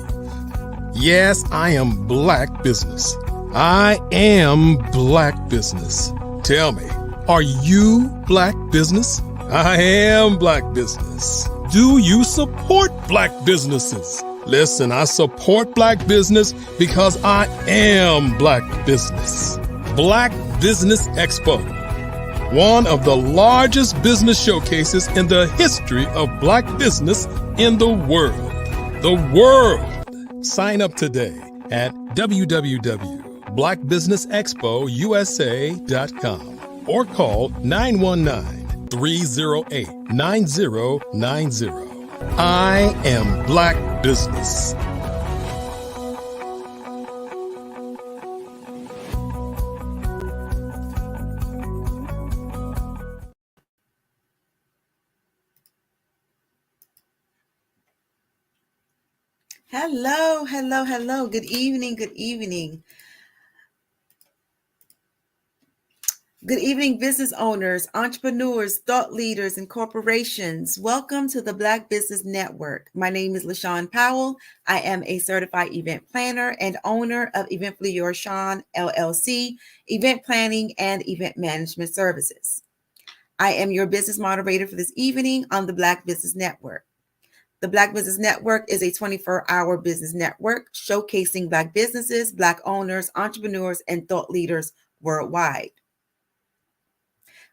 Yes, I am Black Business. I am Black Business. Tell me, are you Black Business? I am Black Business. Do you support Black businesses? Listen, I support Black business because I am Black Business. Black Business Expo, one of the largest business showcases in the history of Black business in the world. The world! Sign up today at www.blackbusinessexpousa.com or call 919-308-9090. I am Black Business. Hello, hello, hello. Good evening, good evening. Good evening, business owners, entrepreneurs, thought leaders, and corporations. Welcome to the Black Business Network. My name is LaShawn Powell. I am a certified event planner and owner of Eventfully Yours Shawn, LLC, event planning and event management services. I am your business moderator for this evening on the Black Business Network. The Black Business Network is a 24-hour business network showcasing Black businesses, Black owners, entrepreneurs, and thought leaders worldwide.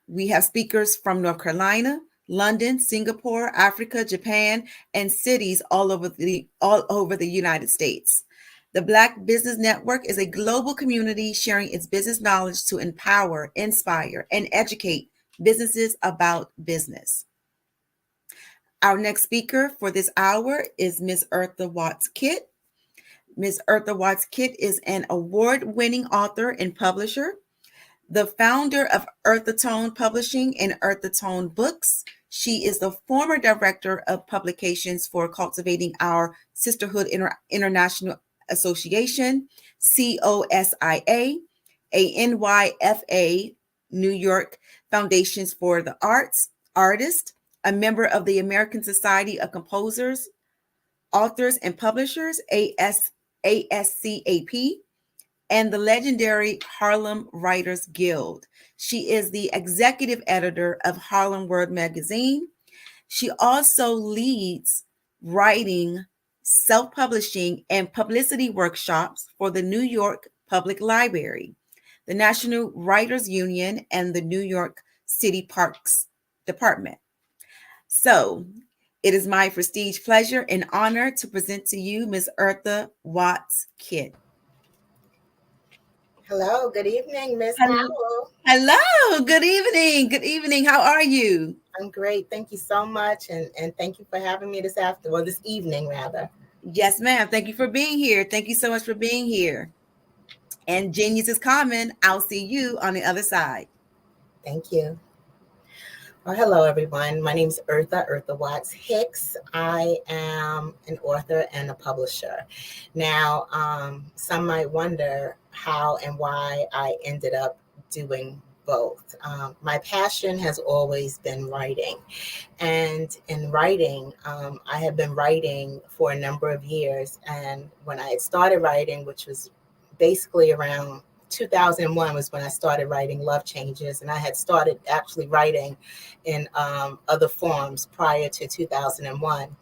We have speakers from North Carolina, London, Singapore, Africa, Japan, and cities all over the United States. The Black Business Network is a global community sharing its business knowledge to empower, inspire, and educate businesses about business. Our next speaker for this hour is Ms. Eartha Watts-Kitt. Ms. Eartha Watts-Kitt is an award-winning author and publisher, the founder of Eartha Tone Publishing and Eartha Tone Books. She is the former director of publications for Cultivating Our Sisterhood International Association, COSIA, a NYFA, New York Foundations for the Artist, a member of the American Society of Composers, Authors, and Publishers, ASCAP, and the legendary Harlem Writers Guild. She is the executive editor of Harlem World magazine. She also leads writing, self-publishing, and publicity workshops for the New York Public Library, the National Writers Union, and the New York City Parks Department. So it is my prestige pleasure and honor to present to you Ms. Eartha Watts Kidd. Hello, good evening, Miss Hello. Howell. Hello, good evening. Good evening. How are you? I'm great. Thank you so much. And thank you for having me this evening, rather. Yes, ma'am. Thank you for being here. Thank you so much for being here. And genius is common. I'll see you on the other side. Thank you. Well, hello, everyone. My name is Eartha Watts Hicks. I am an author and a publisher. Now, some might wonder how and why I ended up doing both. My passion has always been writing. And in writing, I have been writing for a number of years. And when I had started writing, which was basically around 2001 was when I started writing Love Changes, and I had started actually writing in other forms prior to 2001.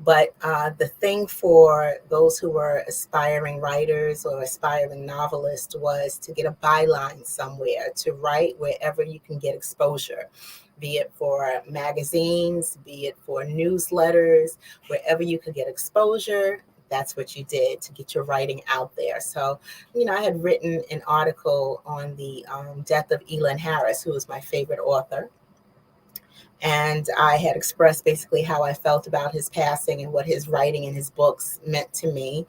But the thing for those who were aspiring writers or aspiring novelists was to get a byline somewhere, to write wherever you can get exposure, be it for magazines, be it for newsletters, wherever you could get exposure. That's what you did to get your writing out there. So, I had written an article on the death of Elin Harris, who was my favorite author. And I had expressed basically how I felt about his passing and what his writing and his books meant to me.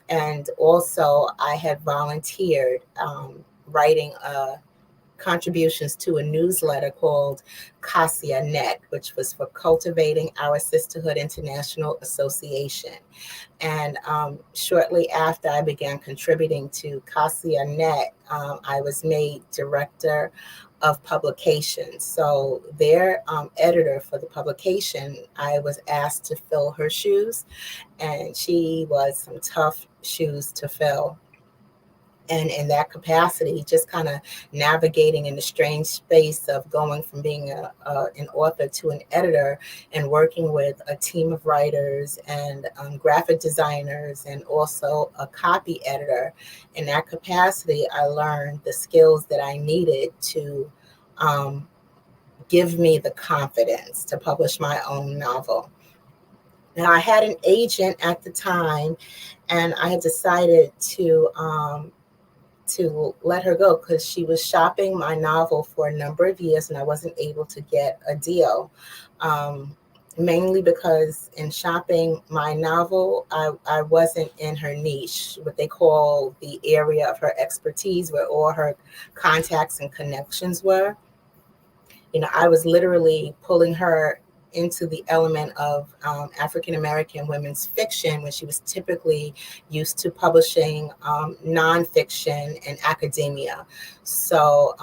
And also I had volunteered writing contributions to a newsletter called Cassia Net, which was for Cultivating Our Sisterhood International Association. And shortly after I began contributing to Cassia Net, I was made director of publications. So their editor for the publication, I was asked to fill her shoes, and she was some tough shoes to fill. And in that capacity, just kind of navigating in the strange space of going from being an author to an editor and working with a team of writers and graphic designers and also a copy editor. In that capacity, I learned the skills that I needed to give me the confidence to publish my own novel. Now, I had an agent at the time, and I had decided to let her go because she was shopping my novel for a number of years and I wasn't able to get a deal. Mainly because in shopping my novel, I wasn't in her niche, what they call the area of her expertise, where all her contacts and connections were. I was literally pulling her into the element of African-American women's fiction when she was typically used to publishing nonfiction and academia. So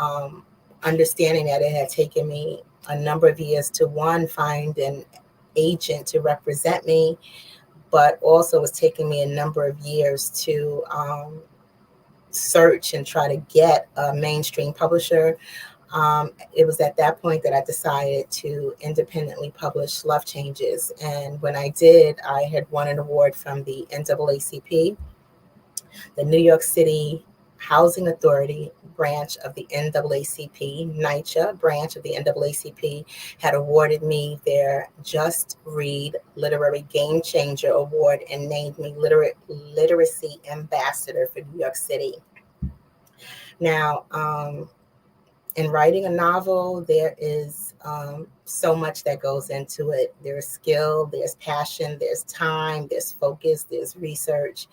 understanding that it had taken me a number of years to, one, find an agent to represent me, but also was taking me a number of years to search and try to get a mainstream publisher. It was at that point that I decided to independently publish Love Changes. And when I did, I had won an award from the NAACP, the New York City Housing Authority branch of the NAACP, NYCHA branch of the NAACP, had awarded me their Just Read Literary Game Changer Award and named me Literacy Ambassador for New York City. Now, in writing a novel, there is so much that goes into it. There's skill, there's passion, there's time, there's focus, there's research.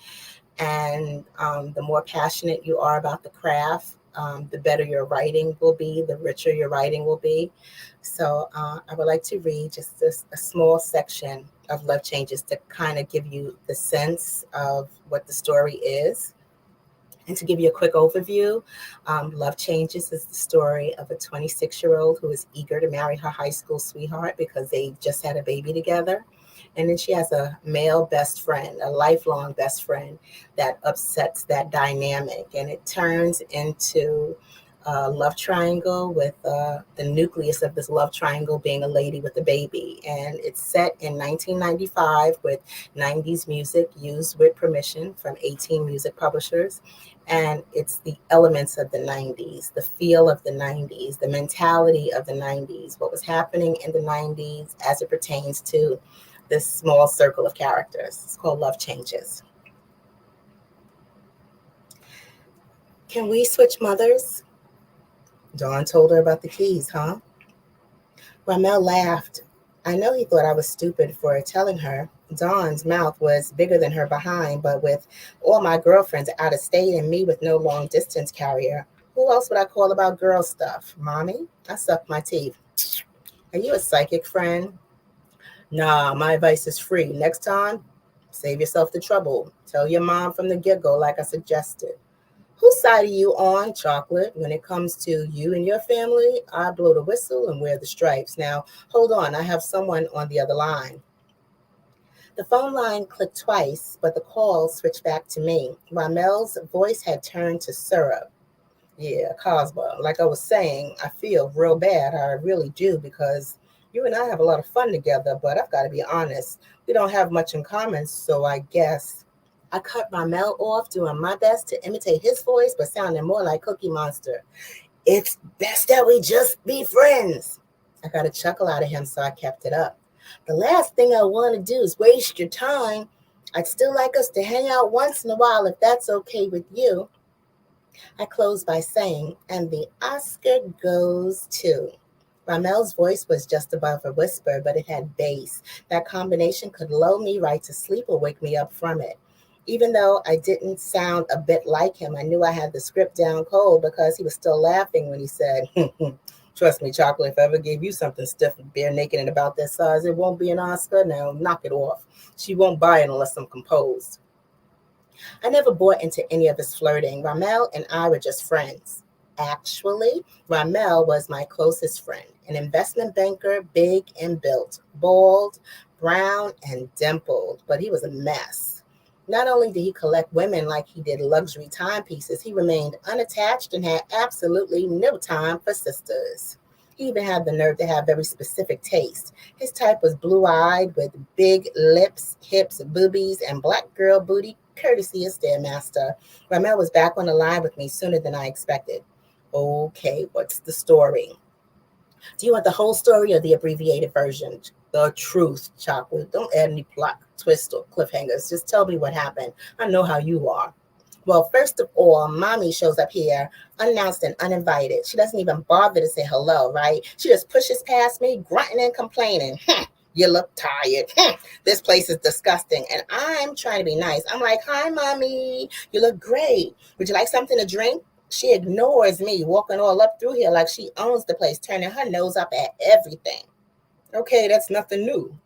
And the more passionate you are about the craft, the better your writing will be, the richer your writing will be. So I would like to read just a small section of Love Changes to kind of give you the sense of what the story is. And to give you a quick overview, Love Changes is the story of a 26-year-old who is eager to marry her high school sweetheart because they just had a baby together. And then she has a male best friend, a lifelong best friend that upsets that dynamic. And it turns into a love triangle with the nucleus of this love triangle being a lady with a baby. And it's set in 1995 with 90s music used with permission from 18 music publishers. And it's the elements of the 90s, the feel of the 90s, the mentality of the 90s, what was happening in the 90s as it pertains to this small circle of characters. It's called Love Changes. Can we switch mothers? Dawn told her about the keys, huh? Ramel laughed. I know he thought I was stupid for telling her. Dawn's mouth was bigger than her behind, but with all my girlfriends out of state and me with no long distance carrier, who else would I call about girl stuff? Mommy? I sucked my teeth. Are you a psychic friend? Nah, my advice is free. Next time, save yourself the trouble. Tell your mom from the get-go like I suggested. Whose side are you on, Chocolate? When it comes to you and your family, I blow the whistle and wear the stripes. Now, hold on. I have someone on the other line. The phone line clicked twice, but the call switched back to me. Ramel's voice had turned to syrup. Yeah, Cosmo. Like I was saying, I feel real bad. I really do, because you and I have a lot of fun together, but I've got to be honest. We don't have much in common, so I guess I cut Ramel off, doing my best to imitate his voice, but sounding more like Cookie Monster. It's best that we just be friends. I got a chuckle out of him, so I kept it up. The last thing I want to do is waste your time. I'd still like us to hang out once in a while if that's okay with you. I closed by saying, and the Oscar goes to. Ramel's voice was just above a whisper, but it had bass. That combination could lull me right to sleep or wake me up from it. Even though I didn't sound a bit like him, I knew I had the script down cold because he was still laughing when he said, trust me, Chocolate, if I ever gave you something stiff and bare naked and about that size, it won't be an Oscar. Now, knock it off. She won't buy it unless I'm composed. I never bought into any of his flirting. Ramel and I were just friends. Actually, Ramel was my closest friend, an investment banker, big and built, bald, brown, and dimpled, but he was a mess. Not only did he collect women like he did luxury timepieces, he remained unattached and had absolutely no time for sisters. He even had the nerve to have very specific taste. His type was blue-eyed with big lips, hips, boobies, and black girl booty, courtesy of Stairmaster. Ramel was back on the line with me sooner than I expected. Okay, what's the story? Do you want the whole story or the abbreviated version? The truth, Chocolate. Don't add any plot twists or cliffhangers. Just tell me what happened. I know how you are. Well, first of all, Mommy shows up here unannounced and uninvited. She doesn't even bother to say hello, right? She just pushes past me, grunting and complaining. You look tired. This place is disgusting. And I'm trying to be nice. I'm like, hi, Mommy. You look great. Would you like something to drink? She ignores me, walking all up through here like she owns the place, turning her nose up at everything. Okay, that's nothing new.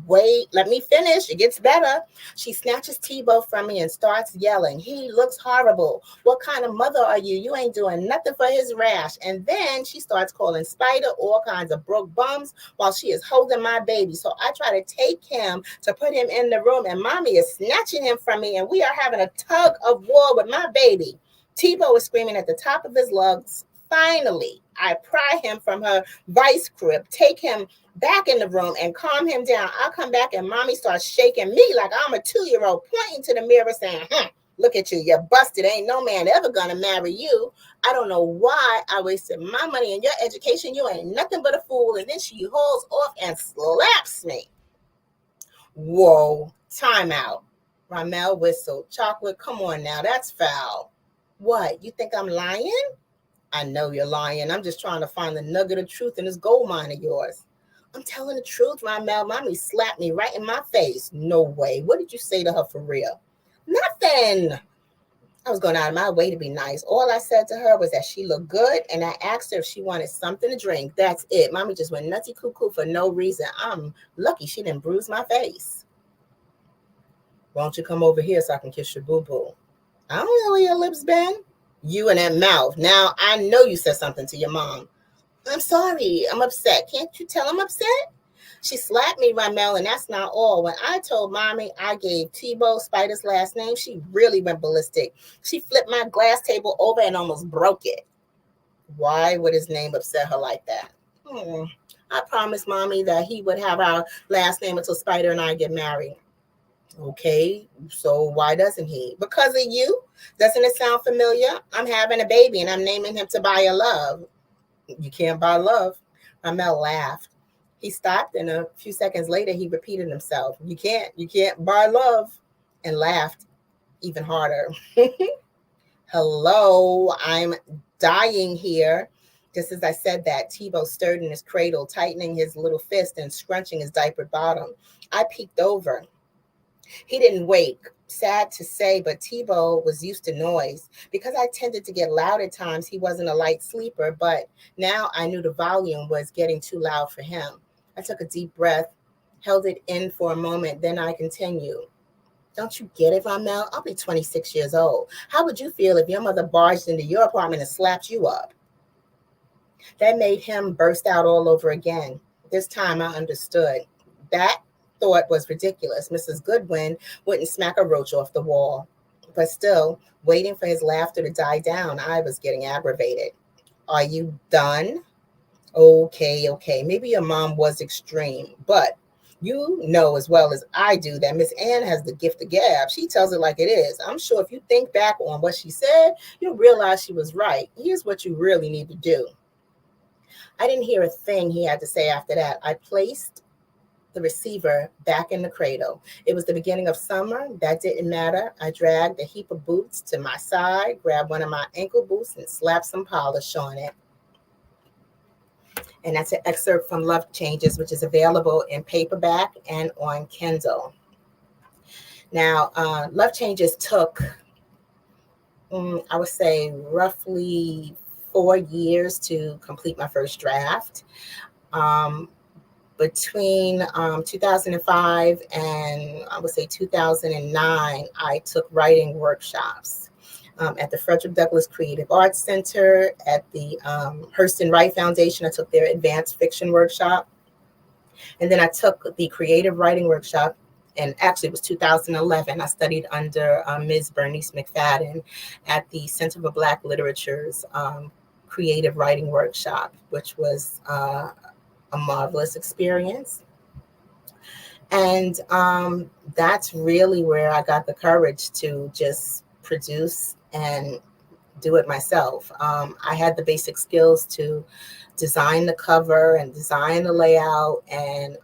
Wait, let me finish. It gets better. She snatches Tebow from me and starts yelling. He looks horrible. What kind of mother are you? You ain't doing nothing for his rash. And then she starts calling Spider all kinds of broke bums while she is holding my baby. So I try to take him to put him in the room, and Mommy is snatching him from me, and we are having a tug of war with my baby. Tebow is screaming at the top of his lungs. Finally, I pry him from her vice grip, take him back in the room and calm him down. I'll come back and Mommy starts shaking me like I'm a 2-year-old, pointing to the mirror saying, look at you, you're busted. Ain't no man ever gonna marry you. I don't know why I wasted my money and your education. You ain't nothing but a fool. And then she hauls off and slaps me. Whoa, time out. Ramel whistled. Chocolate, come on now, that's foul. What, you think I'm lying? I know you're lying. I'm just trying to find the nugget of truth in this gold mine of yours. I'm telling the truth, Ramel. Mommy slapped me right in my face. No way. What did you say to her for real? Nothing. I was going out of my way to be nice. All I said to her was that she looked good, and I asked her if she wanted something to drink. That's it. Mommy just went nutty cuckoo for no reason. I'm lucky she didn't bruise my face. Won't you come over here so I can kiss your boo-boo? I don't know where your lips been. You and that mouth. Now, I know you said something to your mom. I'm sorry. I'm upset. Can't you tell I'm upset? She slapped me, Ramel, and that's not all. When I told mommy I gave Tebow Spider's last name, she really went ballistic. She flipped my glass table over and almost broke it. Why would his name upset her like that? I promised mommy that he would have our last name until Spider and I get married. Okay, so why doesn't he? Because of you? Doesn't it sound familiar? I'm having a baby and I'm naming him Tobiah Love. You can't buy love. Ramel laughed. He stopped, and a few seconds later, he repeated himself. You can't buy love, and laughed even harder. Hello, I'm dying here. Just as I said that, Tebow stirred in his cradle, tightening his little fist and scrunching his diapered bottom. I peeked over. He didn't wake. Sad to say, but Tebow was used to noise. Because I tended to get loud at times, he wasn't a light sleeper, but now I knew the volume was getting too loud for him. I took a deep breath, held it in for a moment, then I continued. Don't you get it, Ramel? I'll be 26 years old. How would you feel if your mother barged into your apartment and slapped you up? That made him burst out all over again. This time I understood. That thought was ridiculous. Mrs. Goodwin wouldn't smack a roach off the wall. But still, waiting for his laughter to die down, I was getting aggravated. Are you done? Okay. Maybe your mom was extreme, but you know as well as I do that Miss Ann has the gift of gab. She tells it like it is. I'm sure if you think back on what she said, you'll realize she was right. Here's what you really need to do. I didn't hear a thing he had to say after that. I placed the receiver back in the cradle. It was the beginning of summer. That didn't matter. I dragged a heap of boots to my side, grabbed one of my ankle boots and slapped some polish on it. And that's an excerpt from Love Changes, which is available in paperback and on Kindle. Now, Love Changes took, I would say, roughly 4 years to complete my first draft. Between 2005 and I would say 2009, I took writing workshops at the Frederick Douglass Creative Arts Center, at the Hurston Wright Foundation. I took their advanced fiction workshop. And then I took the creative writing workshop, and actually it was 2011. I studied under Ms. Bernice McFadden at the Center for Black Literature's creative writing workshop, which was a marvelous experience. And that's really where I got the courage to just produce and do it myself. I had the basic skills to design the cover and design the layout and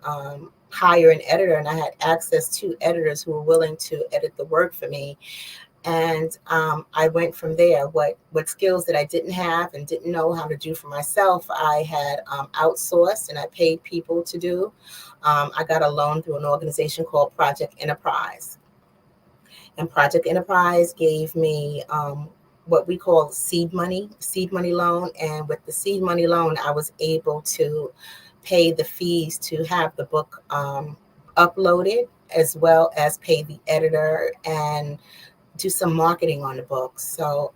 hire an editor. And I had access to editors who were willing to edit the work for me. And I went from there. What skills that I didn't have and didn't know how to do for myself, I had outsourced and I paid people to do. I got a loan through an organization called Project Enterprise. And Project Enterprise gave me what we call seed money loan. And with the seed money loan, I was able to pay the fees to have the book uploaded, as well as pay the editor and do some marketing on the book. So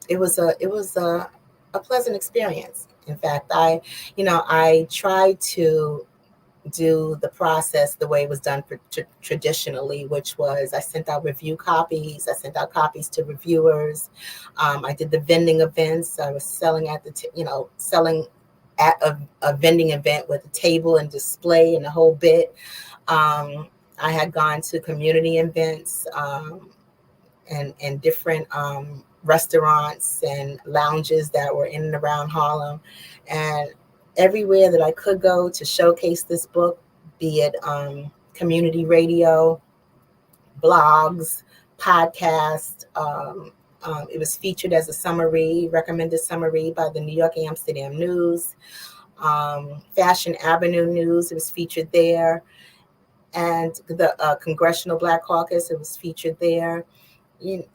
it was a pleasant experience. In fact, I tried to do the process the way it was done traditionally, which was I sent out review copies. I sent out copies to reviewers. I did the vending events. I was selling at selling at a vending event with a table and display and the whole bit. I had gone to community events and different restaurants and lounges that were in and around Harlem. And everywhere that I could go to showcase this book, be it community radio, blogs, podcasts. It was featured as a summary, recommended summary by the New York Amsterdam News, Fashion Avenue News. It was featured there. And the Congressional Black Caucus, it was featured there.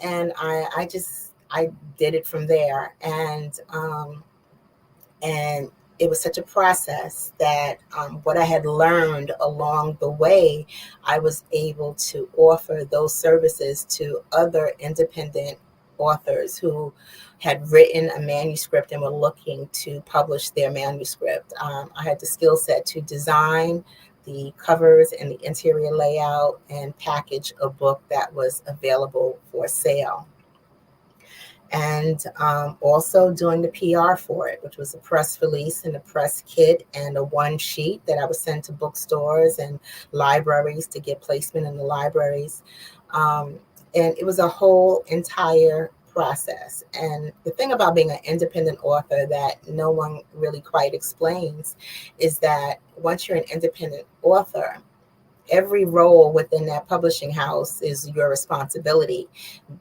And I did it from there. And it was such a process that what I had learned along the way, I was able to offer those services to other independent authors who had written a manuscript and were looking to publish their manuscript. I had the skill set to design the covers and the interior layout and package a book that was available for sale. And also doing the PR for it, which was a press release and a press kit and a one sheet that I would send to bookstores and libraries to get placement in the libraries. And it was a whole entire process. And the thing about being an independent author that no one really quite explains is that once you're an independent author, every role within that publishing house is your responsibility,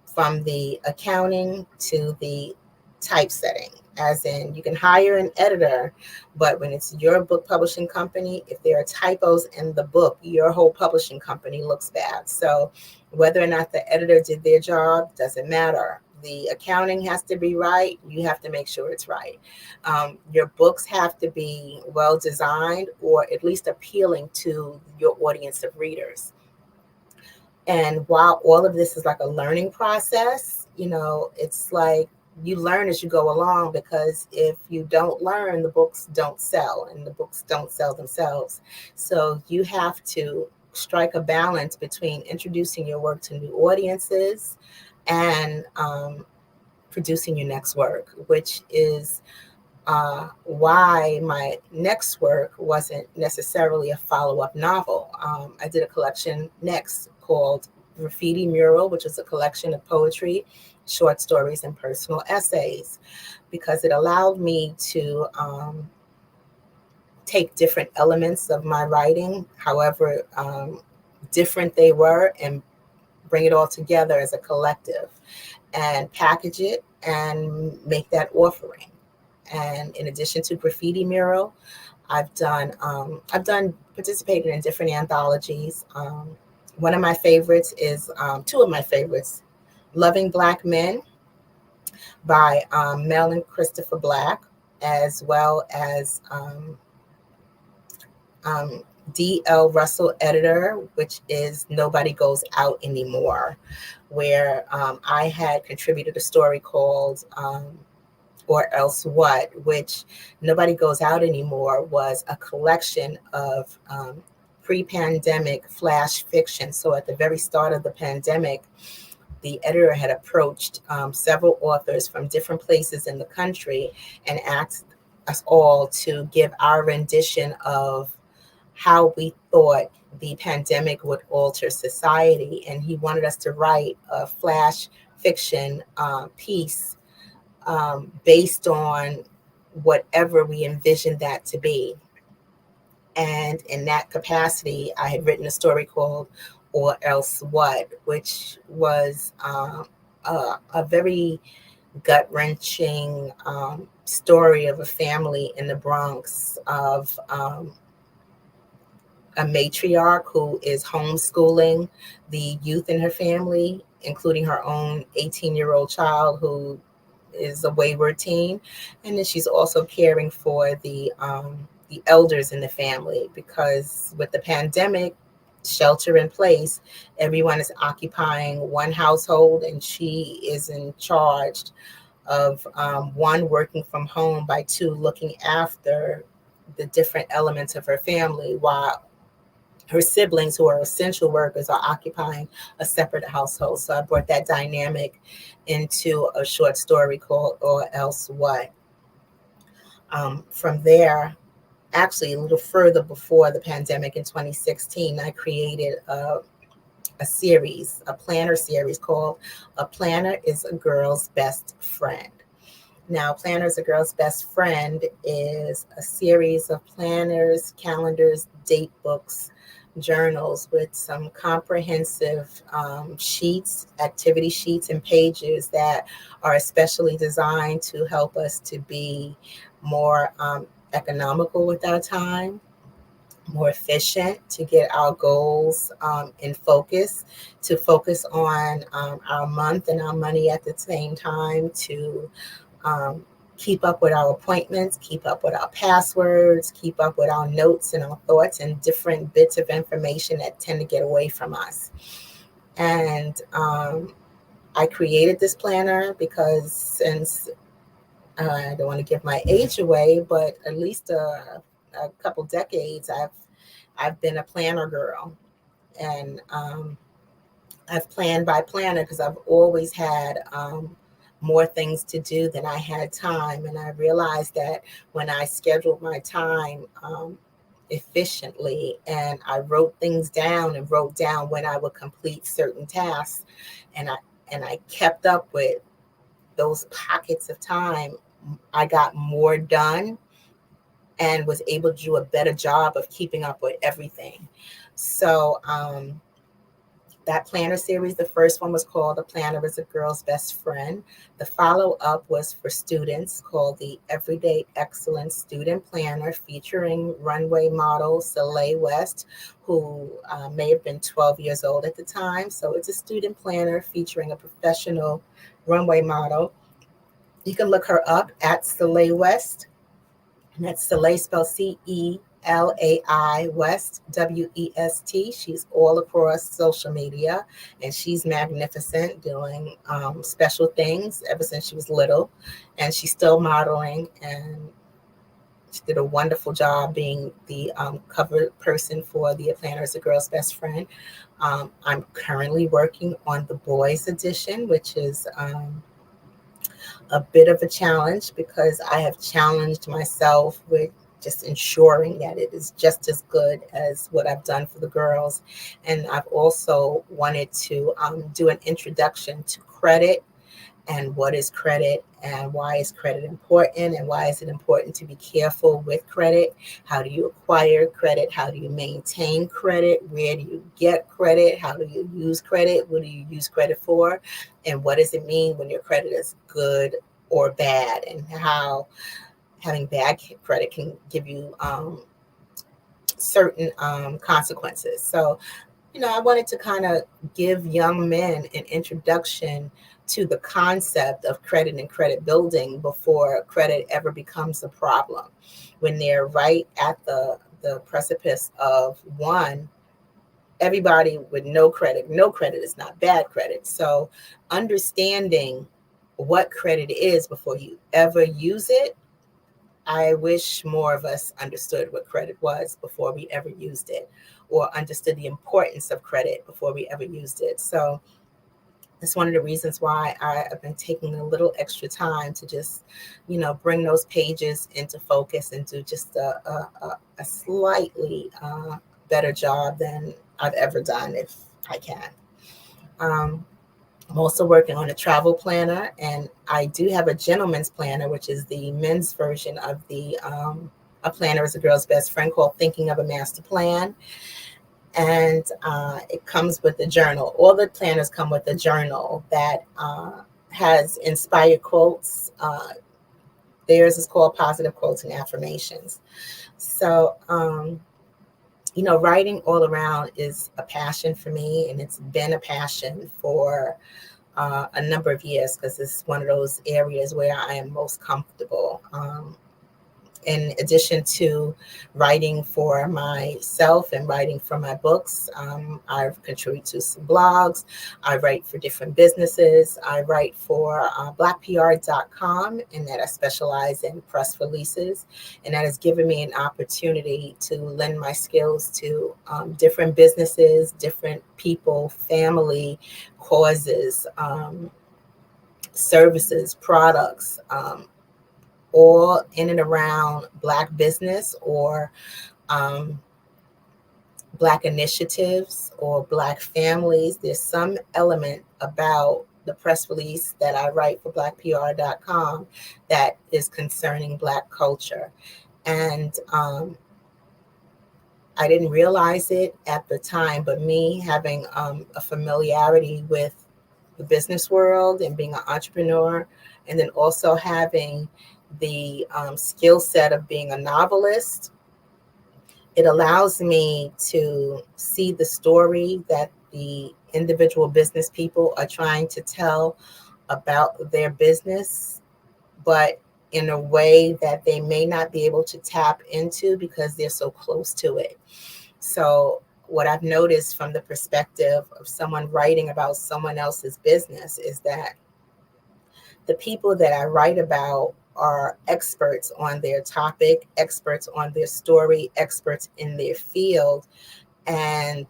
from the accounting to the typesetting. As in, you can hire an editor, but when it's your book publishing company, if there are typos in the book, your whole publishing company looks bad. So whether or not the editor did their job doesn't matter. The accounting has to be right. You have to make sure it's right. Your books have to be well designed, or at least appealing to your audience of readers. And while all of this is like a learning process, it's like you learn as you go along, because if you don't learn, the books don't sell, and the books don't sell themselves. So you have to strike a balance between introducing your work to new audiences and producing your next work, which is why my next work wasn't necessarily a follow-up novel. I did a collection next called Graffiti Mural, which is a collection of poetry, short stories, and personal essays, because it allowed me to take different elements of my writing, however different they were, and bring it all together as a collective and package it and make that offering. And in addition to Graffiti Mural, I've participated in different anthologies. One of my favorites is, two of my favorites, Loving Black Men by Mel and Christopher Black, as well as D.L. Russell Editor, which is Nobody Goes Out Anymore, where I had contributed a story called Or Else What, which Nobody Goes Out Anymore was a collection of pre-pandemic flash fiction. So at the very start of the pandemic, the editor had approached several authors from different places in the country and asked us all to give our rendition of how we thought the pandemic would alter society. And he wanted us to write a flash fiction piece based on whatever we envisioned that to be. And in that capacity, I had written a story called Or Else What, which was a very gut-wrenching story of a family in the Bronx of a matriarch who is homeschooling the youth in her family, including her own 18-year-old child who is a wayward teen. And then she's also caring for the elders in the family, because with the pandemic, shelter in place, everyone is occupying one household, and she is in charge of one, working from home, by two, looking after the different elements of her family, while her siblings, who are essential workers, are occupying a separate household. So I brought that dynamic into a short story called Or Else What. From there, actually a little further before the pandemic in 2016, I created a series, a planner series called A Planner is a Girl's Best Friend. Now, Planner is a Girl's Best Friend is a series of planners, calendars, date books, journals with some comprehensive sheets, activity sheets, and pages that are especially designed to help us to be more economical with our time, more efficient, to get our goals in focus, to focus on our month and our money at the same time, to keep up with our appointments, keep up with our passwords, keep up with our notes and our thoughts and different bits of information that tend to get away from us. And I created this planner because since I don't want to give my age away, but at least a couple decades, I've been a planner girl, and I've planned by planner because I've always had more things to do than I had time, and I realized that when I scheduled my time efficiently, and I wrote things down and wrote down when I would complete certain tasks, and I kept up with those pockets of time, I got more done and was able to do a better job of keeping up with everything. So that planner series, the first one was called "A Planner is a Girl's Best Friend." The follow-up was for students, called the Everyday Excellence Student Planner, featuring runway model Soleil West, who may have been 12 years old at the time. So it's a student planner featuring a professional runway model. You can look her up at Soleil West. And that's Soleil, spelled Celai West, West. She's all across social media, and she's magnificent, doing special things ever since she was little. And she's still modeling, and she did a wonderful job being the cover person for the Planner is a Girl's Best Friend. I'm currently working on the boys edition, which is a bit of a challenge because I have challenged myself with just ensuring that it is just as good as what I've done for the girls. And I've also wanted to do an introduction to credit, and what is credit, and why is credit important, and why is it important to be careful with credit? How do you acquire credit? How do you maintain credit? Where do you get credit? How do you use credit? What do you use credit for? And what does it mean when your credit is good or bad, and how having bad credit can give you certain consequences. So, I wanted to kind of give young men an introduction to the concept of credit and credit building before credit ever becomes a problem. When they're right at the precipice of one, everybody with no credit is not bad credit. So understanding what credit is before you ever use it, I wish more of us understood what credit was before we ever used it, or understood the importance of credit before we ever used it. So it's one of the reasons why I've been taking a little extra time to just, bring those pages into focus and do just a slightly better job than I've ever done, if I can. I'm also working on a travel planner, and I do have a gentleman's planner, which is the men's version of the A Planner is a Girl's Best Friend, called Thinking of a Master Plan. And it comes with a journal. All the planners come with a journal that has inspired quotes. Theirs is called Positive Quotes and Affirmations. So, writing all around is a passion for me, and it's been a passion for a number of years because it's one of those areas where I am most comfortable. In addition to writing for myself and writing for my books, I've contributed to some blogs. I write for different businesses. I write for blackpr.com, and that I specialize in press releases. And that has given me an opportunity to lend my skills to different businesses, different people, family, causes, services, products, all in and around Black business or Black initiatives or Black families. There's some element about the press release that I write for blackpr.com that is concerning Black culture. And I didn't realize it at the time, but me having a familiarity with the business world and being an entrepreneur, and then also having the skill set of being a novelist, it allows me to see the story that the individual business people are trying to tell about their business, but in a way that they may not be able to tap into because they're so close to it. So what I've noticed from the perspective of someone writing about someone else's business is that the people that I write about are experts on their topic, experts on their story, experts in their field, and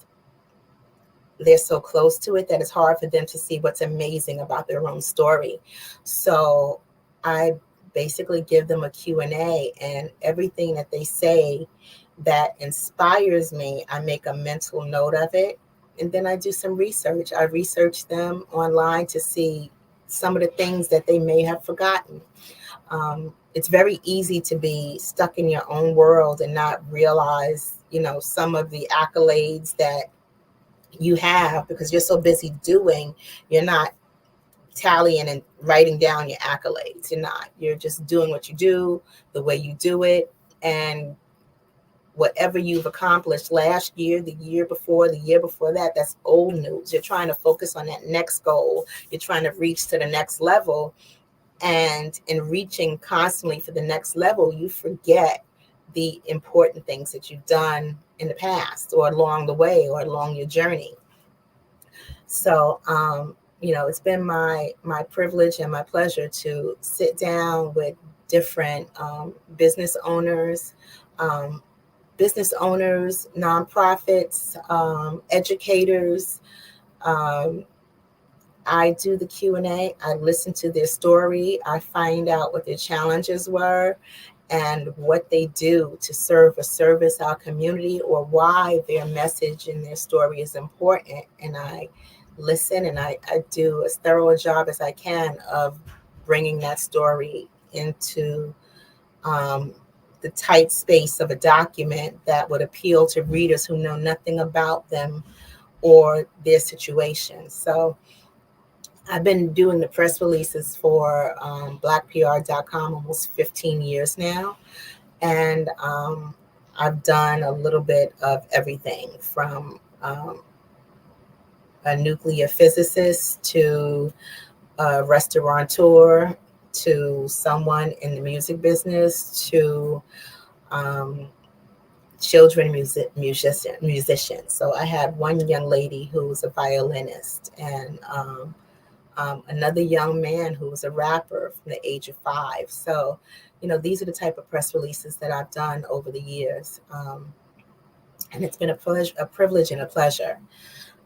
they're so close to it that it's hard for them to see what's amazing about their own story. So I basically give them a Q&A, and everything that they say that inspires me, I make a mental note of it. And then I do some research. I research them online to see some of the things that they may have forgotten. It's very easy to be stuck in your own world and not realize, some of the accolades that you have, because you're so busy doing, you're not tallying and writing down your accolades. You're just doing what you do, the way you do it. And whatever you've accomplished last year, the year before that, that's old news. You're trying to focus on that next goal. You're trying to reach to the next level. And in reaching constantly for the next level, you forget the important things that you've done in the past or along the way or along your journey. So, it's been my privilege and my pleasure to sit down with different business owners, nonprofits, educators. I do the Q&A. I listen to their story. I find out what their challenges were and what they do to service our community, or why their message and their story is important. And I listen, and I do as thorough a job as I can of bringing that story into the tight space of a document that would appeal to readers who know nothing about them or their situation. So I've been doing the press releases for blackpr.com almost 15 years now. And I've done a little bit of everything from a nuclear physicist to a restaurateur to someone in the music business to children musicians. So I had one young lady who was a violinist, and another young man who was a rapper from the age of 5. So, these are the type of press releases that I've done over the years. And it's been a privilege and a pleasure.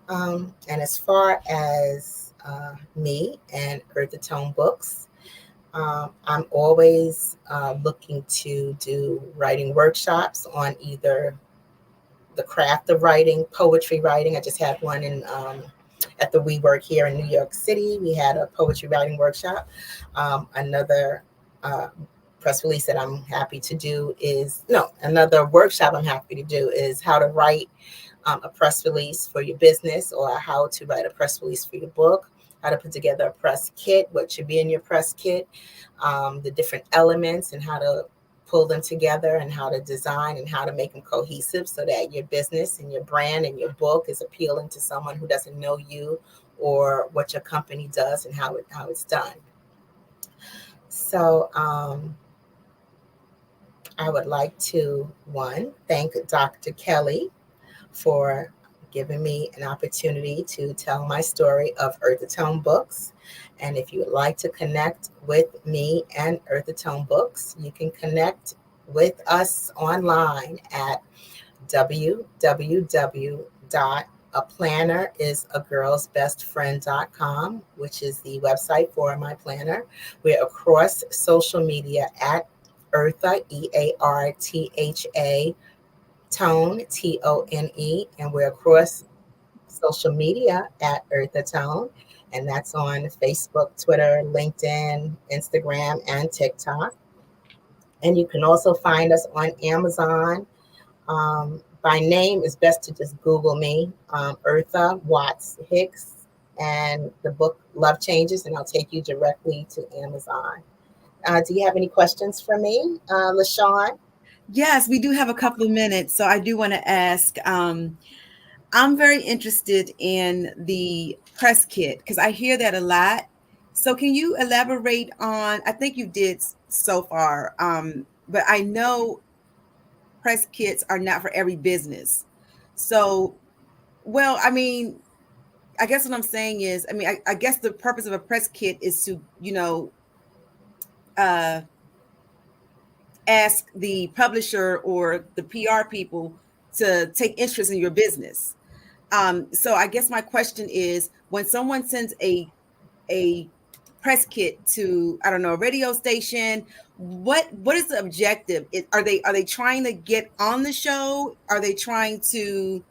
And as far as me and Earth the Tone Books, I'm always looking to do writing workshops on either the craft of writing, poetry writing. I just had one in at the WeWork here in New York City. We had a poetry writing workshop. Another press release that I'm happy to do another workshop I'm happy to do is how to write a press release for your business, or how to write a press release for your book, how to put together a press kit, what should be in your press kit, the different elements and how to pull them together, and how to design and how to make them cohesive so that your business and your brand and your book is appealing to someone who doesn't know you or what your company does and how it's done. So I would like to, thank Dr. Kelly for giving me an opportunity to tell my story of Earth the Tone Books. And if you would like to connect with me and Earth the Tone Books, you can connect with us online at www.aplannerisagirlsbestfriend.com, which is the website for my planner. We're across social media at Eartha, EARTHA, Tone, TONE, and we're across social media at Eartha Tone, and that's on Facebook, Twitter, LinkedIn, Instagram, and TikTok. And you can also find us on Amazon. By name, it's best to just Google me, Eartha Watts Hicks, and the book Love Changes, and I'll take you directly to Amazon. Do you have any questions for me, LaShawn? Yes, we do have a couple of minutes. So I do want to ask, I'm very interested in the press kit because I hear that a lot. So can you elaborate on, I think you did so far, but I know press kits are not for every business. So Well, I mean, I guess what I'm saying is, I mean, I guess the purpose of a press kit is to, ask the publisher or the PR people to take interest in your business. So I guess my question is, when someone sends a press kit to, I don't know, a radio station, what is the objective? Are they trying to get on the show? Are they trying to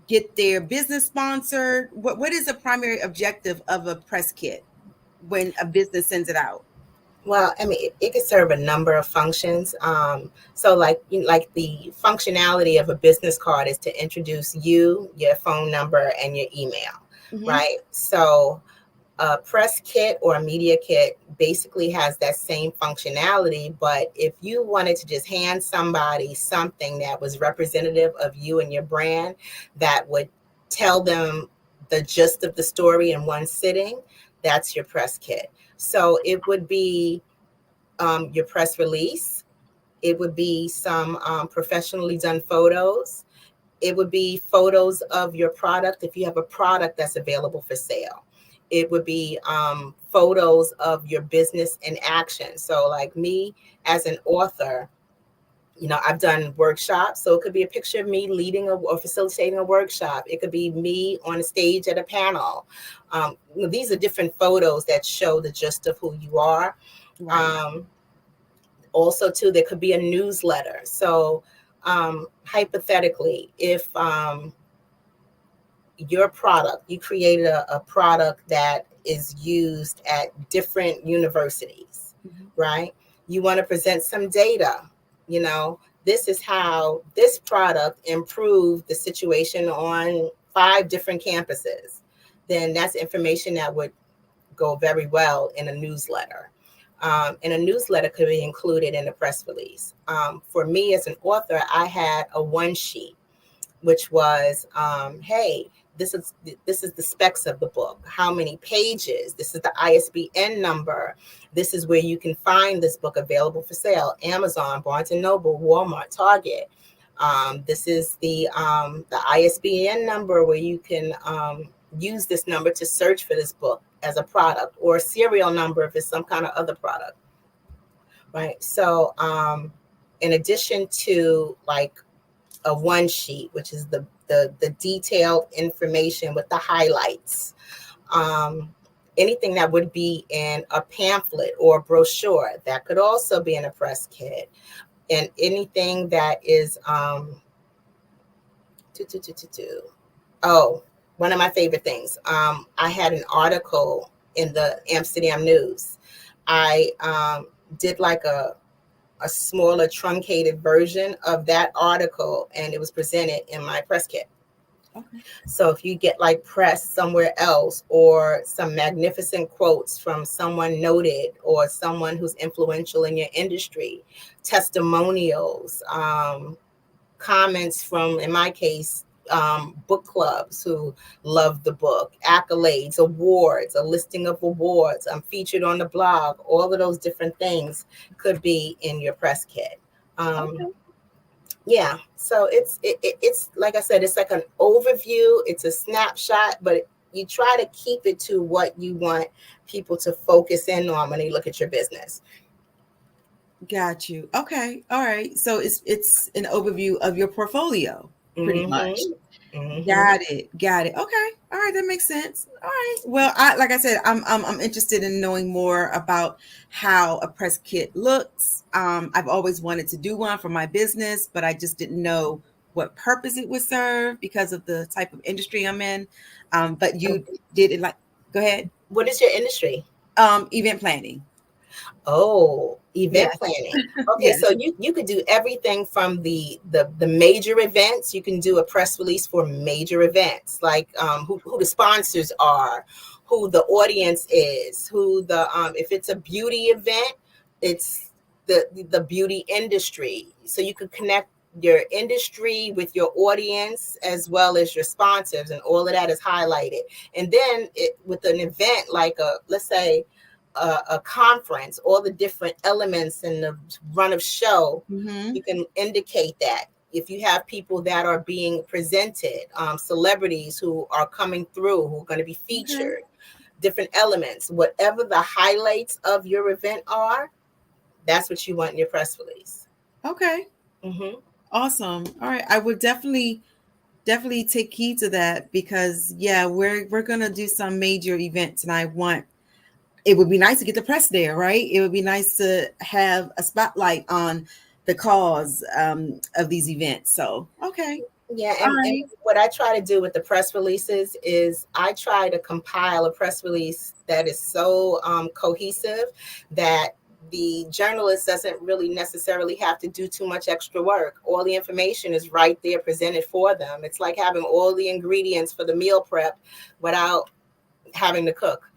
get their business sponsored? What is the primary objective of a press kit when a business sends it out? Well, I mean, it could serve a number of functions. So like the functionality of a business card is to introduce you, your phone number, and your email, right? So a press kit or a media kit basically has that same functionality, but if you wanted to just hand somebody something that was representative of you and your brand, that would tell them the gist of the story in one sitting, that's your press kit. So it would be your press release. It would be some professionally done photos. It would be photos of your product if you have a product that's available for sale. It would be photos of your business in action. So like me as an author, I've done workshops. So it could be a picture of me leading or facilitating a workshop. It could be me on a stage at a panel. These are different photos that show the gist of who you are. Right. Also, too, there could be a newsletter. So hypothetically, if your product, you created a product that is used at different universities, right? You want to present some data, this is how this product improved the situation on 5 different campuses. Then that's information that would go very well in a newsletter. And a newsletter could be included in a press release. For me as an author, I had a one sheet, which was, hey, this is the specs of the book. How many pages? This is the ISBN number. This is where you can find this book available for sale. Amazon, Barnes & Noble, Walmart, Target. This is the ISBN number where you can use this number to search for this book as a product, or a serial number if it's some kind of other product, right? So in addition to like a one sheet, which is the detailed information with the highlights, anything that would be in a pamphlet or a brochure, that could also be in a press kit. And anything that is one of my favorite things. I had an article in the Amsterdam News. I did like a smaller truncated version of that article, and it was presented in my press kit. Okay. So if you get like press somewhere else, or some magnificent quotes from someone noted or someone who's influential in your industry, testimonials, comments from, in my case, book clubs who love the book, accolades, awards, a listing of awards, I'm featured on the blog, all of those different things could be in your press kit. Okay. Yeah, so it's like I said, it's like an overview, it's a snapshot, but you try to keep it to what you want people to focus in on when they look at your business. Got you. Okay. All right. So it's an overview of your portfolio, pretty much. Got it. Okay. All right. That makes sense. All right. Well, like I said, I'm interested in knowing more about how a press kit looks. I've always wanted to do one for my business, but I just didn't know what purpose it would serve because of the type of industry I'm in. But you did it like, go ahead. What is your industry? Event planning. Oh, event planning. Okay, yes. So you could do everything from the major events. You can do a press release for major events, like who the sponsors are, who the audience is, who the if it's a beauty event, it's the beauty industry. So you could connect your industry with your audience as well as your sponsors, and all of that is highlighted. And then with an event like let's say a conference, all the different elements in the run of show, you can indicate that if you have people that are being presented, celebrities who are coming through, who are going to be featured, different elements, whatever the highlights of your event are, that's what you want in your press release. Okay. Awesome. All right. I would definitely take heed to that, because we're gonna do some major events, and it would be nice to get the press there, right? It would be nice to have a spotlight on the cause of these events. So okay. Yeah, and what I try to do with the press releases is I try to compile a press release that is so cohesive that the journalist doesn't really necessarily have to do too much extra work. All the information is right there presented for them. It's like having all the ingredients for the meal prep without having to cook.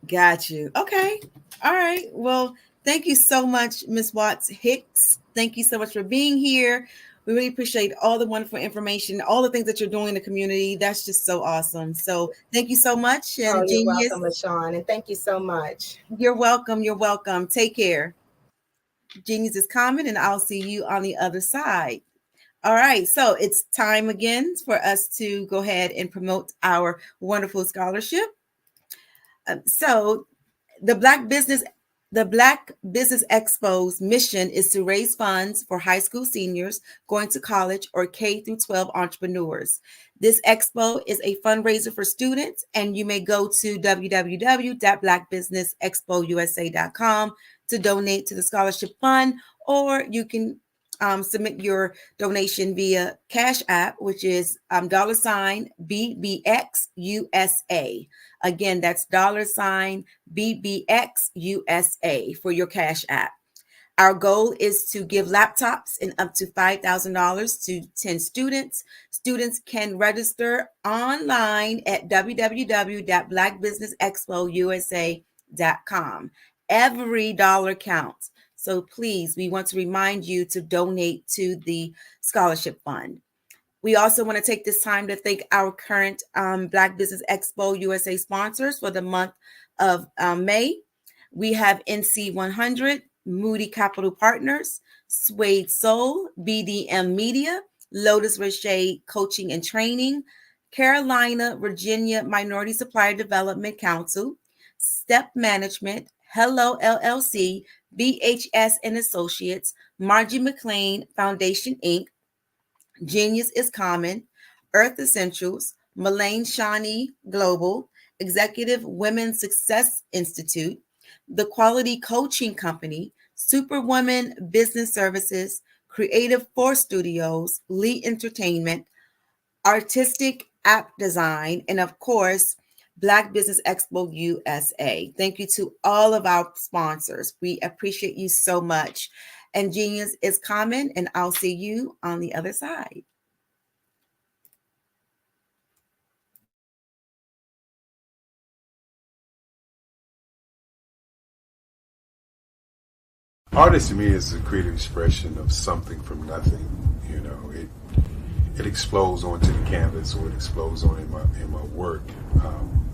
Got you. Okay. All right. Well, thank you so much, Ms. Watts Hicks. Thank you so much for being here. We really appreciate all the wonderful information, all the things that you're doing in the community. That's just so awesome. So thank you so much. And you're Genius, welcome, LaShawn, and thank you so much. You're welcome. You're welcome. Take care. Genius is coming, and I'll see you on the other side. All right. So it's time again for us to go ahead and promote our wonderful scholarship. So the Black Business Expo's mission is to raise funds for high school seniors going to college or K through 12 entrepreneurs. This expo is a fundraiser for students, and you may go to www.blackbusinessexpousa.com to donate to the scholarship fund, or you can submit your donation via Cash App, which is $BBXUSA. Again, that's $BBXUSA for your Cash App. Our goal is to give laptops and up to $5,000 to 10 students. Students can register online at www.blackbusinessexpousa.com. Every dollar counts. So please, we want to remind you to donate to the scholarship fund. We also want to take this time to thank our current Black Business Expo USA sponsors for the month of May. We have NC 100, Moody Capital Partners, Suede Soul, BDM Media, Lotus Rocher Coaching and Training, Carolina, Virginia Minority Supplier Development Council, Step Management, Hello LLC, BHS and Associates, Margie McLean Foundation, Inc., Genius is Common, Earth Essentials, Mullane Shawnee Global, Executive Women's Success Institute, The Quality Coaching Company, Superwoman Business Services, Creative Force Studios, Lee Entertainment, Artistic App Design, and of course, Black Business Expo USA. Thank you to all of our sponsors. We appreciate you so much. And Genius is Common, and I'll see you on the other side. Art to me is a creative expression of something from nothing. You know, it explodes onto the canvas, or it explodes on in my work.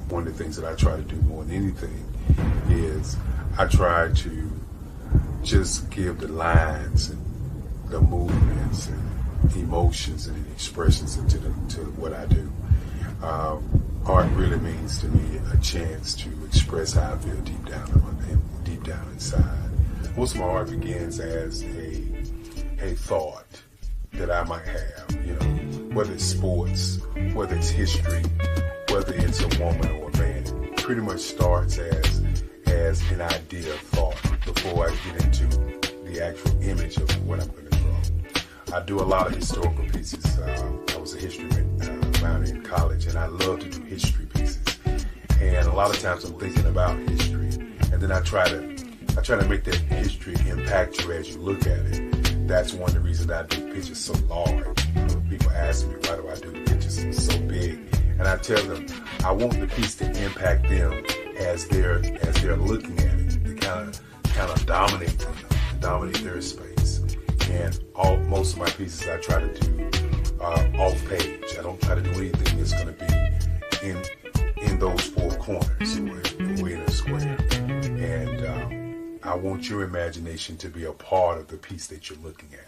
One of the things that I try to do more than anything is I try to just give the lines and the movements and emotions and the expressions to what I do. Art really means to me a chance to express how I feel deep down inside. Most of my art begins as a thought that I might have, you know, whether it's sports, whether it's history, whether it's a woman or a man. It pretty much starts as an idea of thought before I get into the actual image of what I'm going to draw. I do a lot of historical pieces. I was a history minor in college, and I love to do history pieces. And a lot of times I'm thinking about history, and then I try to make that history impact you as you look at it. That's one of the reasons I do pictures so large. People ask me, why do I do the pictures so big? And I tell them, I want the piece to impact them as they're looking at it, to kind of dominate them, dominate their space. And most of my pieces I try to do off page. I don't try to do anything that's going to be in those four corners or in a square. And I want your imagination to be a part of the piece that you're looking at.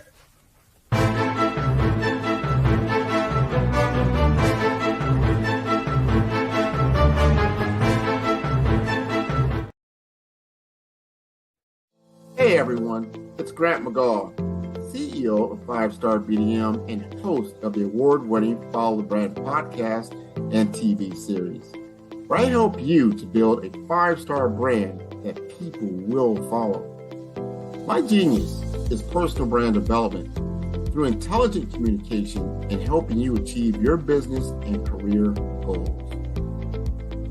everyone, it's Grant McGaw, CEO of 5-Star BDM and host of the award-winning Follow the Brand podcast and TV series, where I help you to build a 5-star brand that people will follow. My genius is personal brand development through intelligent communication and helping you achieve your business and career goals.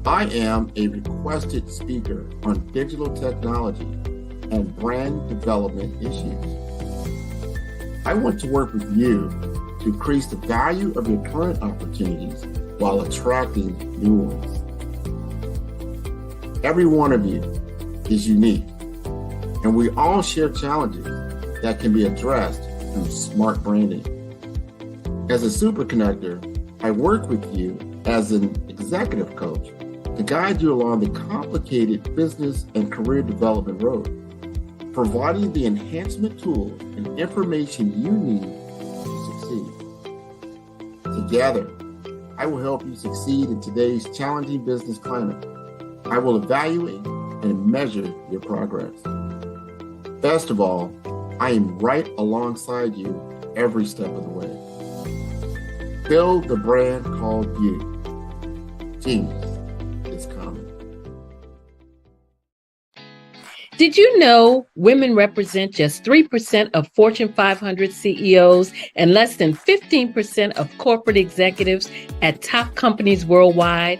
I am a requested speaker on digital technology and brand development issues. I want to work with you to increase the value of your current opportunities while attracting new ones. Every one of you is unique, and we all share challenges that can be addressed through smart branding. As a super connector, I work with you as an executive coach to guide you along the complicated business and career development road, providing the enhancement tools and information you need to succeed. Together, I will help you succeed in today's challenging business climate. I will evaluate and measure your progress. Best of all, I am right alongside you every step of the way. Build the brand called you. Genius is coming. Did you know women represent just 3% of Fortune 500 CEOs and less than 15% of corporate executives at top companies worldwide?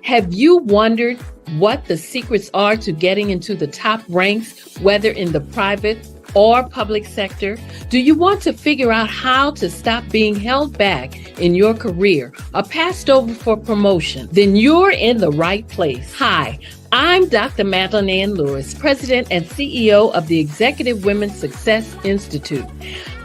Have you wondered what the secrets are to getting into the top ranks, whether in the private or public sector? Do you want to figure out how to stop being held back in your career or passed over for promotion? Then you're in the right place. Hi, I'm Dr. Madeline Ann Lewis, President and CEO of the Executive Women's Success Institute.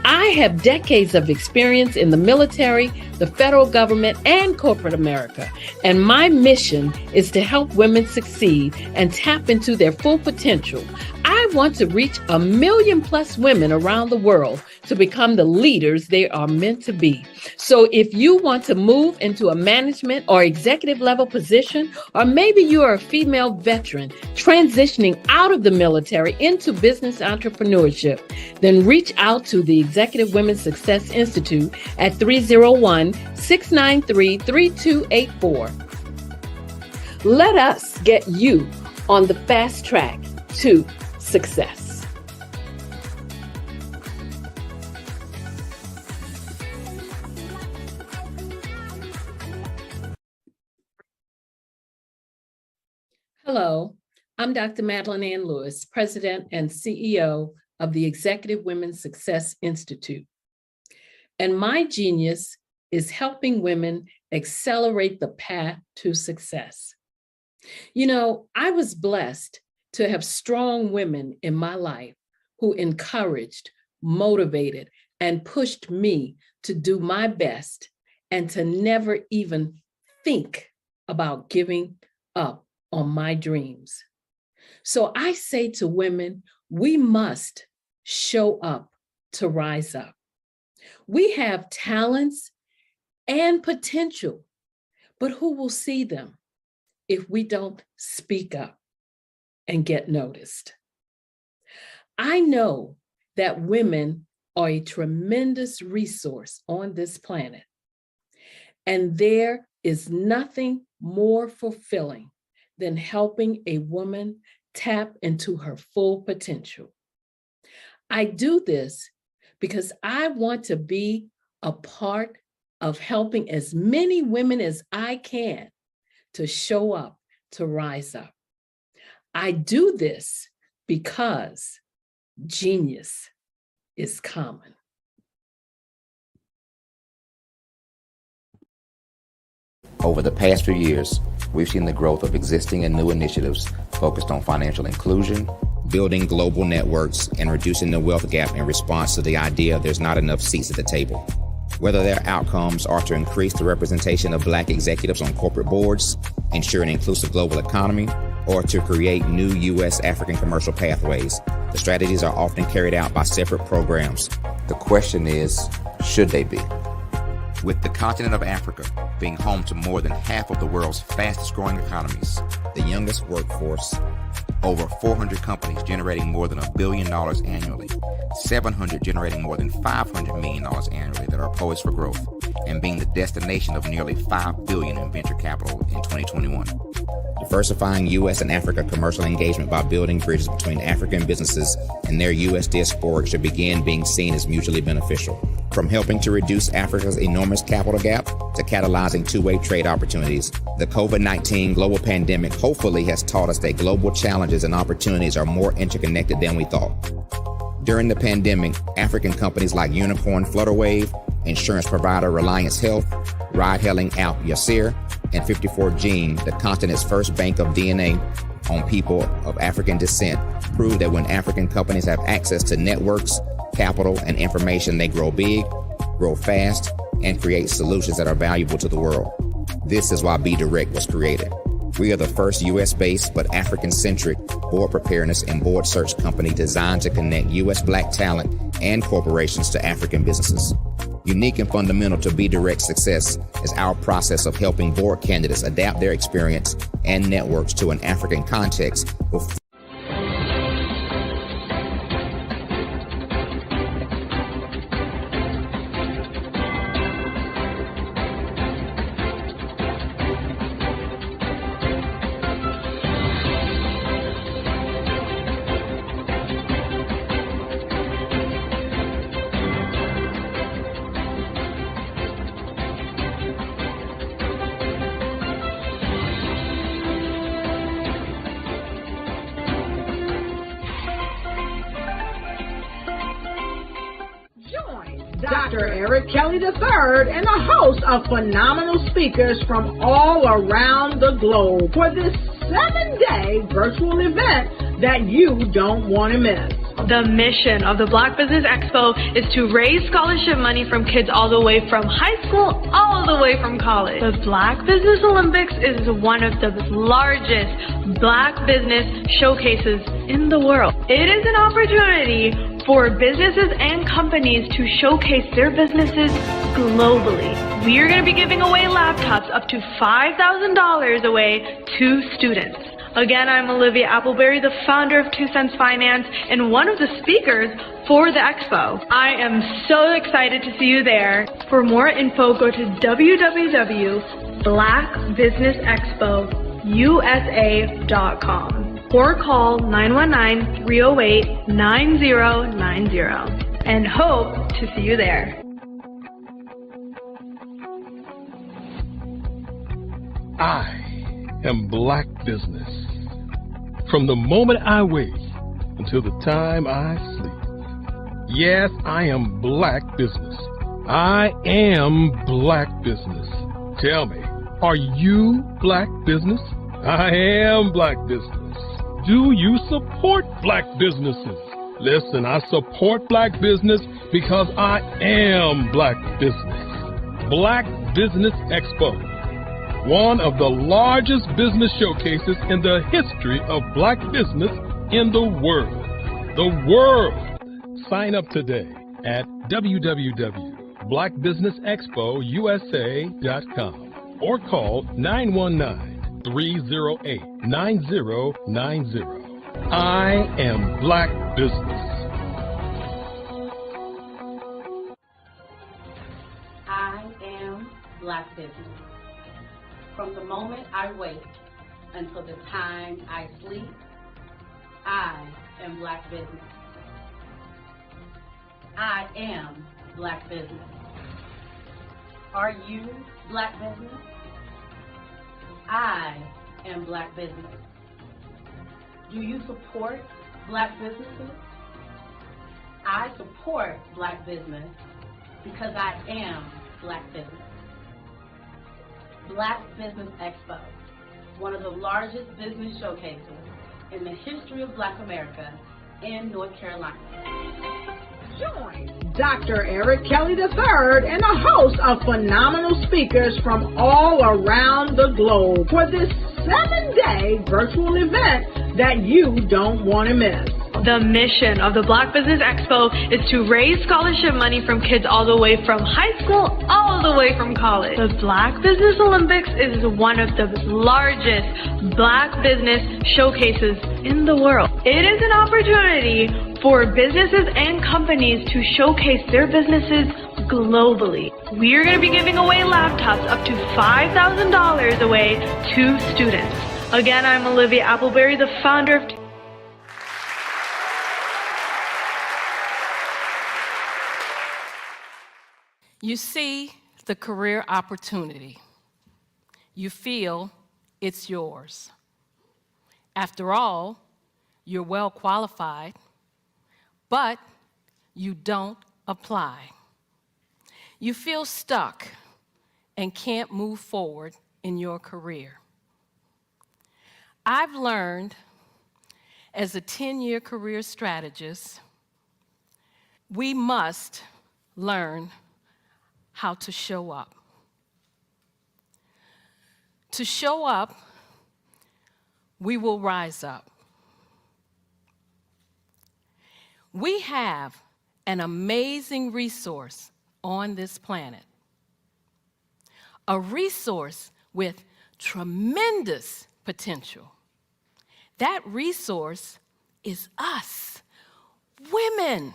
I have decades of experience in the military, the federal government, and corporate America, and my mission is to help women succeed and tap into their full potential. I want to reach 1 million+ women around the world to become the leaders they are meant to be. So if you want to move into a management or executive level position, or maybe you are a female veteran transitioning out of the military into business entrepreneurship, then reach out to the Executive Women's Success Institute at 301-693-3284. Let us get you on the fast track to success. Hello, I'm Dr. Madeline Ann Lewis, President and CEO of the Executive Women's Success Institute. And my genius is helping women accelerate the path to success. You know, I was blessed to have strong women in my life who encouraged, motivated, and pushed me to do my best and to never even think about giving up on my dreams. So I say to women, we must show up to rise up. We have talents and potential, but who will see them if we don't speak up and get noticed? I know that women are a tremendous resource on this planet, and there is nothing more fulfilling than helping a woman tap into her full potential. I do this because I want to be a part of helping as many women as I can to show up, to rise up. I do this because genius is common. Over the past few years, we've seen the growth of existing and new initiatives focused on financial inclusion, building global networks, and reducing the wealth gap in response to the idea there's not enough seats at the table. Whether their outcomes are to increase the representation of Black executives on corporate boards, ensure an inclusive global economy, or to create new U.S. African commercial pathways, the strategies are often carried out by separate programs. The question is, should they be? With the continent of Africa being home to more than half of the world's fastest growing economies, the youngest workforce, over 400 companies generating more than $1 billion annually, 700 generating more than $500 million annually that are poised for growth, and being the destination of nearly $5 billion in venture capital in 2021. Diversifying U.S. and Africa commercial engagement by building bridges between African businesses and their U.S. diaspora should begin being seen as mutually beneficial. From helping to reduce Africa's enormous capital gap to catalyzing two-way trade opportunities, the COVID-19 global pandemic hopefully has taught us that global challenges and opportunities are more interconnected than we thought. During the pandemic, African companies like Unicorn Flutterwave, insurance provider Reliance Health, ride-hailing app Yasir, and 54Gene, the continent's first bank of DNA on people of African descent, proved that when African companies have access to networks, capital, and information, they grow big, grow fast, and create solutions that are valuable to the world. This is why Be Direct was created. We are the first U.S.-based but African-centric board preparedness and board search company designed to connect U.S. Black talent and corporations to African businesses. Unique and fundamental to Be Direct's success is our process of helping board candidates adapt their experience and networks to an African context before Dr. Eric Kelly III and the host of phenomenal speakers from all around the globe for this 7-day virtual event that you don't want to miss. The mission of the Black Business Expo is to raise scholarship money from kids all the way from high school, all the way from college. The Black Business Olympics is one of the largest Black business showcases in the world. It is an opportunity for businesses and companies to showcase their businesses globally. We are going to be giving away laptops up to $5,000 away to students. Again, I'm Olivia Appleberry, the founder of 2 Cents Finance and one of the speakers for the expo. I am so excited to see you there. For more info, go to www.blackbusinessexpousa.com or call 919-308-9090 and hope to see you there. I am Black Business. From the moment I wake until the time I sleep. Yes, I am Black Business. I am Black Business. Tell me, are you Black Business? I am Black Business. Do you support Black businesses? Listen, I support Black business because I am Black Business. Black Business Expo, one of the largest business showcases in the history of Black business in the world. The world! Sign up today at www.blackbusinessexpousa.com or call 919-308-9090. I am Black Business. I am Black Business. From the moment I wake until the time I sleep, I am Black Business. I am Black Business. Are you Black Business? I am Black Business. Do you support Black businesses? I support Black business because I am Black Business. Black Business Expo, one of the largest business showcases in the history of Black America in North Carolina. Join Dr. Eric Kelly III and a host of phenomenal speakers from all around the globe for this 7-day virtual event that you don't want to miss. The mission of the Black Business Expo is to raise scholarship money from kids all the way from high school, all the way from college. The Black Business Olympics is one of the largest Black business showcases in the world. It is an opportunity for businesses and companies to showcase their businesses globally. We are going to be giving away laptops up to $5,000 away to students. Again, I'm Olivia Appleberry, the founder of You see the career opportunity. You feel it's yours. After all, you're well qualified, but you don't apply. You feel stuck and can't move forward in your career. I've learned as a 10-year career strategist, we must learn how to show up. To show up, we will rise up. We have an amazing resource on this planet, a resource with tremendous potential. That resource is us, women.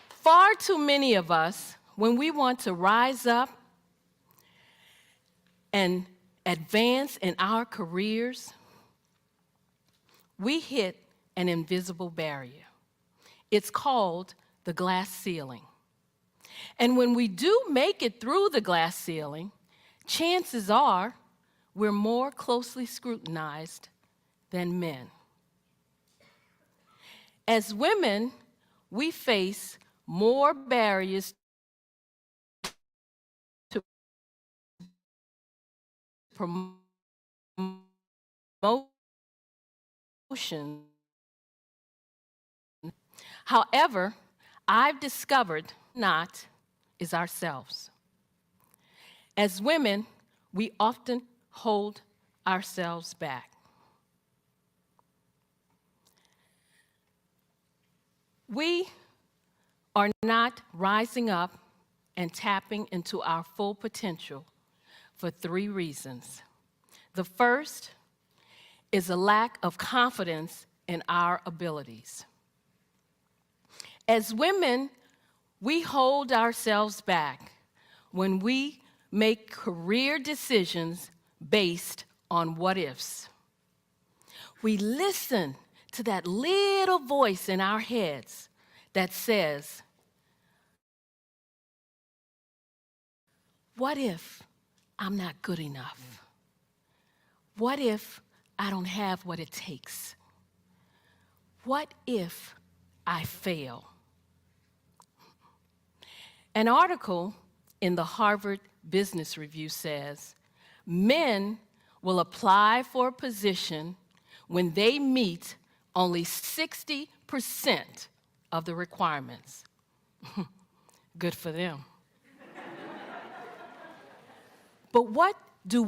Far too many of us, when we want to rise up and advance in our careers, we hit an invisible barrier. It's called the glass ceiling. And when we do make it through the glass ceiling, chances are we're more closely scrutinized than men. As women, we face more barriers to promotion. However, I've discovered not is ourselves. As women, we often hold ourselves back. We are not rising up and tapping into our full potential for 3 reasons. The first is a lack of confidence in our abilities. As women, we hold ourselves back when we make career decisions based on what ifs. We listen to that little voice in our heads that says, what if I'm not good enough? What if I don't have what it takes? What if I fail? An article in the Harvard Business Review says, men will apply for a position when they meet only 60% of the requirements. Good for them. But what do?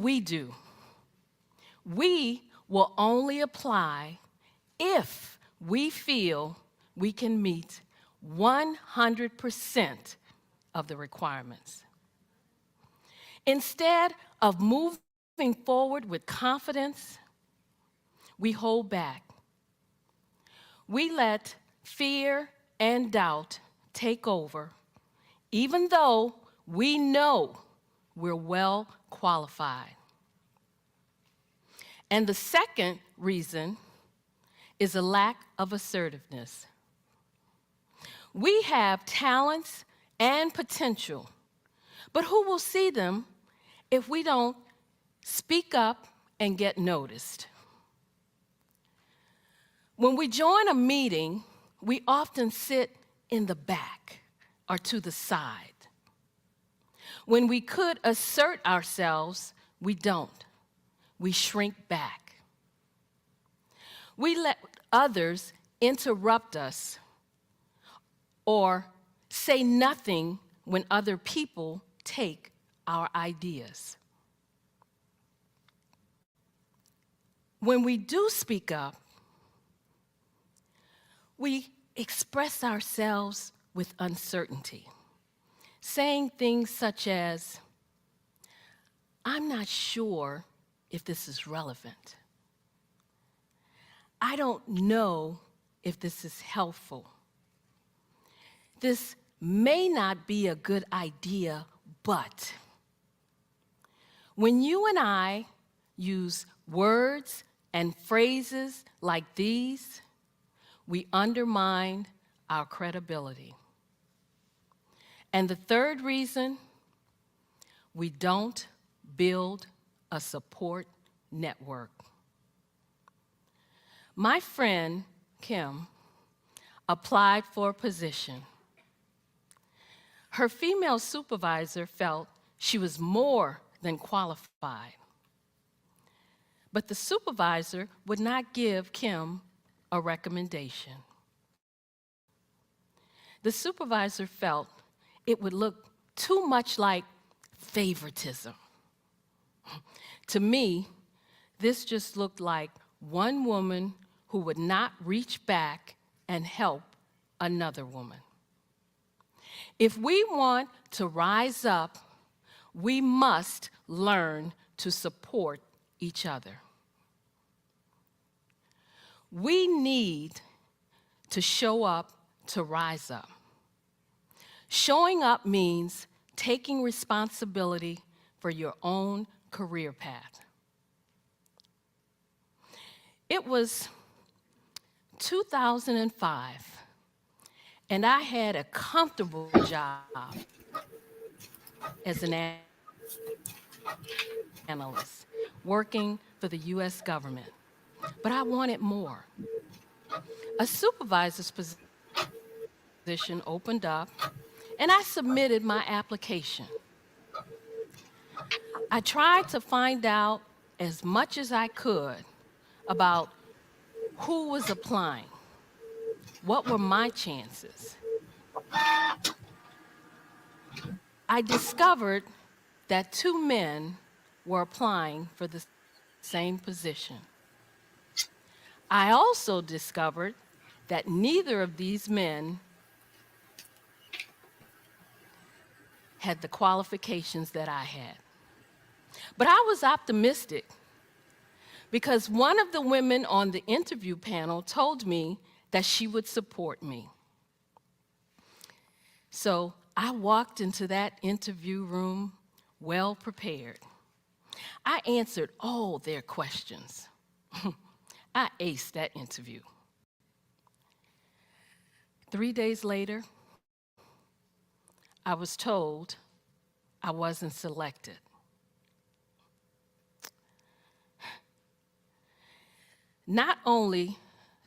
We will only apply if we feel we can meet 100% of the requirements. Instead of moving forward with confidence, we hold back. We let fear and doubt take over, even though we know we're well qualified. And the second reason is a lack of assertiveness. We have talents and potential, but who will see them if we don't speak up and get noticed? When we join a meeting, we often sit in the back or to the side. When we could assert ourselves, we don't. We shrink back. We let others interrupt us or say nothing when other people take our ideas. when we do speak up, we express ourselves with uncertainty, saying things such as, I'm not sure if this is relevant. I don't know if this is helpful. This may not be a good idea, but when you and I use words and phrases like these, we undermine our credibility. And the third reason, we don't build a support network. My friend, Kim, applied for a position. Her female supervisor felt she was more than qualified. But the supervisor would not give Kim a recommendation. The supervisor felt it would look too much like favoritism. To me, this just looked like one woman who would not reach back and help another woman. If we want to rise up, we must learn to support each other. We need to show up to rise up. Showing up means taking responsibility for your own career path. It was 2005, and I had a comfortable job as an analyst working for the US government, but I wanted more. A supervisor's position opened up, and I submitted my application. I tried to find out as much as I could about who was applying, what were my chances. I discovered that 2 men were applying for the same position. I also discovered that neither of these men had the qualifications that I had. But I was optimistic because one of the women on the interview panel told me that she would support me. So I walked into that interview room well prepared. I answered all their questions. I aced that interview. 3 days later, I was told I wasn't selected. Not only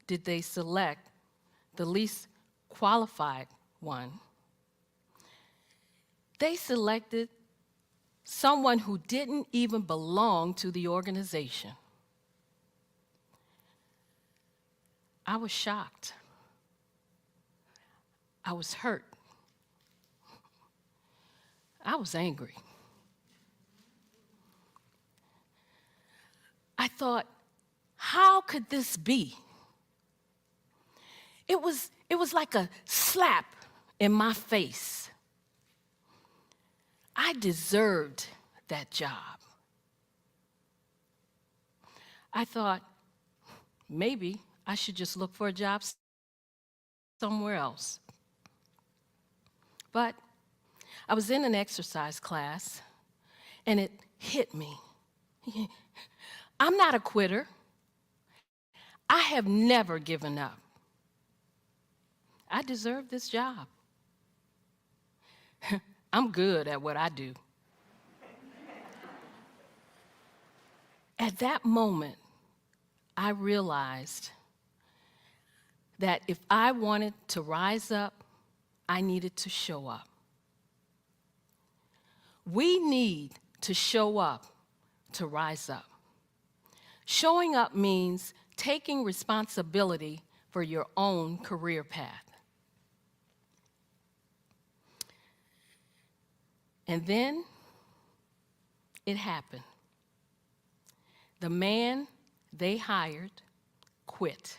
did they select the least qualified one, they selected someone who didn't even belong to the organization. I was shocked. I was hurt. I was angry. I thought, how could this be? It was like a slap in my face. I deserved that job. I thought, maybe I should just look for a job somewhere else. But I was in an exercise class, and it hit me. I'm not a quitter. I have never given up. I deserve this job. I'm good at what I do. At that moment, I realized that if I wanted to rise up, I needed to show up. We need to show up to rise up. Showing up means taking responsibility for your own career path. And then it happened. The man they hired quit.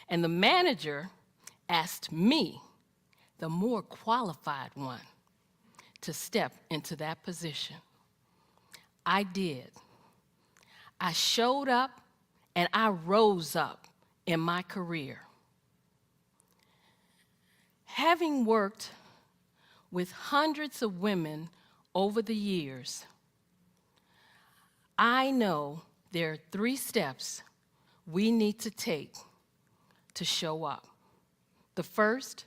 And the manager asked me, the more qualified one, to step into that position. I did. I showed up and I rose up in my career. Having worked with hundreds of women over the years, I know there are 3 steps we need to take to show up. The first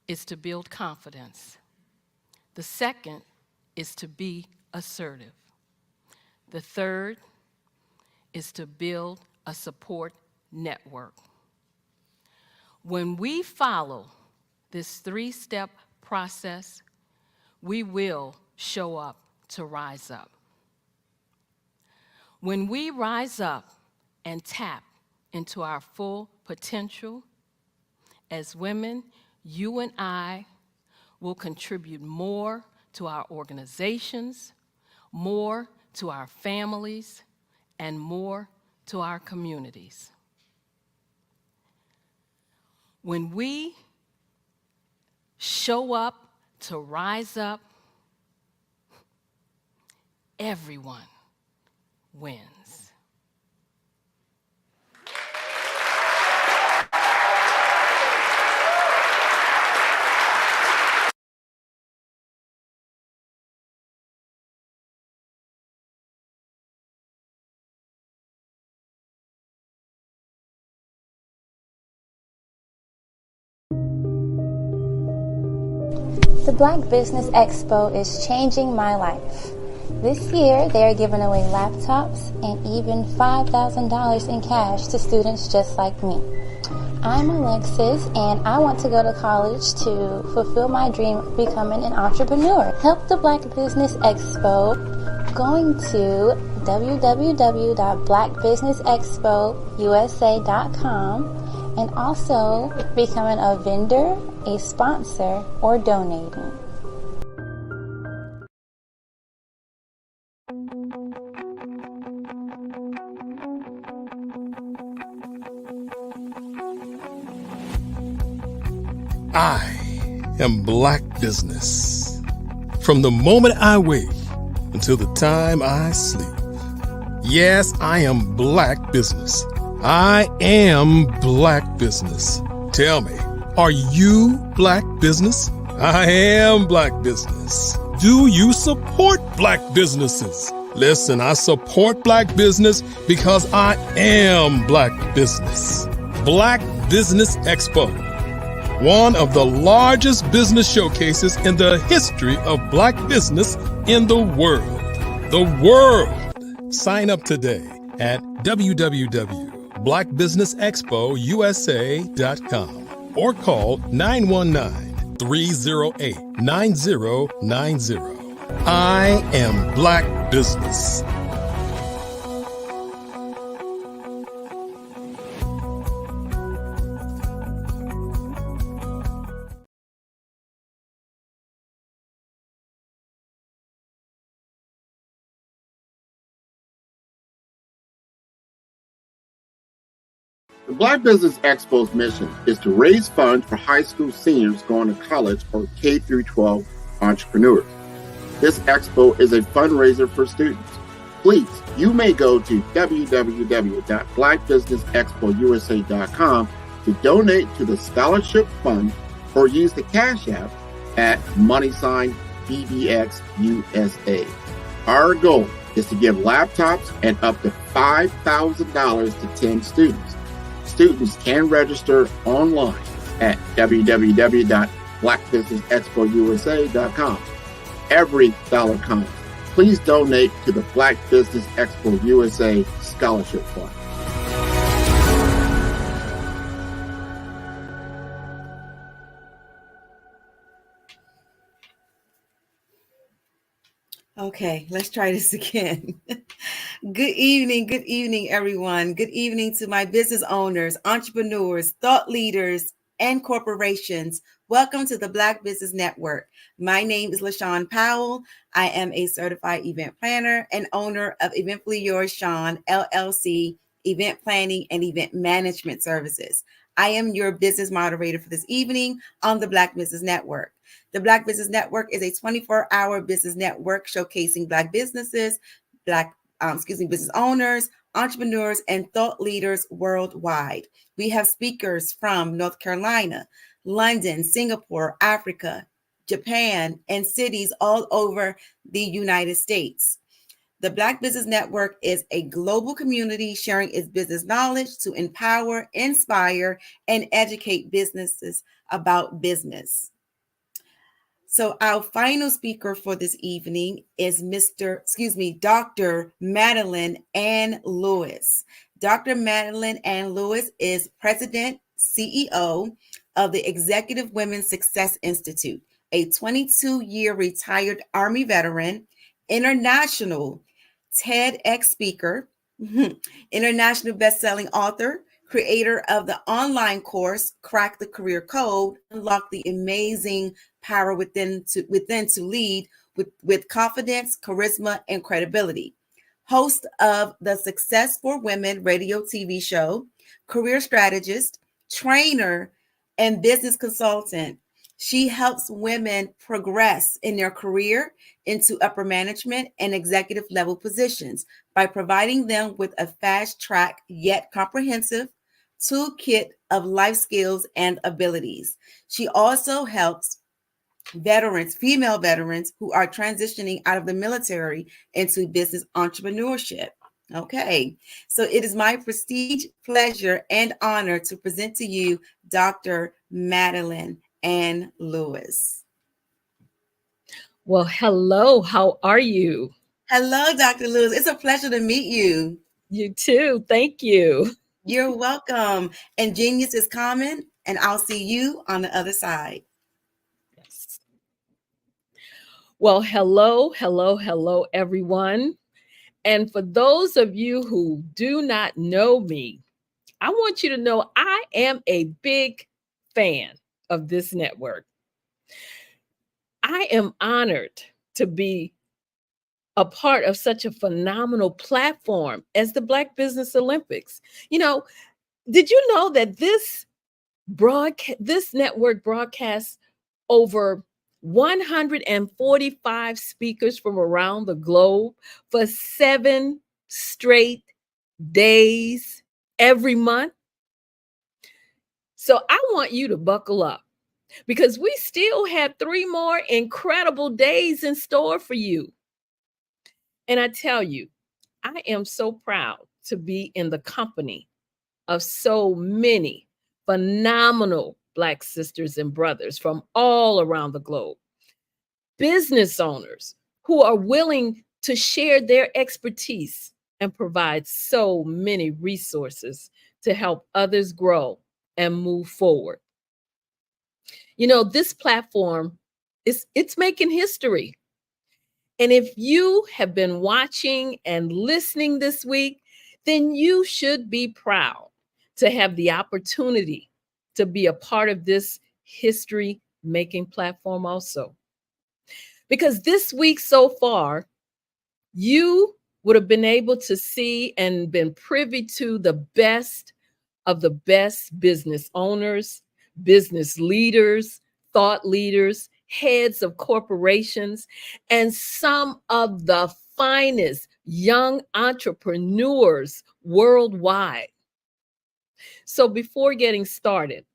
is to build confidence. The second is to be assertive. The third is to build a support network. When we follow this 3-step process, we will show up to rise up. When we rise up and tap into our full potential, as women, you and I will contribute more to our organizations, more to our families, and more to our communities. When we show up to rise up, everyone wins. The Black Business Expo is changing my life. This year, they are giving away laptops and even $5,000 in cash to students just like me. I'm Alexis, and I want to go to college to fulfill my dream of becoming an entrepreneur. Help the Black Business Expo going to www.blackbusinessexpousa.com and also becoming a vendor, a sponsor, or donating. I am Black Business. From the moment I wake until the time I sleep. Yes, I am Black Business. I am Black Business. Tell me, are you Black Business? I am Black Business. Do you support Black businesses? Listen, I support Black business because I am Black Business. Black Business Expo, one of the largest business showcases in the history of Black business in the world. The world! Sign up today at www.blackbusinessexpousa.com or call 919-308-9090. I am Black Business. The Black Business Expo's mission is to raise funds for high school seniors going to college or K-12 entrepreneurs. This expo is a fundraiser for students. Please, you may go to www.blackbusinessexpousa.com to donate to the scholarship fund or use the Cash App at $BBXUSA. Our goal is to give laptops and up to $5,000 to 10 students. Students can register online at www.blackbusinessexpousa.com. Every dollar counts. Please donate to the Black Business Expo USA Scholarship Fund. Okay, let's try this again. Good evening, everyone. Good evening to my business owners, entrepreneurs, thought leaders, and corporations. Welcome to the Black Business Network. My name is LaShawn Powell. I am a certified event planner and owner of Eventfully Yours Shawn, LLC, event planning and event management services. I am your business moderator for this evening on the Black Business Network. The Black Business Network is a 24-hour business network showcasing Black businesses, business owners, entrepreneurs, and thought leaders worldwide. We have speakers from North Carolina, London, Singapore, Africa, Japan, and cities all over the United States. The Black Business Network is a global community sharing its business knowledge to empower, inspire, and educate businesses about business. So our final speaker for this evening is Dr. Madeline Ann Lewis. Dr. Madeline Ann Lewis is President, CEO of the Executive Women's Success Institute, a 22-year retired Army veteran, international TEDx speaker, international best-selling author, creator of the online course, Crack the Career Code, Unlock the Amazing Power Within to Lead with Confidence, Charisma, and Credibility. Host of the Success for Women radio TV show, career strategist, trainer, and business consultant. She helps women progress in their career into upper management and executive level positions by providing them with a fast track yet comprehensive toolkit of life skills and abilities. She also helps female veterans who are transitioning out of the military into business entrepreneurship. Okay, so it is my prestige, pleasure, and honor to present to you Dr. Madeline Ann Lewis. Well, hello, how are you? Hello, Dr. Lewis. It's a pleasure to meet you. You too. Thank you. You're welcome. And genius is common, and I'll see you on the other side. Yes. Well, hello, everyone. And for those of you who do not know me, I want you to know I am a big fan of this network. I am honored to be a part of such a phenomenal platform as the Black Business Olympics. You know, did you know that this network broadcasts over 145 speakers from around the globe for 7 straight days every month? So I want you to buckle up because we still have 3 more incredible days in store for you. And I tell you, I am so proud to be in the company of so many phenomenal Black sisters and brothers from all around the globe. Business owners who are willing to share their expertise and provide so many resources to help others grow and move forward. You know, this platform it's making history. And if you have been watching and listening this week, then you should be proud to have the opportunity to be a part of this history-making platform also. Because this week so far, you would have been able to see and been privy to the best of the best business owners, business leaders, thought leaders, heads of corporations, and some of the finest young entrepreneurs worldwide. So before getting started,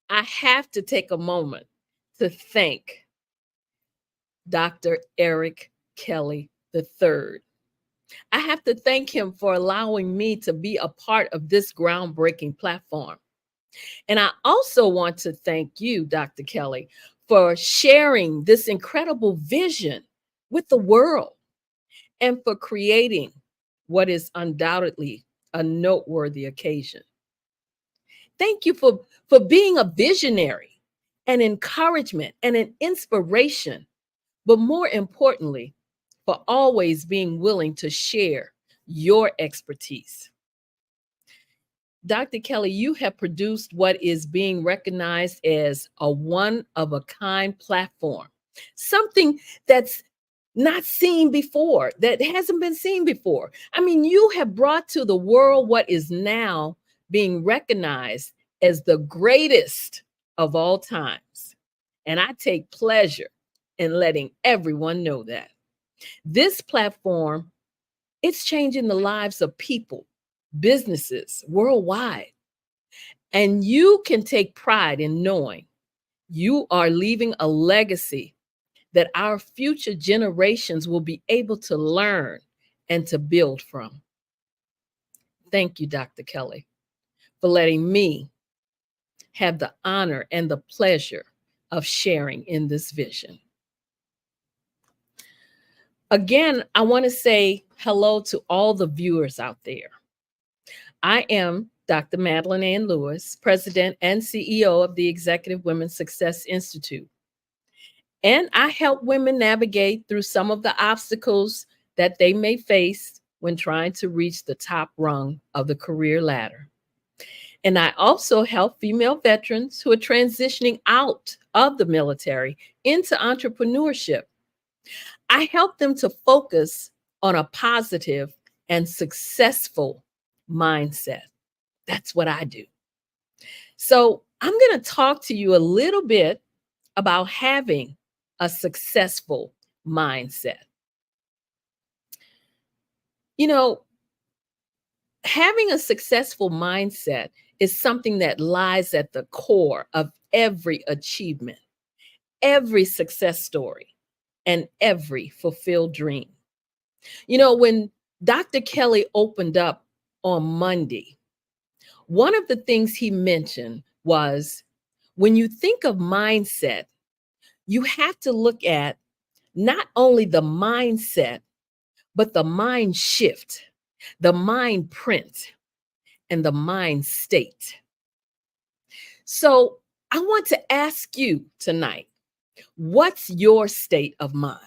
I have to take a moment to thank Dr. Eric Kelly III. I have to thank him for allowing me to be a part of this groundbreaking platform. And I also want to thank you, Dr. Kelly, for sharing this incredible vision with the world and for creating what is undoubtedly a noteworthy occasion. Thank you for being a visionary, an encouragement, and an inspiration, but more importantly, for always being willing to share your expertise. Dr. Kelly, you have produced what is being recognized as a one-of-a-kind platform, something that's not seen before, that hasn't been seen before. I mean, you have brought to the world what is now being recognized as the greatest of all times. And I take pleasure in letting everyone know that. This platform, it's changing the lives of people, businesses worldwide. And you can take pride in knowing you are leaving a legacy that our future generations will be able to learn and to build from. Thank you, Dr. Kelly, for letting me have the honor and the pleasure of sharing in this vision. Again, I want to say hello to all the viewers out there. I am Dr. Madeline Ann Lewis, President and CEO of the Executive Women's Success Institute. And I help women navigate through some of the obstacles that they may face when trying to reach the top rung of the career ladder. And I also help female veterans who are transitioning out of the military into entrepreneurship. I help them to focus on a positive and successful mindset. That's what I do. So I'm going to talk to you a little bit about having a successful mindset. You know, having a successful mindset is something that lies at the core of every achievement, every success story, and every fulfilled dream. You know, when Dr. Kelly opened up on Monday, one of the things he mentioned was when you think of mindset, you have to look at not only the mindset, but the mind shift, the mind print, and the mind state. So I want to ask you tonight, what's your state of mind?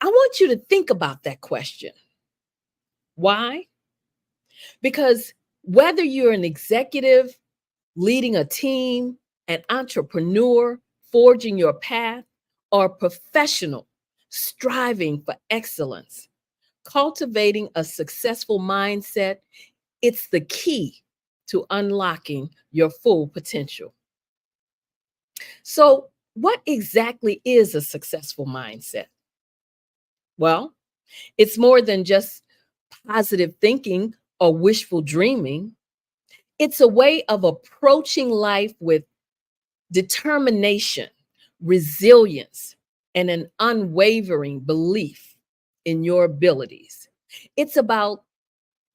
I want you to think about that question. Why? Because whether you're an executive, leading a team, an entrepreneur, forging your path, or a professional striving for excellence, cultivating a successful mindset, it's the key to unlocking your full potential. So, what exactly is a successful mindset? Well, it's more than just positive thinking or wishful dreaming. It's a way of approaching life with determination, resilience, and an unwavering belief in your abilities. It's about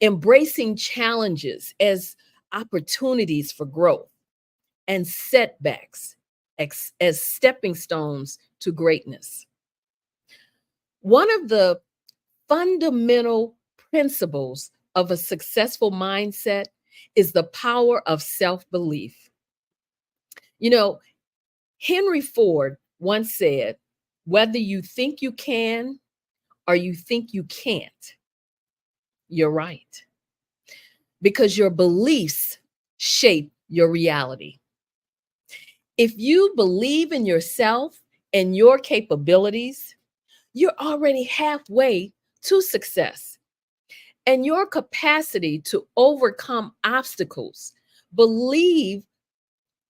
embracing challenges as opportunities for growth and setbacks as stepping stones to greatness. One of the fundamental principles of a successful mindset is the power of self-belief. You know, Henry Ford once said, whether you think you can or you think you can't, you're right. Because your beliefs shape your reality. If you believe in yourself and your capabilities, you're already halfway to success. And your capacity to overcome obstacles, believe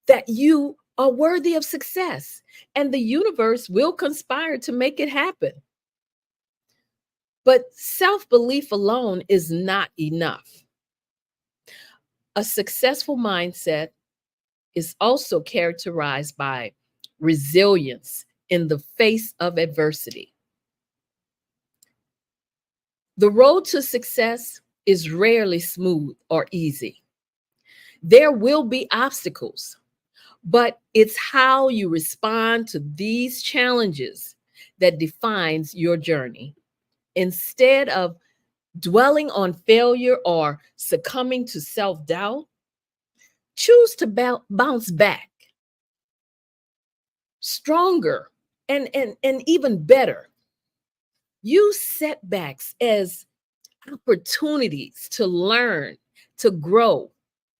that you are worthy of success, and the universe will conspire to make it happen. But self-belief alone is not enough. A successful mindset is also characterized by resilience in the face of adversity. The road to success is rarely smooth or easy. There will be obstacles, but it's how you respond to these challenges that defines your journey. Instead of dwelling on failure or succumbing to self-doubt, choose to bounce back stronger and even better. Use setbacks as opportunities to learn, to grow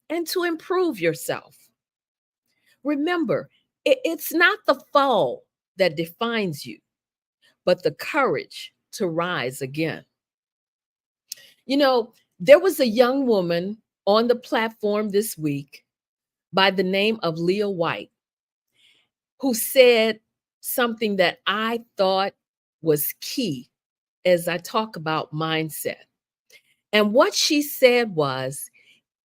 and to improve yourself. Remember, it's not the fall that defines you, but the courage to rise again. You know, there was a young woman on the platform this week by the name of Leah White who said something that I thought was key as I talk about mindset. And what she said was,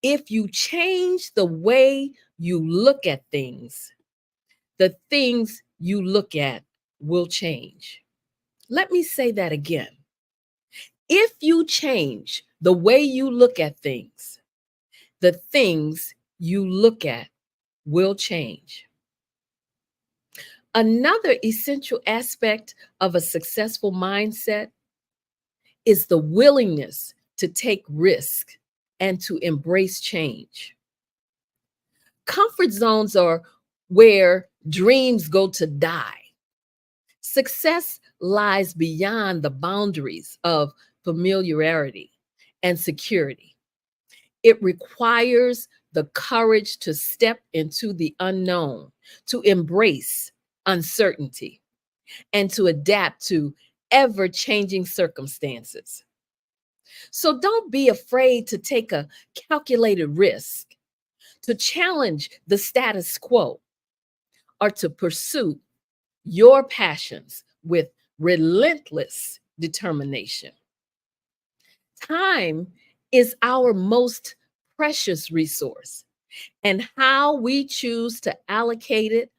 if you change the way you look at things, the things you look at will change. Let me say that again. If you change the way you look at things, the things you look at will change. Another essential aspect of a successful mindset is the willingness to take risk and to embrace change. Comfort zones are where dreams go to die. Success lies beyond the boundaries of familiarity and security. It requires the courage to step into the unknown, to embrace uncertainty, and to adapt to ever-changing circumstances. So don't be afraid to take a calculated risk, to challenge the status quo, or to pursue your passions with relentless determination. Time is our most precious resource, and how we choose to allocate it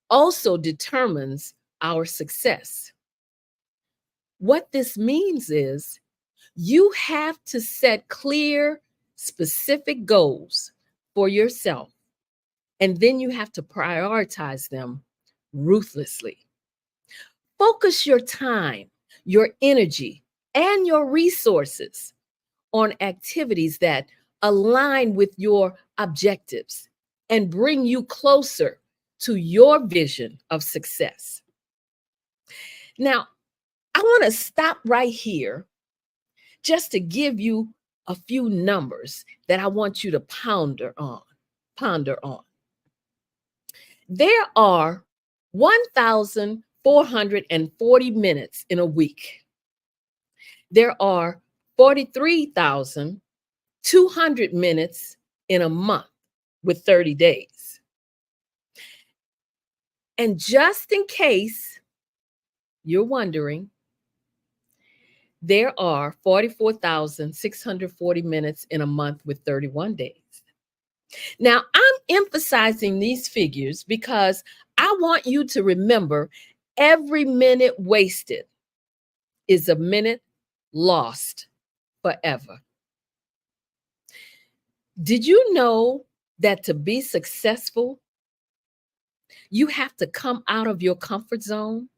also determines our success. What this means is you have to set clear, specific goals for yourself, and then you have to prioritize them ruthlessly. Focus your time, your energy, and your resources on activities that align with your objectives and bring you closer to your vision of success. Now, I want to stop right here just to give you a few numbers that I want you to ponder on. There are 1,440 minutes in a week. There are 43,200 minutes in a month with 30 days. And just in case you're wondering, there are 44,640 minutes in a month with 31 days. Now, I'm emphasizing these figures because I want you to remember every minute wasted is a minute lost forever. Did you know that to be successful, you have to come out of your comfort zone?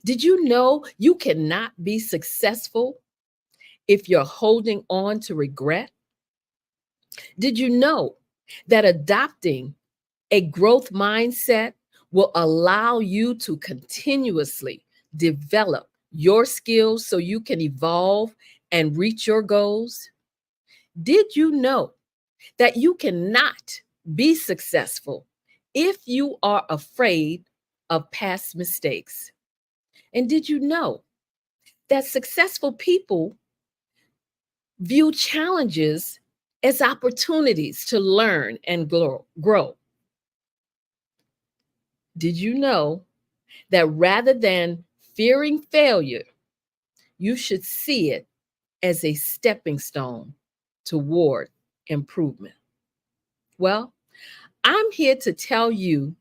Did you know you cannot be successful if you're holding on to regret? Did you know that adopting a growth mindset will allow you to continuously develop your skills so you can evolve and reach your goals? Did you know that you cannot be successful if you are afraid of past mistakes? And did you know that successful people view challenges as opportunities to learn and grow? Did you know that rather than fearing failure, you should see it as a stepping stone toward improvement? Well, I'm here to tell you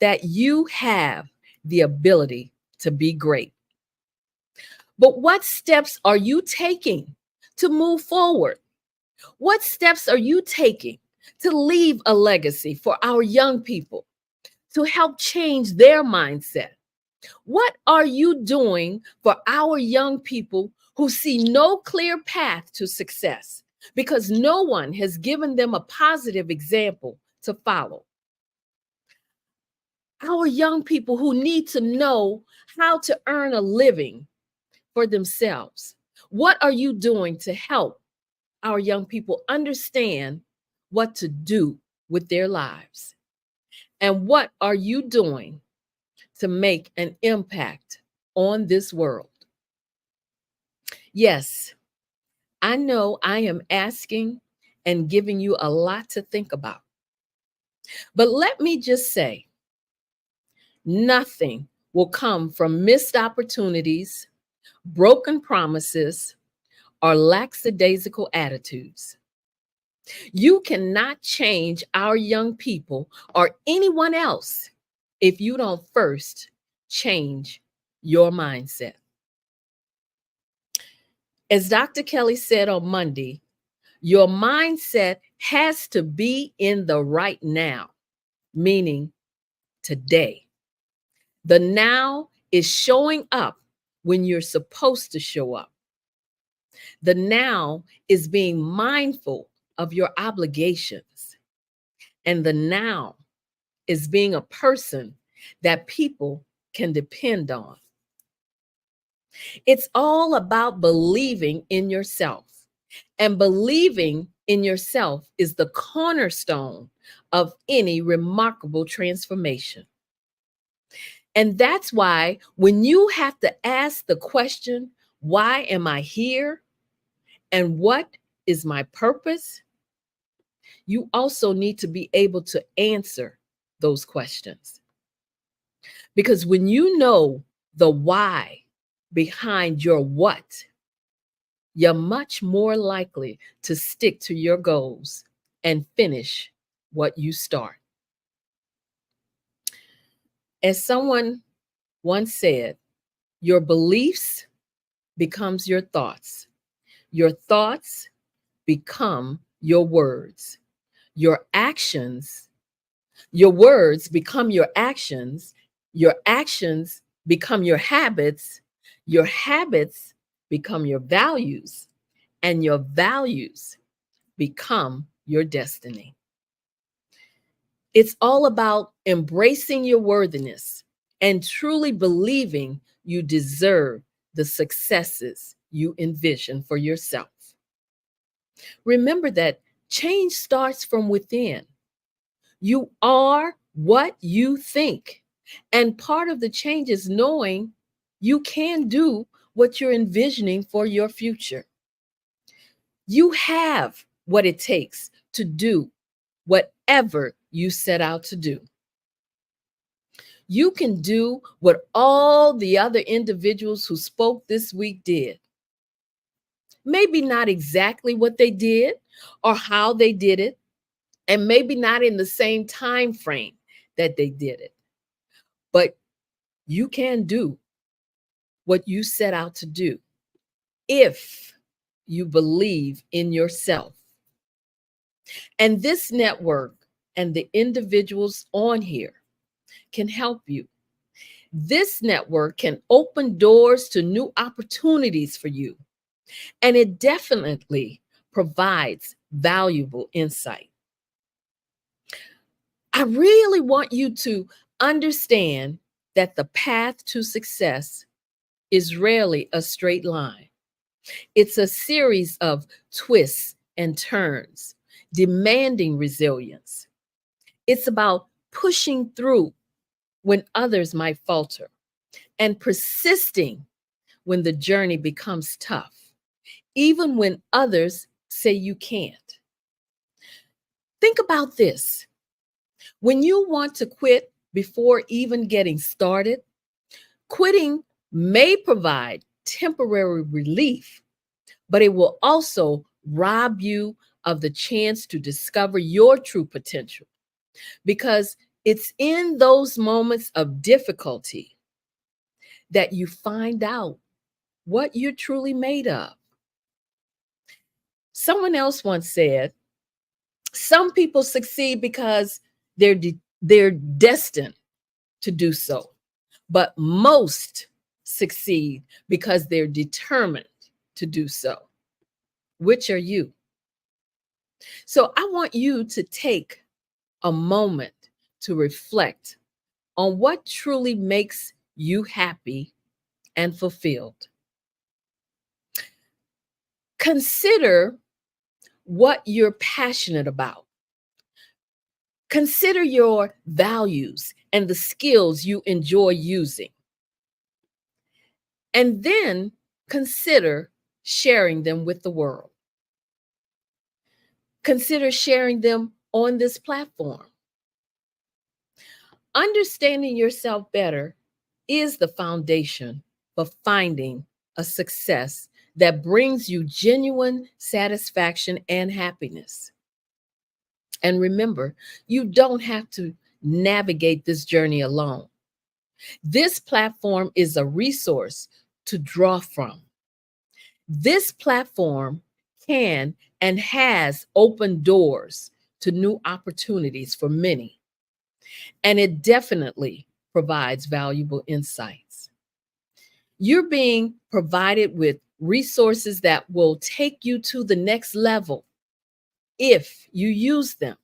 that you have the ability to be great. But what steps are you taking to move forward? What steps are you taking to leave a legacy for our young people, to help change their mindset? What are you doing for our young people who see no clear path to success because no one has given them a positive example to follow? Our young people who need to know how to earn a living for themselves. What are you doing to help our young people understand what to do with their lives. And what are you doing to make an impact on this world? Yes, I know I am asking and giving you a lot to think about. But let me just say, nothing will come from missed opportunities, broken promises, or lackadaisical attitudes. You cannot change our young people or anyone else if you don't first change your mindset. As Dr. Kelly said on Monday, your mindset has to be in the right now, meaning today. The now is showing up when you're supposed to show up. The now is being mindful of your obligations. And the now is being a person that people can depend on. It's all about believing in yourself. And believing in yourself is the cornerstone of any remarkable transformation. And that's why when you have to ask the question, why am I here? And what is my purpose? You also need to be able to answer those questions. Because when you know the why behind your what, you're much more likely to stick to your goals and finish what you start. As someone once said, your beliefs becomes your thoughts. Your thoughts become your words. Your words become your actions become your habits become your values, and your values become your destiny. It's all about embracing your worthiness and truly believing you deserve the successes you envision for yourself. Remember that change starts from within. You are what you think. And part of the change is knowing you can do what you're envisioning for your future. You have what it takes to do whatever you set out to do. You can do what all the other individuals who spoke this week did. Maybe not exactly what they did or how they did it, and maybe not in the same time frame that they did it. But you can do what you set out to do if you believe in yourself. And this network and the individuals on here can help you. This network can open doors to new opportunities for you. And it definitely provides valuable insight. I really want you to understand that the path to success is rarely a straight line. It's a series of twists and turns, demanding resilience. It's about pushing through when others might falter and persisting when the journey becomes tough, even when others say you can't. Think about this. When you want to quit before even getting started, quitting may provide temporary relief, but it will also rob you of the chance to discover your true potential, because it's in those moments of difficulty that you find out what you're truly made of. Someone else once said, some people succeed because they're destined to do so, but most succeed because they're determined to do so. Which are you? So I want you to take a moment to reflect on what truly makes you happy and fulfilled. Consider what you're passionate about. Consider your values and the skills you enjoy using. And then consider sharing them with the world. Consider sharing them on this platform. Understanding yourself better is the foundation for finding a success that brings you genuine satisfaction and happiness. And remember, you don't have to navigate this journey alone. This platform is a resource to draw from. This platform can and has opened doors to new opportunities for many, and it definitely provides valuable insights. You're being provided with resources that will take you to the next level if you use them,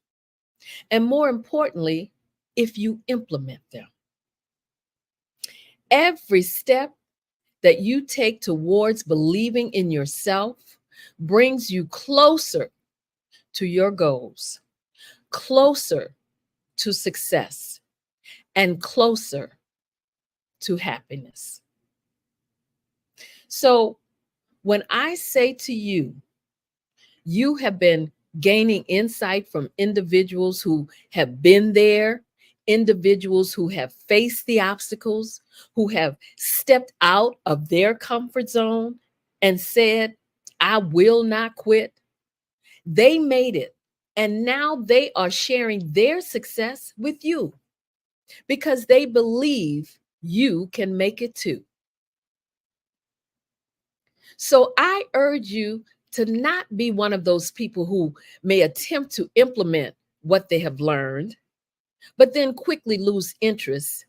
and more importantly, if you implement them. Every step that you take towards believing in yourself brings you closer to your goals, closer to success, and closer to happiness. So when I say to you, you have been gaining insight from individuals who have been there, individuals who have faced the obstacles, who have stepped out of their comfort zone and said, I will not quit. They made it, and now they are sharing their success with you because they believe you can make it too. So I urge you to not be one of those people who may attempt to implement what they have learned, but then quickly lose interest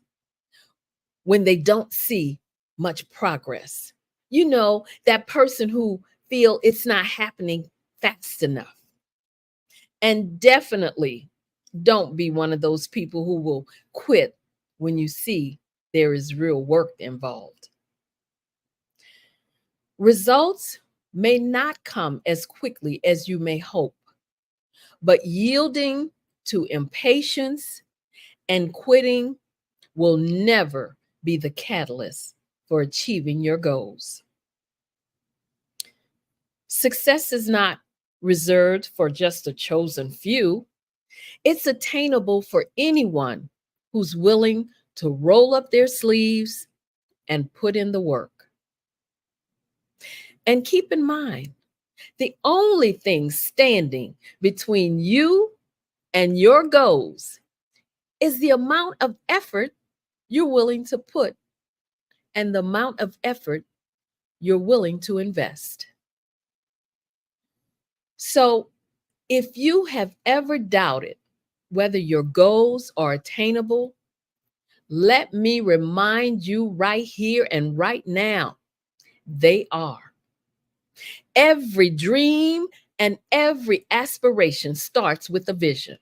when they don't see much progress. You know, that person who feel it's not happening fast enough. And definitely don't be one of those people who will quit when you see there is real work involved. Results may not come as quickly as you may hope, but yielding to impatience and quitting will never be the catalyst for achieving your goals. Success is not reserved for just a chosen few. It's attainable for anyone who's willing to roll up their sleeves and put in the work. And keep in mind, the only thing standing between you and your goals is the amount of effort you're willing to put and the amount of effort you're willing to invest. So if you have ever doubted whether your goals are attainable, let me remind you right here and right now, they are. Every dream and every aspiration starts with a vision.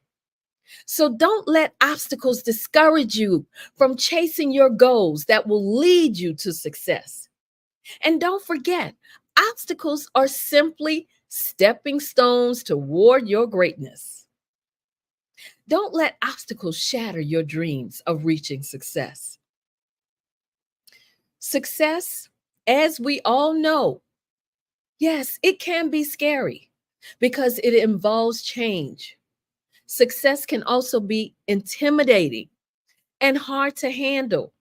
So don't let obstacles discourage you from chasing your goals that will lead you to success. And don't forget, obstacles are simply stepping stones toward your greatness. Don't let obstacles shatter your dreams of reaching success. Success, as we all know, yes, it can be scary because it involves change. Success can also be intimidating and hard to handle.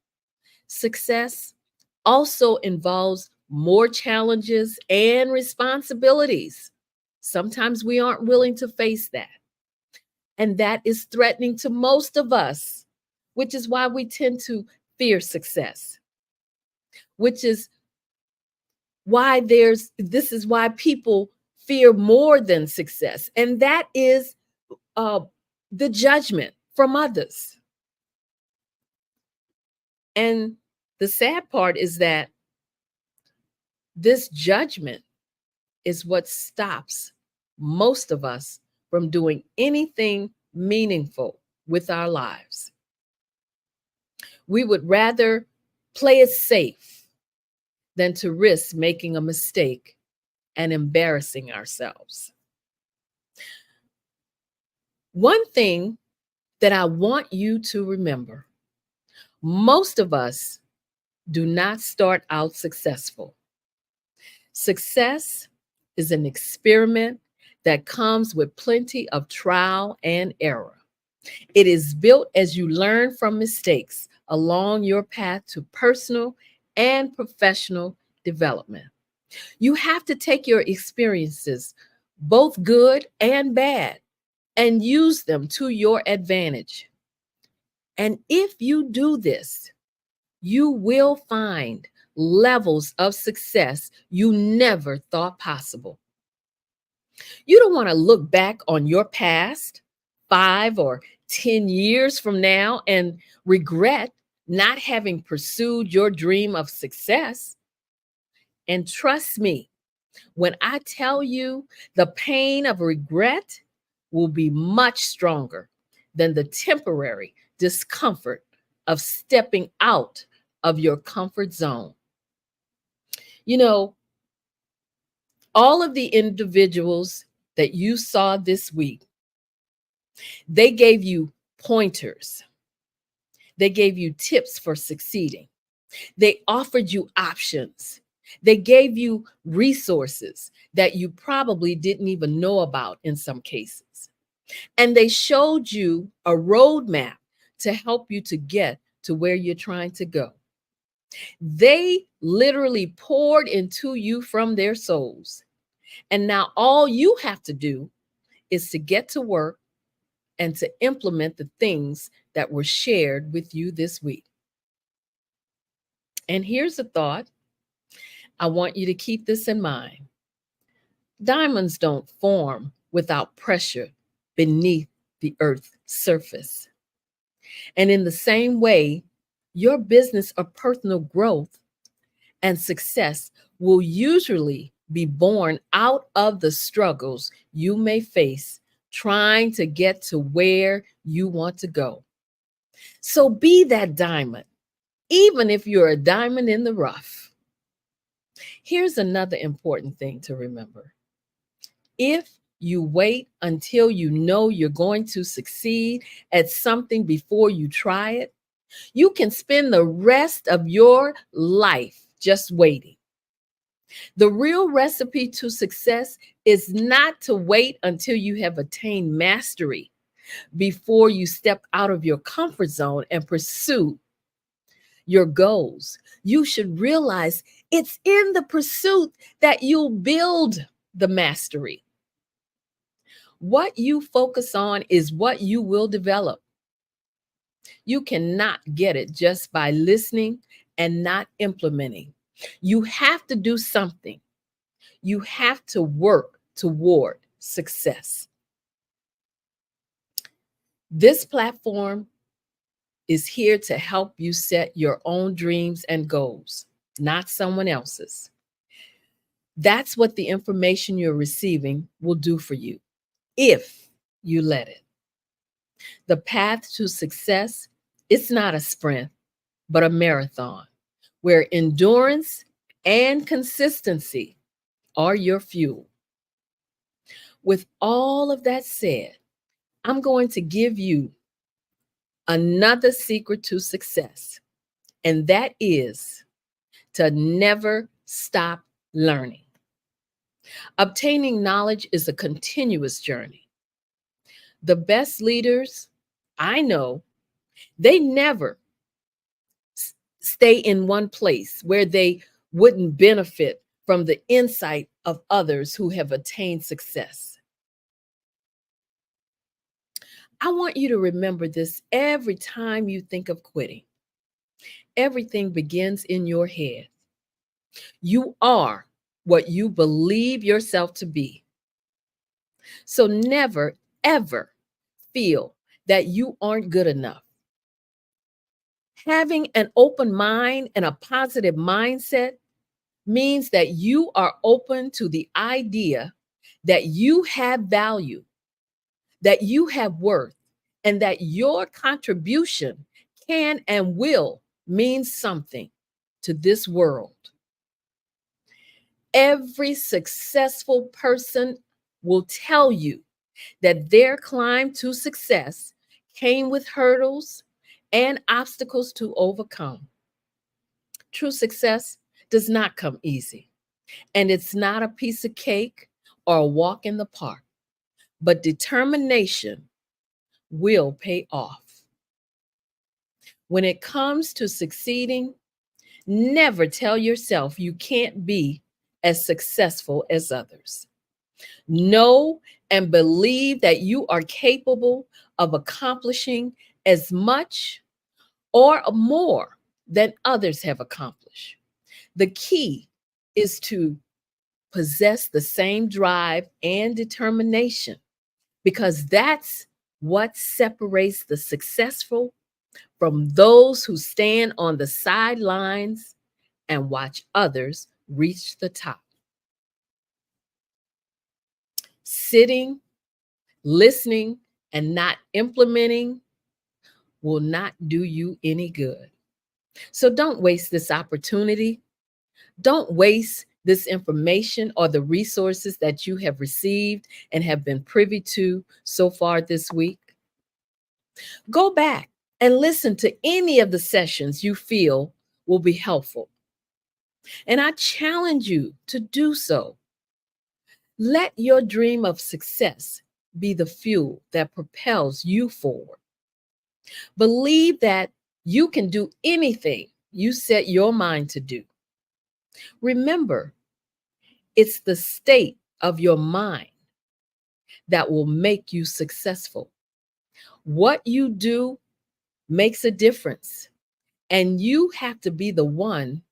Success also involves more challenges and responsibilities. Sometimes we aren't willing to face that. And that is threatening to most of us, which is why we tend to fear success, which is why this is why people fear more than success. And that is the judgment from others. And the sad part is that this judgment is what stops most of us from doing anything meaningful with our lives. We would rather play it safe than to risk making a mistake and embarrassing ourselves. One thing that I want you to remember, most of us do not start out successful. Success is an experiment that comes with plenty of trial and error. It is built as you learn from mistakes along your path to personal and professional development. You have to take your experiences, both good and bad, and use them to your advantage. And if you do this, you will find levels of success you never thought possible. You don't want to look back on your past 5 or 10 years from now and regret not having pursued your dream of success. And trust me, when I tell you, the pain of regret will be much stronger than the temporary discomfort of stepping out of your comfort zone. You know, all of the individuals that you saw this week, they gave you pointers. They gave you tips for succeeding. They offered you options. They gave you resources that you probably didn't even know about in some cases. And they showed you a roadmap to help you to get to where you're trying to go. They literally poured into you from their souls. And now all you have to do is to get to work and to implement the things that were shared with you this week. And here's a thought. I want you to keep this in mind. Diamonds don't form without pressure beneath the earth's surface. And in the same way, your business or personal growth and success will usually be born out of the struggles you may face trying to get to where you want to go. So be that diamond, even if you're a diamond in the rough. Here's another important thing to remember. If you wait until you know you're going to succeed at something before you try it, you can spend the rest of your life just waiting. The real recipe to success is not to wait until you have attained mastery before you step out of your comfort zone and pursue your goals. You should realize it's in the pursuit that you'll build the mastery. What you focus on is what you will develop. You cannot get it just by listening and not implementing. You have to do something. You have to work toward success. This platform is here to help you set your own dreams and goals, not someone else's. That's what the information you're receiving will do for you, if you let it. The path to success is not a sprint, but a marathon, where endurance and consistency are your fuel. With all of that said, I'm going to give you another secret to success, and that is to never stop learning. Obtaining knowledge is a continuous journey. The best leaders I know, they never stay in one place where they wouldn't benefit from the insight of others who have attained success. I want you to remember this every time you think of quitting. Everything begins in your head. You are what you believe yourself to be. So never, ever feel that you aren't good enough. Having an open mind and a positive mindset means that you are open to the idea that you have value, that you have worth, and that your contribution can and will mean something to this world. Every successful person will tell you that their climb to success came with hurdles and obstacles to overcome. True success does not come easy, and it's not a piece of cake or a walk in the park, but determination will pay off. When it comes to succeeding, never tell yourself you can't be as successful as others. Know and believe that you are capable of accomplishing as much or more than others have accomplished. The key is to possess the same drive and determination, because that's what separates the successful from those who stand on the sidelines and watch others reach the top. Sitting, listening, and not implementing will not do you any good. So don't waste this opportunity. Don't waste this information or the resources that you have received and have been privy to so far this week. Go back and listen to any of the sessions you feel will be helpful. And I challenge you to do so. Let your dream of success be the fuel that propels you forward. Believe that you can do anything you set your mind to do. Remember, it's the state of your mind that will make you successful. What you do makes a difference, and you have to be the one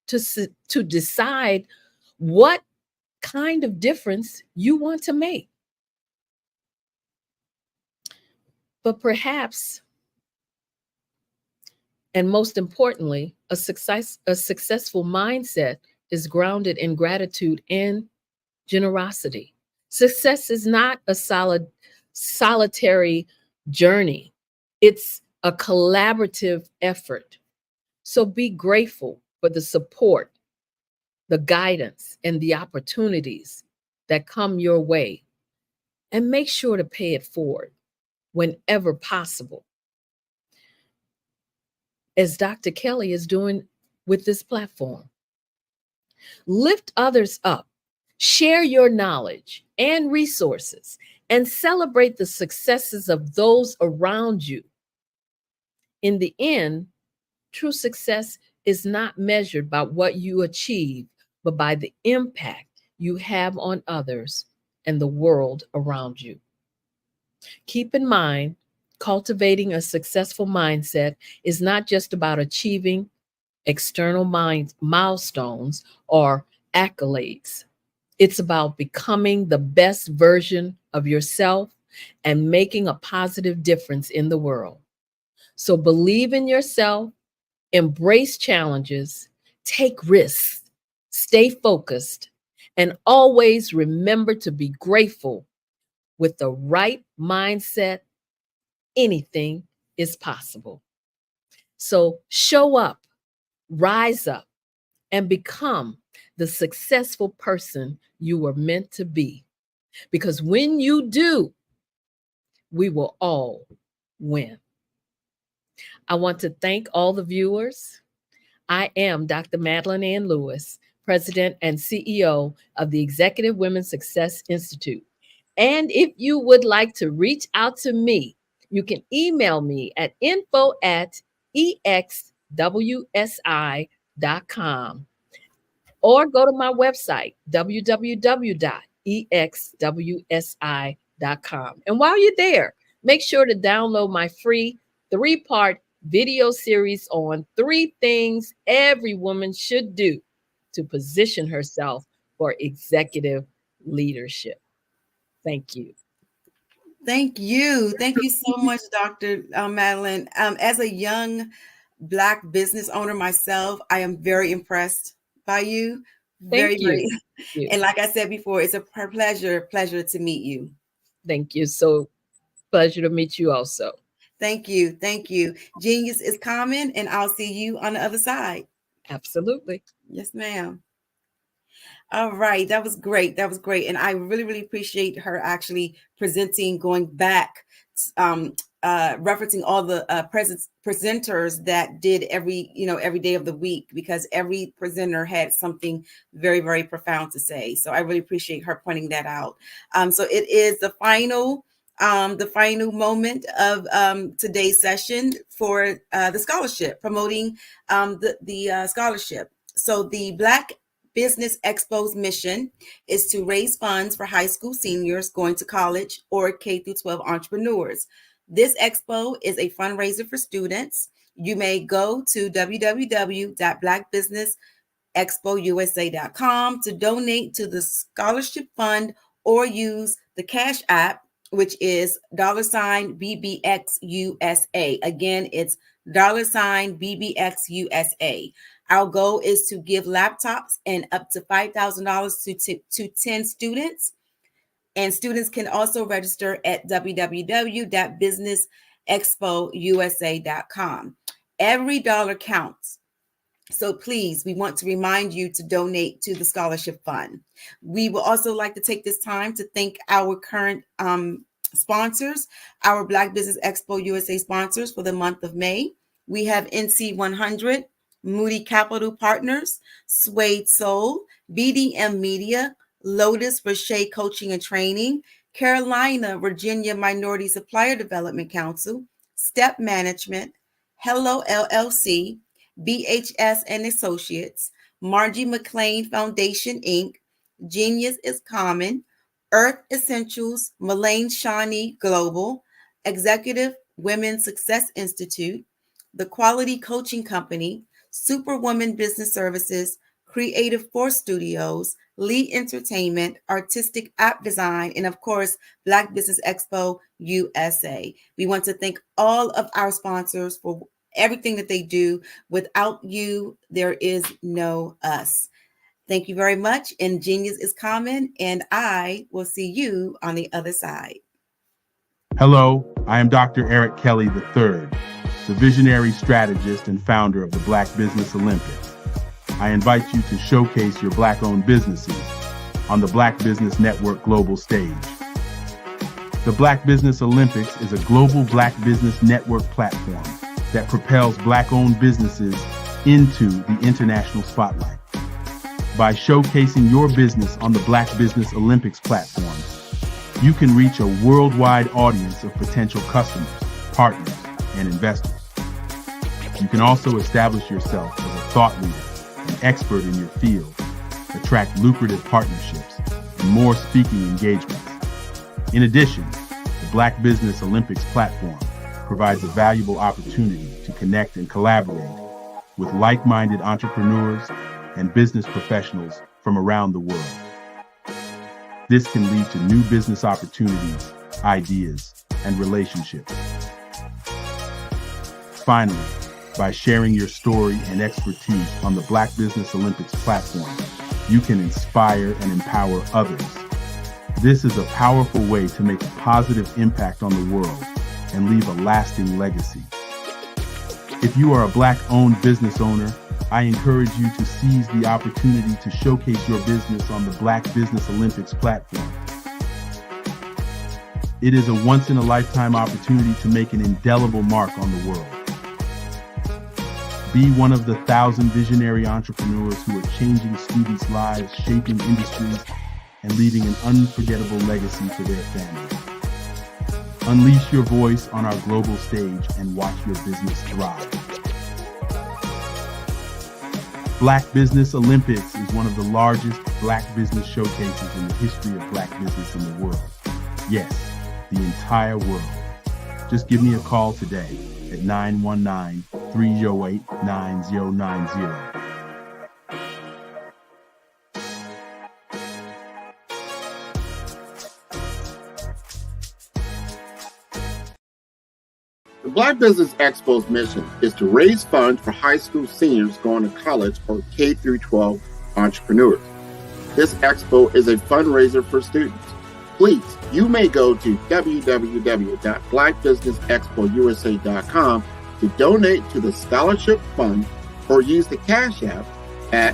to decide what kind of difference you want to make. But perhaps, and most importantly, a successful mindset is grounded in gratitude and generosity. Success is not a solitary journey. It's a collaborative effort. So be grateful for the support, the guidance, and the opportunities that come your way, and make sure to pay it forward whenever possible, as Dr. Kelly is doing with this platform. Lift others up, share your knowledge and resources, and celebrate the successes of those around you. In the end, true success is not measured by what you achieve, but by the impact you have on others and the world around you. Keep in mind, cultivating a successful mindset is not just about achieving external milestones or accolades. It's about becoming the best version of yourself and making a positive difference in the world. So believe in yourself, embrace challenges, take risks, stay focused, and always remember to be grateful. With the right mindset, anything is possible. So show up, rise up, and become the successful person you were meant to be. Because when you do, we will all win. I want to thank all the viewers. I am Dr. Madeline Ann Lewis, President and CEO of the Executive Women's Success Institute. And if you would like to reach out to me, you can email me at info@exwsi.com or go to my website, www.exwsi.com. And while you're there, make sure to download my free 3-part video series on 3 things every woman should do to position herself for executive leadership. Thank you. Thank you. Thank you so much, Dr. Madeline. As a young Black business owner myself, I am very impressed by you. Very. Thank you. And like I said before, it's a pleasure to meet you. Thank you. So pleasure to meet you also. Thank you. Thank you. Genius is common, and I'll see you on the other side. Absolutely. Yes, ma'am. All right, that was great. That was great, and I really, really appreciate her actually presenting, going back, referencing all the presenters that did every day of the week, because every presenter had something very, very profound to say. So I really appreciate her pointing that out. So it is the final moment of today's session for the scholarship, promoting the scholarship. So the Black Business Expo's mission is to raise funds for high school seniors going to college or K-12 entrepreneurs. This expo is a fundraiser for students. You may go to www.blackbusinessexpousa.com to donate to the scholarship fund, or use the Cash App, which is $BBXUSA. Again, it's $BBXUSA. Our goal is to give laptops and up to $5,000 to 10 students. And students can also register at www.businessexpousa.com. Every dollar counts. So please, we want to remind you to donate to the scholarship fund. We will also like to take this time to thank our current sponsors, our Black Business Expo USA sponsors for the month of May. We have NC 100, Moody Capital Partners, Suede Soul, BDM Media, Lotus Rocher Coaching and Training, Carolina, Virginia Minority Supplier Development Council, Step Management, Hello LLC, BHS and Associates, Margie McLean Foundation, Inc., Genius is Common, Earth Essentials, Mullane Shawnee Global, Executive Women's Success Institute, The Quality Coaching Company, Superwoman Business Services, Creative Force Studios, Lee Entertainment, Artistic App Design, and of course, Black Business Expo USA. We want to thank all of our sponsors for everything that they do. Without you, there is no us. Thank you very much. And Genius is Common, and I will see you on the other side. Hello, I am Dr. Eric Kelly III, the visionary strategist and founder of the Black Business Olympics. I invite you to showcase your Black-owned businesses on the Black Business Network global stage. The Black Business Olympics is a global Black Business Network platform that propels Black-owned businesses into the international spotlight. By showcasing your business on the Black Business Olympics platform, you can reach a worldwide audience of potential customers, partners, and investors. You can also establish yourself as a thought leader, an expert in your field, attract lucrative partnerships, and more speaking engagements. In addition, the Black Business Olympics platform provides a valuable opportunity to connect and collaborate with like-minded entrepreneurs and business professionals from around the world. This can lead to new business opportunities, ideas, and relationships. Finally, by sharing your story and expertise on the Black Business Olympics platform, you can inspire and empower others. This is a powerful way to make a positive impact on the world and leave a lasting legacy. If you are a Black-owned business owner, I encourage you to seize the opportunity to showcase your business on the Black Business Olympics platform. It is a once-in-a-lifetime opportunity to make an indelible mark on the world. Be one of the 1,000 visionary entrepreneurs who are changing students' lives, shaping industries, and leaving an unforgettable legacy for their families. Unleash your voice on our global stage and watch your business thrive. Black Business Olympics is one of the largest Black business showcases in the history of Black business in the world. Yes, the entire world. Just give me a call today at 919-308-9090. The Black Business Expo's mission is to raise funds for high school seniors going to college or K-12 entrepreneurs. This expo is a fundraiser for students. Please, you may go to www.blackbusinessexpousa.com to donate to the scholarship fund or use the Cash App at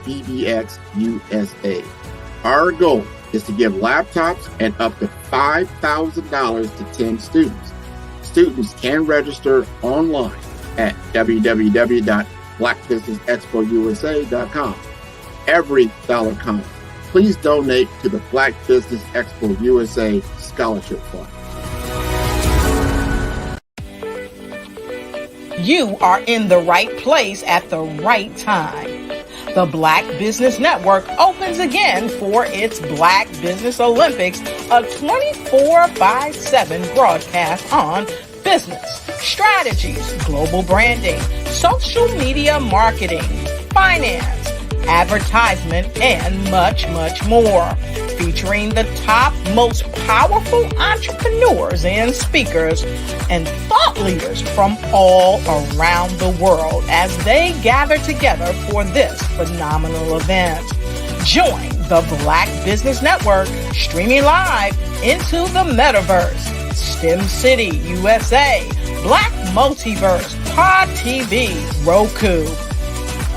BBX USA. Our goal is to give laptops and up to $5,000 to 10 students. Students can register online at www.blackbusinessexpousa.com. Every dollar counts. Please donate to the Black Business Expo USA Scholarship Fund. You are in the right place at the right time. The Black Business Network opens again for its Black Business Olympics, a 24/7 broadcast on business, strategies, global branding, social media marketing, finance, advertisement, and much, much more. Featuring the top, most powerful entrepreneurs and speakers and thought leaders from all around the world as they gather together for this phenomenal event. Join the Black Business Network streaming live into the metaverse, STEM City USA, Black Multiverse, Pod TV, Roku,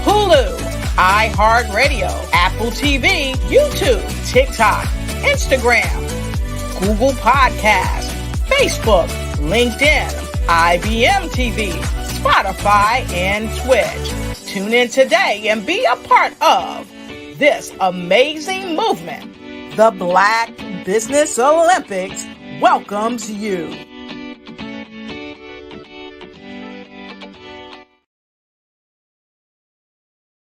Hulu, iHeartRadio, Apple TV, YouTube, TikTok, Instagram, Google Podcasts, Facebook, LinkedIn, IBM TV, Spotify, and Twitch. Tune in today and be a part of this amazing movement. The Black Business Olympics welcomes you.